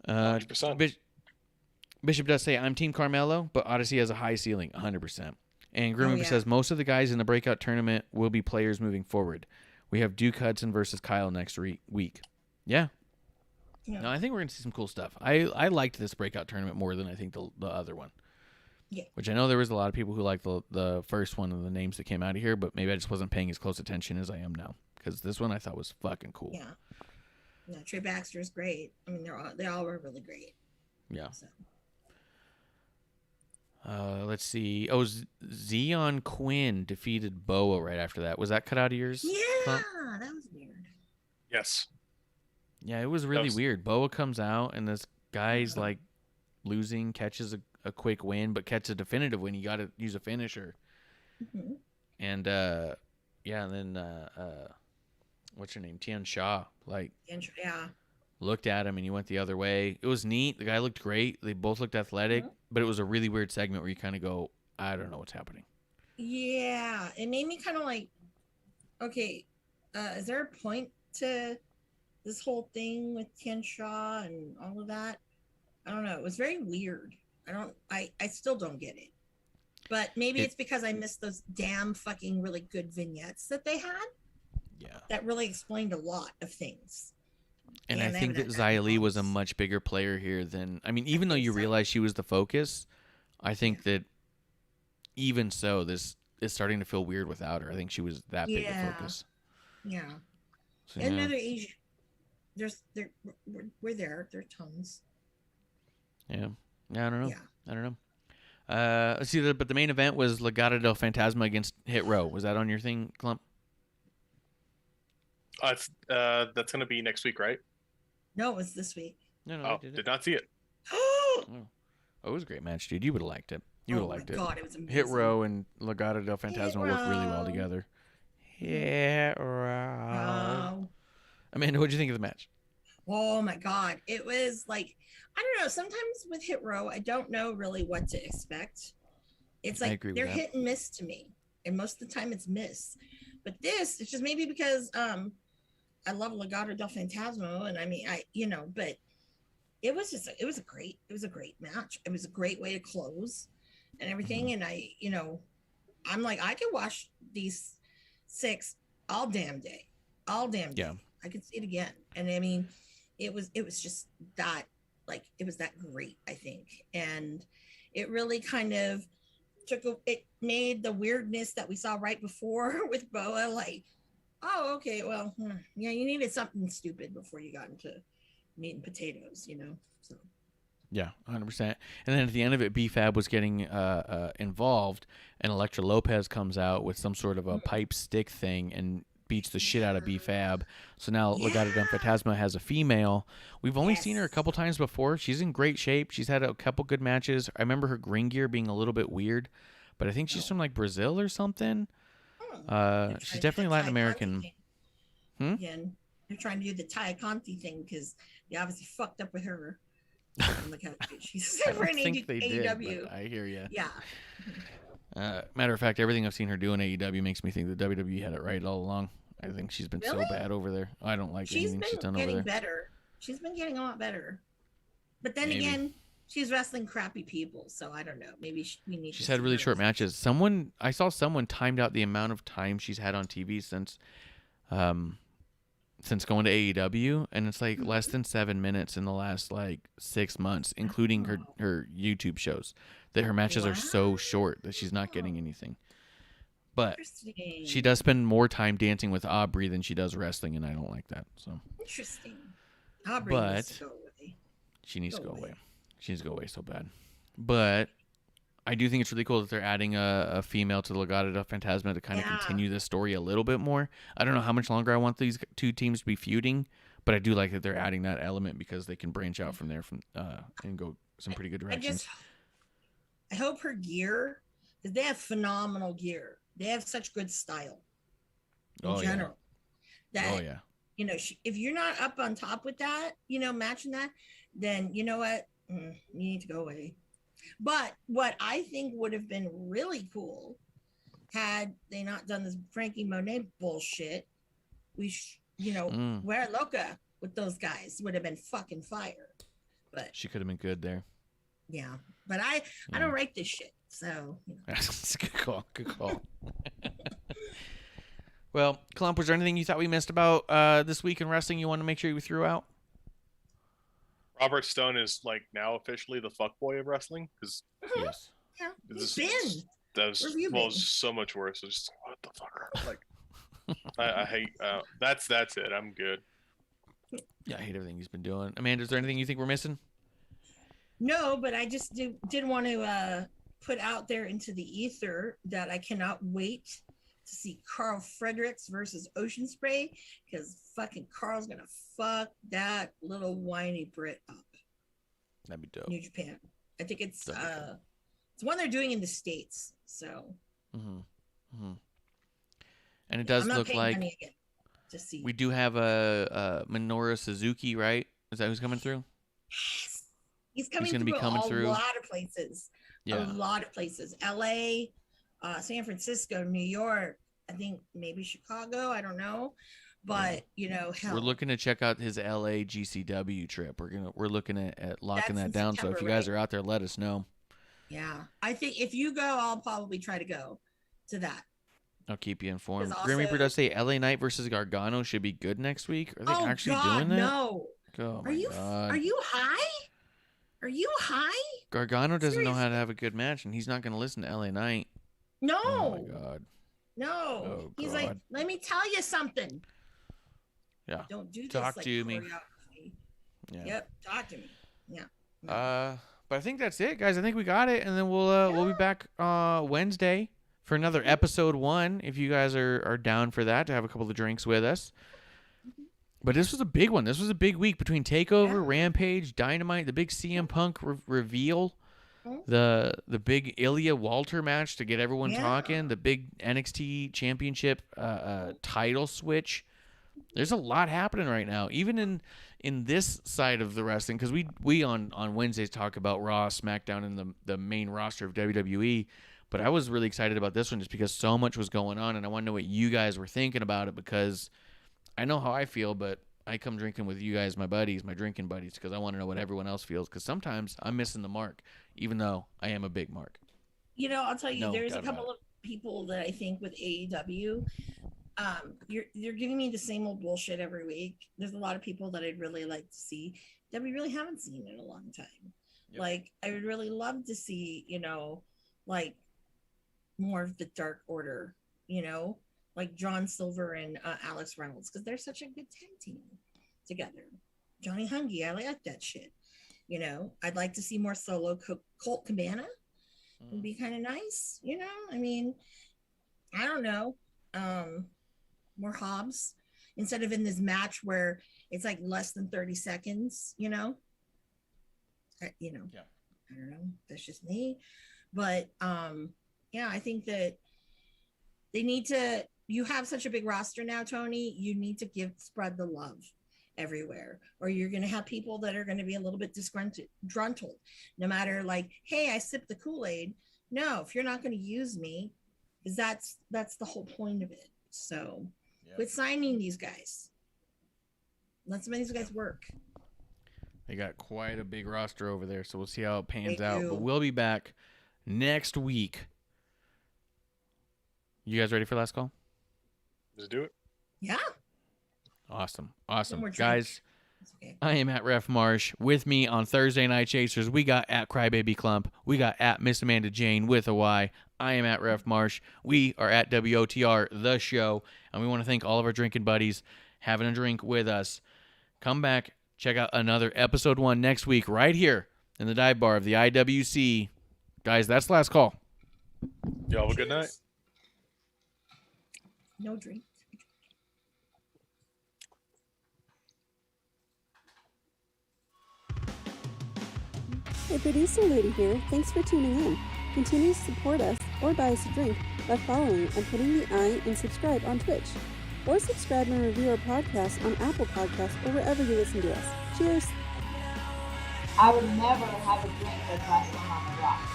100%. Bishop does say, I'm Team Carmelo, but Odyssey has a high ceiling, 100%. And Grim says, most of the guys in the breakout tournament will be players moving forward. We have Duke Hudson versus Kyle next week. Yeah. No, I think we're going to see some cool stuff. I liked this breakout tournament more than I think the other one. Yeah. Which I know there was a lot of people who liked the first one and the names that came out of here, but maybe I just wasn't paying as close attention as I am now. Because this one I thought was fucking cool. Yeah. Yeah, Trey Baxter's great. I mean, they all were really great. Yeah. So. Let's see. Oh, Zeon Quinn defeated Boa right after that. Was that cut out of yours? Yeah, Klump? that was weird. Yes. Yeah, it was really weird. Boa comes out and this guy's like losing, catches a quick win, but catches a definitive win. You got to use a finisher. Mm-hmm. And and then what's her name? Tian Sha Yeah. looked at him and he went the other way. It was neat. The guy looked great. They both looked athletic, but it was a really weird segment where you kind of go, I don't know what's happening. Yeah, it made me kind of like, okay, is there a point to this whole thing with Tian Sha and all of that? I don't know. It was very weird. I still don't get it. But maybe it's because I missed those damn fucking really good vignettes that they had. Yeah. That really explained a lot of things. And I think that Xia Li was a much bigger player here than, I mean, even though you realize she was the focus, I think that even so, this is starting to feel weird without her. I think she was that big a focus. Yeah. So, And another Asian. We're there. There are tons. Yeah. I don't know. Yeah. I don't know. Let's see. But the main event was Legado del Fantasma against Hit Row. Was that on your thing, Klump? That's going to be next week, right? No, it was this week. No, did not see it. Oh, it was a great match, dude. You would have liked it. You would have liked it. God, it was amazing. Hit Row and Legado del Fantasma work really well together. Hit Row. Amanda, what'd you think of the match? Oh my God. It was like, I don't know. Sometimes with Hit Row, I don't know really what to expect. It's like they're hit and miss to me. And most of the time it's miss. But this, it's just maybe because I love Legado del Fantasma. And I mean, but it was a great match. It was a great way to close and everything. And I'm like, I could watch these 6 all damn day. Yeah. I could see it again. And I mean, it was just that, like, it was that great, I think. And it really kind of it made the weirdness that we saw right before with Boa, like, oh, okay, well, yeah, you needed something stupid before you got into meat and potatoes, so. Yeah, 100%. And then at the end of it, B-Fab was getting involved, and Elektra Lopez comes out with some sort of a pipe stick thing and beats the shit out of B-Fab. So now Legado del Fantasma has a female. We've only seen her a couple times before. She's in great shape. She's had a couple good matches. I remember her green gear being a little bit weird, but I think she's from like Brazil or something. She's definitely Latin American. Again, they're trying to do the Taya Conti thing because they obviously fucked up with her. Look how she's I don't think they did, but I hear you. Yeah. Matter of fact, everything I've seen her do in AEW makes me think that WWE had it right all along. I think she's been so bad over there. I don't like anything she's done over there. Better. She's been getting a lot better. But then again, she's wrestling crappy people, so I don't know. Maybe we need. She's had really short matches. I saw someone timed out the amount of time she's had on TV since going to AEW, and it's like less than 7 minutes in the last like 6 months, including her YouTube shows. That her matches are so short that she's not getting anything. But she does spend more time dancing with Aubrey than she does wrestling, and I don't like that. So interesting. Aubrey needs to go away. She needs to go away. She needs to go away so bad. But I do think it's really cool that they're adding a female to the Legado del Fantasma to kind of continue this story a little bit more. I don't know how much longer I want these two teams to be feuding, but I do like that they're adding that element because they can branch out from there and go some pretty good directions. I hope her gear, because they have phenomenal gear. They have such good style in general. That, if you're not up on top with that, matching that, then you know what? You need to go away. But what I think would have been really cool had they not done this Frankie Monet bullshit, Where Loca with those guys would have been fucking fire. But she could have been good there. Yeah, but I don't write this shit, so. That's a good call. Good call. Well, Klump, was there anything you thought we missed about this week in wrestling you want to make sure you threw out? Robert Stone is like now officially the fuckboy of wrestling because yes, that was so much worse. It's just what the fuck? Like I hate. That's it. I'm good. Yeah, I hate everything he's been doing. Amanda, is there anything you think we're missing? No, but I just did want to put out there into the ether that I cannot wait to see Carl Fredericks versus Ocean Spray, because fucking Carl's gonna fuck that little whiny Brit up. That'd be dope. New Japan. I think it's one they're doing in the States. So. And it does I'm not look paying like money again to see. we do have a Minoru Suzuki, right? Is that who's coming through? Yes. He's coming gonna be through coming a through. lot of places. Yeah. A lot of places. LA, San Francisco, New York, I think maybe Chicago, I don't know. But hell. We're looking to check out his LA GCW trip. We're looking at locking That's that in down. So if September, you guys right? are out there, let us know. Yeah. I think if you go, I'll probably try to go to that. I'll keep you informed. Because Grim Reaper also- does say LA Knight versus Gargano should be good next week. Are they actually doing that? No. Oh Are my you God. are you high? Are you high? Gargano doesn't know how to Seriously? have a good match, and he's not going to listen to LA Knight. No. Oh my God. No. Oh, He's like, God. let me tell you something. Yeah. Don't do this Talk like to me. choreography. Yeah. Yep, talk to me. Yeah. But I think that's it, guys. I think we got it, and then we'll be back Wednesday for another episode 1. If you guys are down for that, to have a couple of drinks with us. But this was a big one. This was a big week between Takeover, Rampage, Dynamite, the big CM Punk reveal, the big Ilya Walter match to get everyone talking, the big NXT Championship title switch. There's a lot happening right now, even in this side of the wrestling, because we on Wednesdays talk about Raw, SmackDown, and the main roster of WWE. But I was really excited about this one just because so much was going on, and I want to know what you guys were thinking about it, because I know how I feel, but I come drinking with you guys, my buddies, my drinking buddies, because I want to know what everyone else feels, because sometimes I'm missing the mark, even though I am a big mark. I'll tell you, No there's a doubt about couple of people that I think with AEW, you're giving me the same old bullshit every week. There's a lot of people that I'd really like to see that we really haven't seen in a long time. Yep. Like, I would really love to see, like more of the Dark Order, like John Silver and Alex Reynolds, because they're such a good tag team together. Johnny Hungy, I like that shit. I'd like to see more solo Colt Cabana. Would be kind of nice. I mean, I don't know. More Hobbs instead of in this match where it's like less than 30 seconds. I don't know. That's just me. But I think that they need to. You have such a big roster now, Tony. You need to spread the love everywhere, or you're going to have people that are going to be a little bit disgruntled. No matter like, hey, I sipped the Kool-Aid. No, if you're not going to use me, because that's the whole point of it. So quit signing these guys. Let some of these guys work. They got quite a big roster over there, so we'll see how it pans They out. do. But we'll be back next week. You guys ready for last call? Let's do it. Yeah. Awesome. One more drink. Guys, It's okay. I am at Ref Marsh. With me on Thursday Night Chasers, we got at Crybaby Klump. We got at Miss Amanda Jane with a Y. I am at Ref Marsh. We are at WOTR, the show. And we want to thank all of our drinking buddies having a drink with us. Come back, check out another episode 1 next week right here in the dive bar of the IWC. Guys, that's last call. Y'all have a good night. No drink. Hey, producer lady here. Thanks for tuning in. Continue to support us or buy us a drink by following and putting the I in subscribe on Twitch. Or subscribe and review our podcast on Apple Podcasts or wherever you listen to us. Cheers! I would never have a drink with wrestling on the rocks.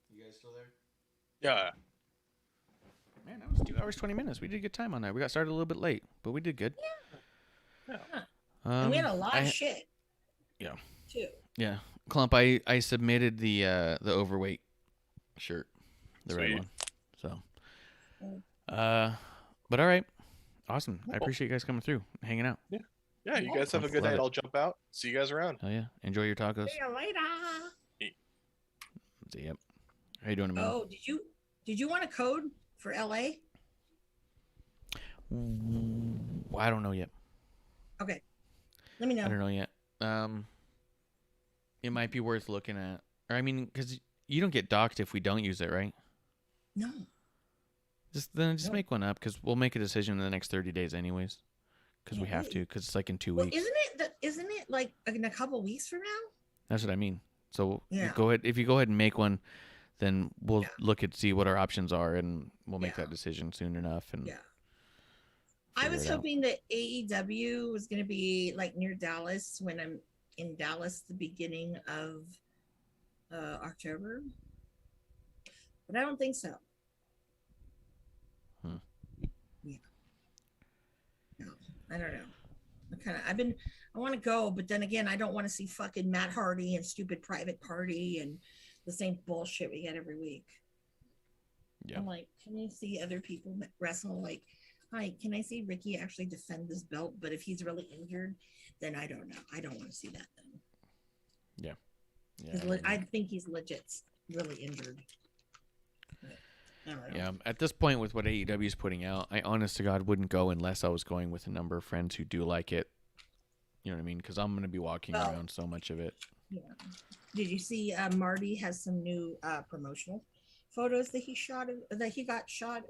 You guys still there? Yeah. Man, that was 2 hours, 20 minutes. We did good time on that. We got started a little bit late, but we did good. And we had a lot of shit. Yeah. Too. Yeah. Klump, I submitted the overweight shirt. The red Sweet. one. So but all right. Awesome. I appreciate you guys coming through, hanging out. Yeah, you guys have a good Love night. it. I'll jump out. See you guys around. Hell yeah. Enjoy your tacos. See you later. See ya. How you doing, Amanda? Oh, did you want a code for LA? I don't know yet. Okay. Let me know. I don't know yet. It might be worth looking at. Or I mean, because you don't get docked if we don't use it, right? No. Just No. make one up, because we'll make a decision in the next 30 days anyways. Because we have to, because it's like in 2 weeks. Isn't it like in a couple weeks from now? That's what I mean. So Yeah. go ahead. If you go ahead and make one, then we'll look at see what our options are, and we'll make that decision soon enough. And Yeah. I was hoping that AEW was going to be like near Dallas when I'm in Dallas the beginning of October, but I don't think so. Yeah. No, I don't know. I want to go, but then again, I don't want to see fucking Matt Hardy and stupid Private Party and the same bullshit we get every week. Yeah. I'm like, can you see other people wrestle? Like, hi, can I see Ricky actually defend this belt? But if he's really injured, then I don't know. I don't want to see that then. Yeah. I think he's legit really injured. But, I don't know. Yeah. At this point, with what AEW is putting out, I honest to God wouldn't go unless I was going with a number of friends who do like it. You know what I mean? Because I'm going to be walking around so much of it. Yeah. Did you see Marty has some new promotional photos that he got shot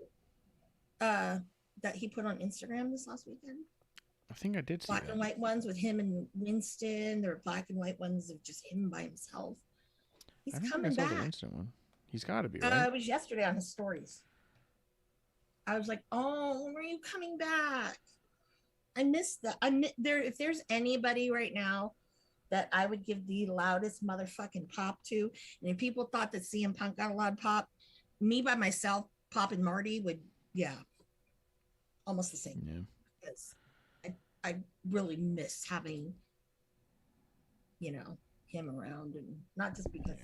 that he put on Instagram this last weekend? I think I did see Black that. and white ones with him and Winston. There were black and white ones of just him by himself. He's I don't coming think I saw the back. instant one. He's got to be, right? It was yesterday on his stories. I was like, "Oh, when are you coming back?" I missed that. If there's anybody right now that I would give the loudest motherfucking pop to, and if people thought that CM Punk got a loud pop, me by myself, Pop and Marty would, almost the same. Yeah. Because I really miss having, him around, and not just because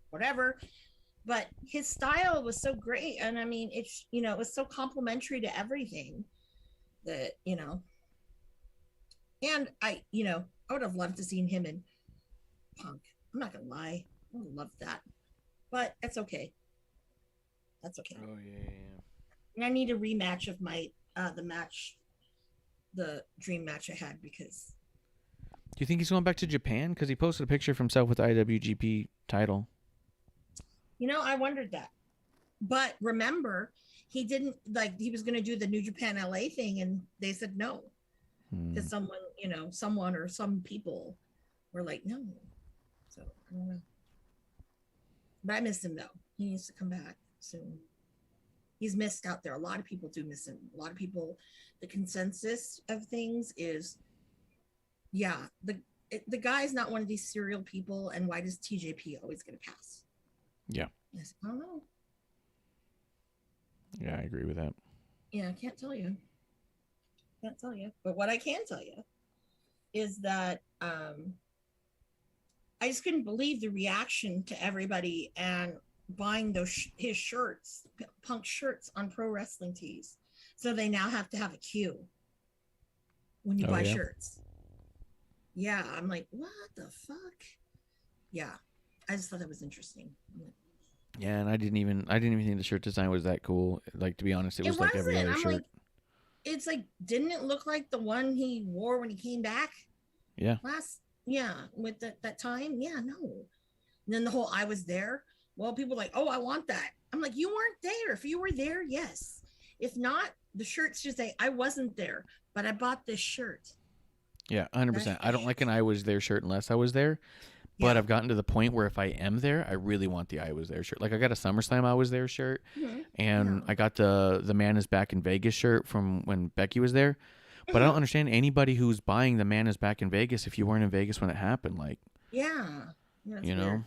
whatever, but his style was so great. And I mean, it's, it was so complimentary to everything that, and I would have loved to seen him in Punk. I'm not gonna lie, I would have loved that, but that's okay. That's okay. Oh yeah. And I need a rematch of my the dream match I had, because Do you think he's going back to Japan? Because he posted a picture of himself with the IWGP title. I wondered that. But remember, he didn't, he was going to do the New Japan LA thing, and they said no. Because someone or some people were like, no. So, I don't know. But I miss him, though. He needs to come back soon. He's missed out there. A lot of people do miss him. A lot of people, the consensus of things is, the guy's not one of these serial people, and why does TJP always get a pass? Yeah. I said, I don't know. Yeah, I agree with that. Yeah, I can't tell you. But what I can tell you is that I just couldn't believe the reaction to everybody and buying his shirts, Punk shirts on Pro Wrestling Tees. So they now have to have a queue when you buy shirts. Yeah, I'm like, what the fuck? Yeah, I just thought that was interesting. Yeah, and I didn't even think the shirt design was that cool. Like, to be honest, it was like every other shirt. Like, it's like, didn't it look like the one he wore when he came back? Yeah. With that time. Yeah, no. And then the whole I was there. Well, people were like, oh, I want that. I'm like, you weren't there. If you were there, yes. If not, the shirts should say I wasn't there, but I bought this shirt. Yeah, 100%. I don't like an I was there shirt unless I was there. But I've gotten to the point where if I am there, I really want the I was there shirt. Like, I got a SummerSlam I was there shirt, and I got the Man is Back in Vegas shirt from when Becky was there. But I don't understand anybody who's buying the Man is Back in Vegas if you weren't in Vegas when it happened. Like, weird.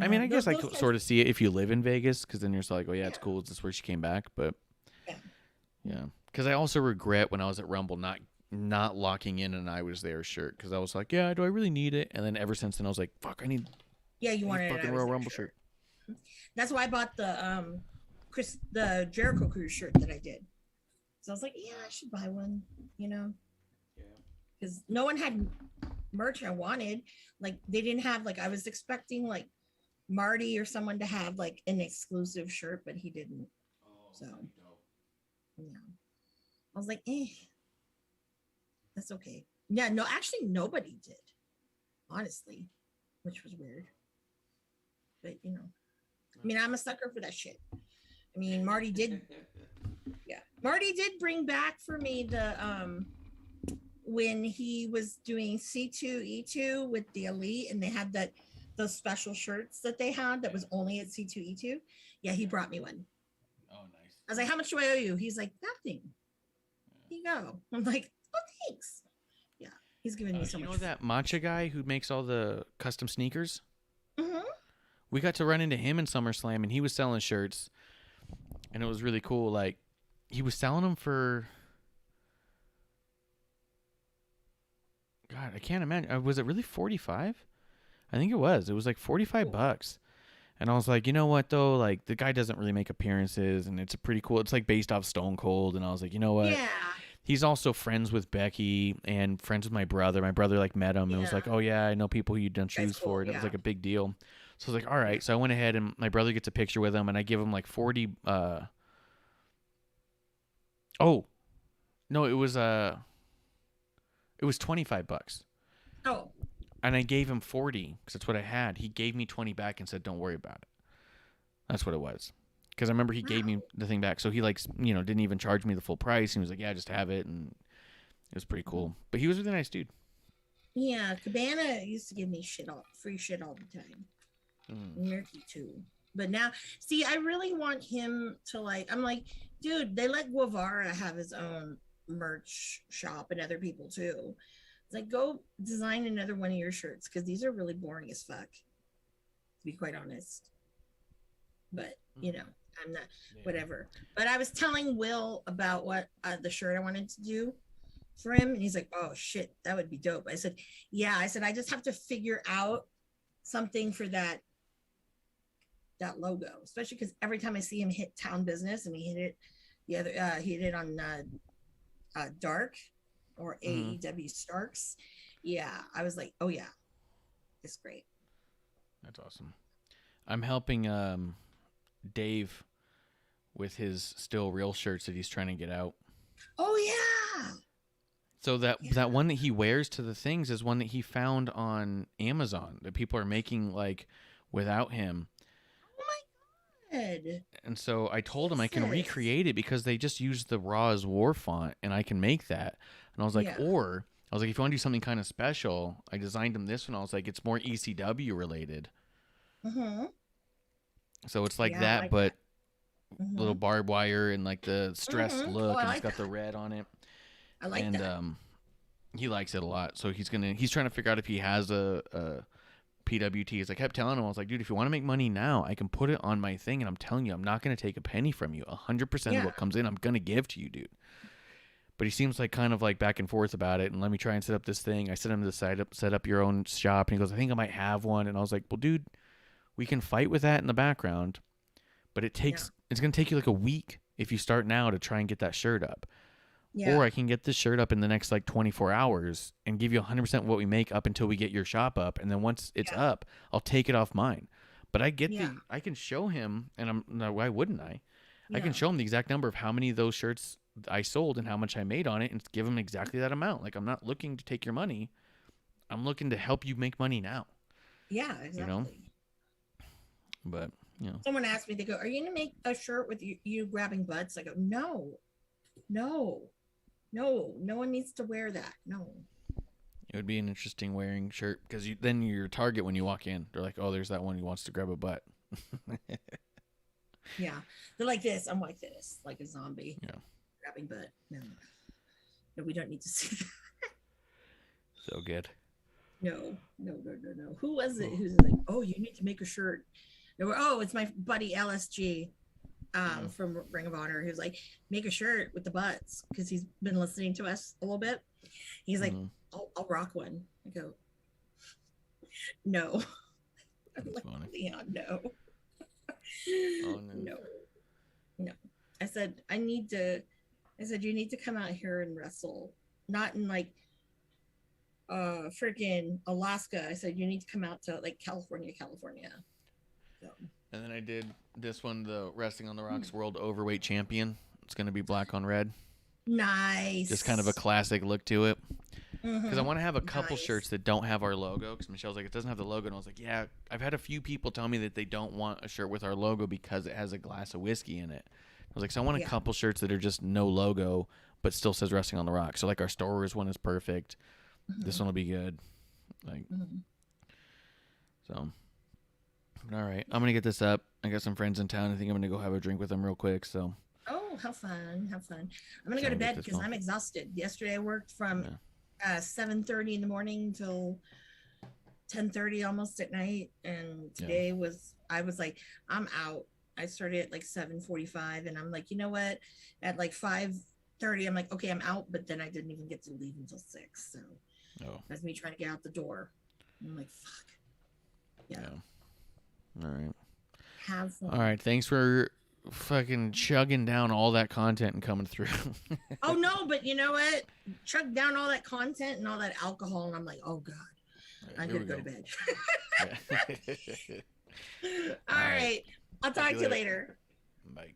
I mean, I guess I could sort of see it if you live in Vegas, because then you're just like, oh yeah, it's cool. Is this where she came back? But yeah, because I also regret when I was at Rumble not locking in an I was there shirt, because I was like, yeah, do I really need it? And then ever since then I was like, fuck, I need you wanted a fucking Royal Rumble shirt. That's why I bought the Jericho Cruise shirt that I did. So I was like, yeah, I should buy one, because no one had merch I wanted. Like they didn't have, like, I was expecting like Marty or someone to have like an exclusive shirt, but he didn't. So yeah, I was like, that's okay. Yeah, no, actually nobody did, honestly, which was weird. But I mean, I'm a sucker for that shit. I mean, Marty did bring back for me the when he was doing C2E2 with the Elite, and they had those special shirts that they had that was only at C2E2. Yeah, he brought me one. Oh, nice. I was like, how much do I owe you? He's like, nothing. Here you go. I'm like, oh, thanks. Yeah, he's giving me so much. You know that matcha guy who makes all the custom sneakers? Mm-hmm. We got to run into him in SummerSlam, and he was selling shirts, and it was really cool. Like, he was selling them for, God, I can't imagine. Was it really 45? I think it was. It was like $45. And I was like, you know what, though? Like, the guy doesn't really make appearances, and it's a pretty cool. It's like based off Stone Cold, and I was like, you know what? Yeah. He's also friends with Becky and friends with my brother. My brother like met him and was like, oh yeah, I know people who you've done shoes for. And it was like a big deal. So I was like, all right. So I went ahead and my brother gets a picture with him, and I give him like 40. Oh, no, it was $25. Oh. And I gave him 40 because that's what I had. He gave me 20 back and said, don't worry about it. That's what it was. Because I remember he gave me the thing back. So he didn't even charge me the full price. He was like, yeah, just have it. And it was pretty cool. But he was a really nice dude. Yeah, Cabana used to give me free shit all the time. Murky too. But now, see, I really want him to I'm like, dude, they let Guevara have his own merch shop and other people too. It's like, go design another one of your shirts, because these are really boring as fuck, to be quite honest. But, I'm not, whatever. But I was telling Will about what the shirt I wanted to do for him, and he's like, oh shit, that would be dope. I said, yeah. I said, I just have to figure out something for that logo, especially because every time I see him hit Town Business, and he hit it on Dark or AEW Starks. Yeah, I was like, oh yeah, it's great. That's awesome. I'm helping Dave with his Still Real shirts that he's trying to get out. Oh yeah. So that one that he wears to the things is one that he found on Amazon that people are making like without him. Oh my god. And so I told him I can recreate it because they just used the Raw's War font, and I can make that. And I was like, if you want to do something kind of special, I designed him this one. I was like, it's more ECW related. Mm-hmm. So it's like that, but little barbed wire and like the stressed look, and it's got the red on it. I like that. And he likes it a lot. So he's trying to figure out if he has a PWT. As I kept telling him, I was like, dude, if you want to make money now, I can put it on my thing, and I'm telling you, I'm not going to take a penny from you. 100% of what comes in, I'm going to give to you, dude. But he seems like kind of like back and forth about it, and let me try and set up this thing. I sent him to set up your own shop, and he goes, I think I might have one. And I was like, well, dude, we can fight with that in the background, but it's going to take you like a week if you start now to try and get that shirt up. Yeah. Or I can get this shirt up in the next like 24 hours and give you 100% what we make up until we get your shop up. And then once it's up, I'll take it off mine. But I can show him, and why wouldn't I? Yeah. I can show him the exact number of how many of those shirts I sold and how much I made on it, and give him exactly that amount. Like, I'm not looking to take your money. I'm looking to help you make money now. Yeah, exactly. But, someone asked me, they go, are you going to make a shirt with you grabbing butts? I go, no one needs to wear that. No. It would be an interesting wearing shirt, because then you're a target when you walk in. They're like, oh, there's that one who wants to grab a butt. Yeah. They're like this. I'm like this, like a zombie. Yeah. Grabbing butt. No, we don't need to see that. So good. No. Who was it who's like, oh, you need to make a shirt? It's my buddy LSG from Ring of Honor, who's like, make a shirt with the butts, because he's been listening to us a little bit. He's like, I'll rock one. I go, no. I'm like, Leon, no. Oh, no. I said, I need to I said, you need to come out here and wrestle. Not in like freaking Alaska. I said, you need to come out to like California. So. And then I did this one, the Wrestling on the Rocks World Overweight Champion. It's going to be black on red. Nice. Just kind of a classic look to it. Because I want to have a couple shirts that don't have our logo. Because Michelle's like, it doesn't have the logo. And I was like, yeah, I've had a few people tell me that they don't want a shirt with our logo because it has a glass of whiskey in it. I was like, so I want a couple shirts that are just no logo, but still says Wrestling on the Rocks. So like our Star Wars one is perfect. This one will be good. Like, so, all right. I'm going to get this up. I got some friends in town. I think I'm going to go have a drink with them real quick. So. Oh, have fun. I'm going to go to bed because I'm exhausted. Yesterday I worked from 7:30 in the morning till 10:30 almost at night. And today I was like, I'm out. I started at like 7:45 and I'm like, you know what? At like 5:30, I'm like, okay, I'm out. But then I didn't even get to leave until 6. So that's me trying to get out the door. I'm like, fuck. Yeah. All right. Have fun. All right. Thanks for fucking chugging down all that content and coming through. Oh, no, but you know what? Chug down all that content and all that alcohol. And I'm like, oh, God. I'm going to go to bed. All right. I'll talk to you later. Bye.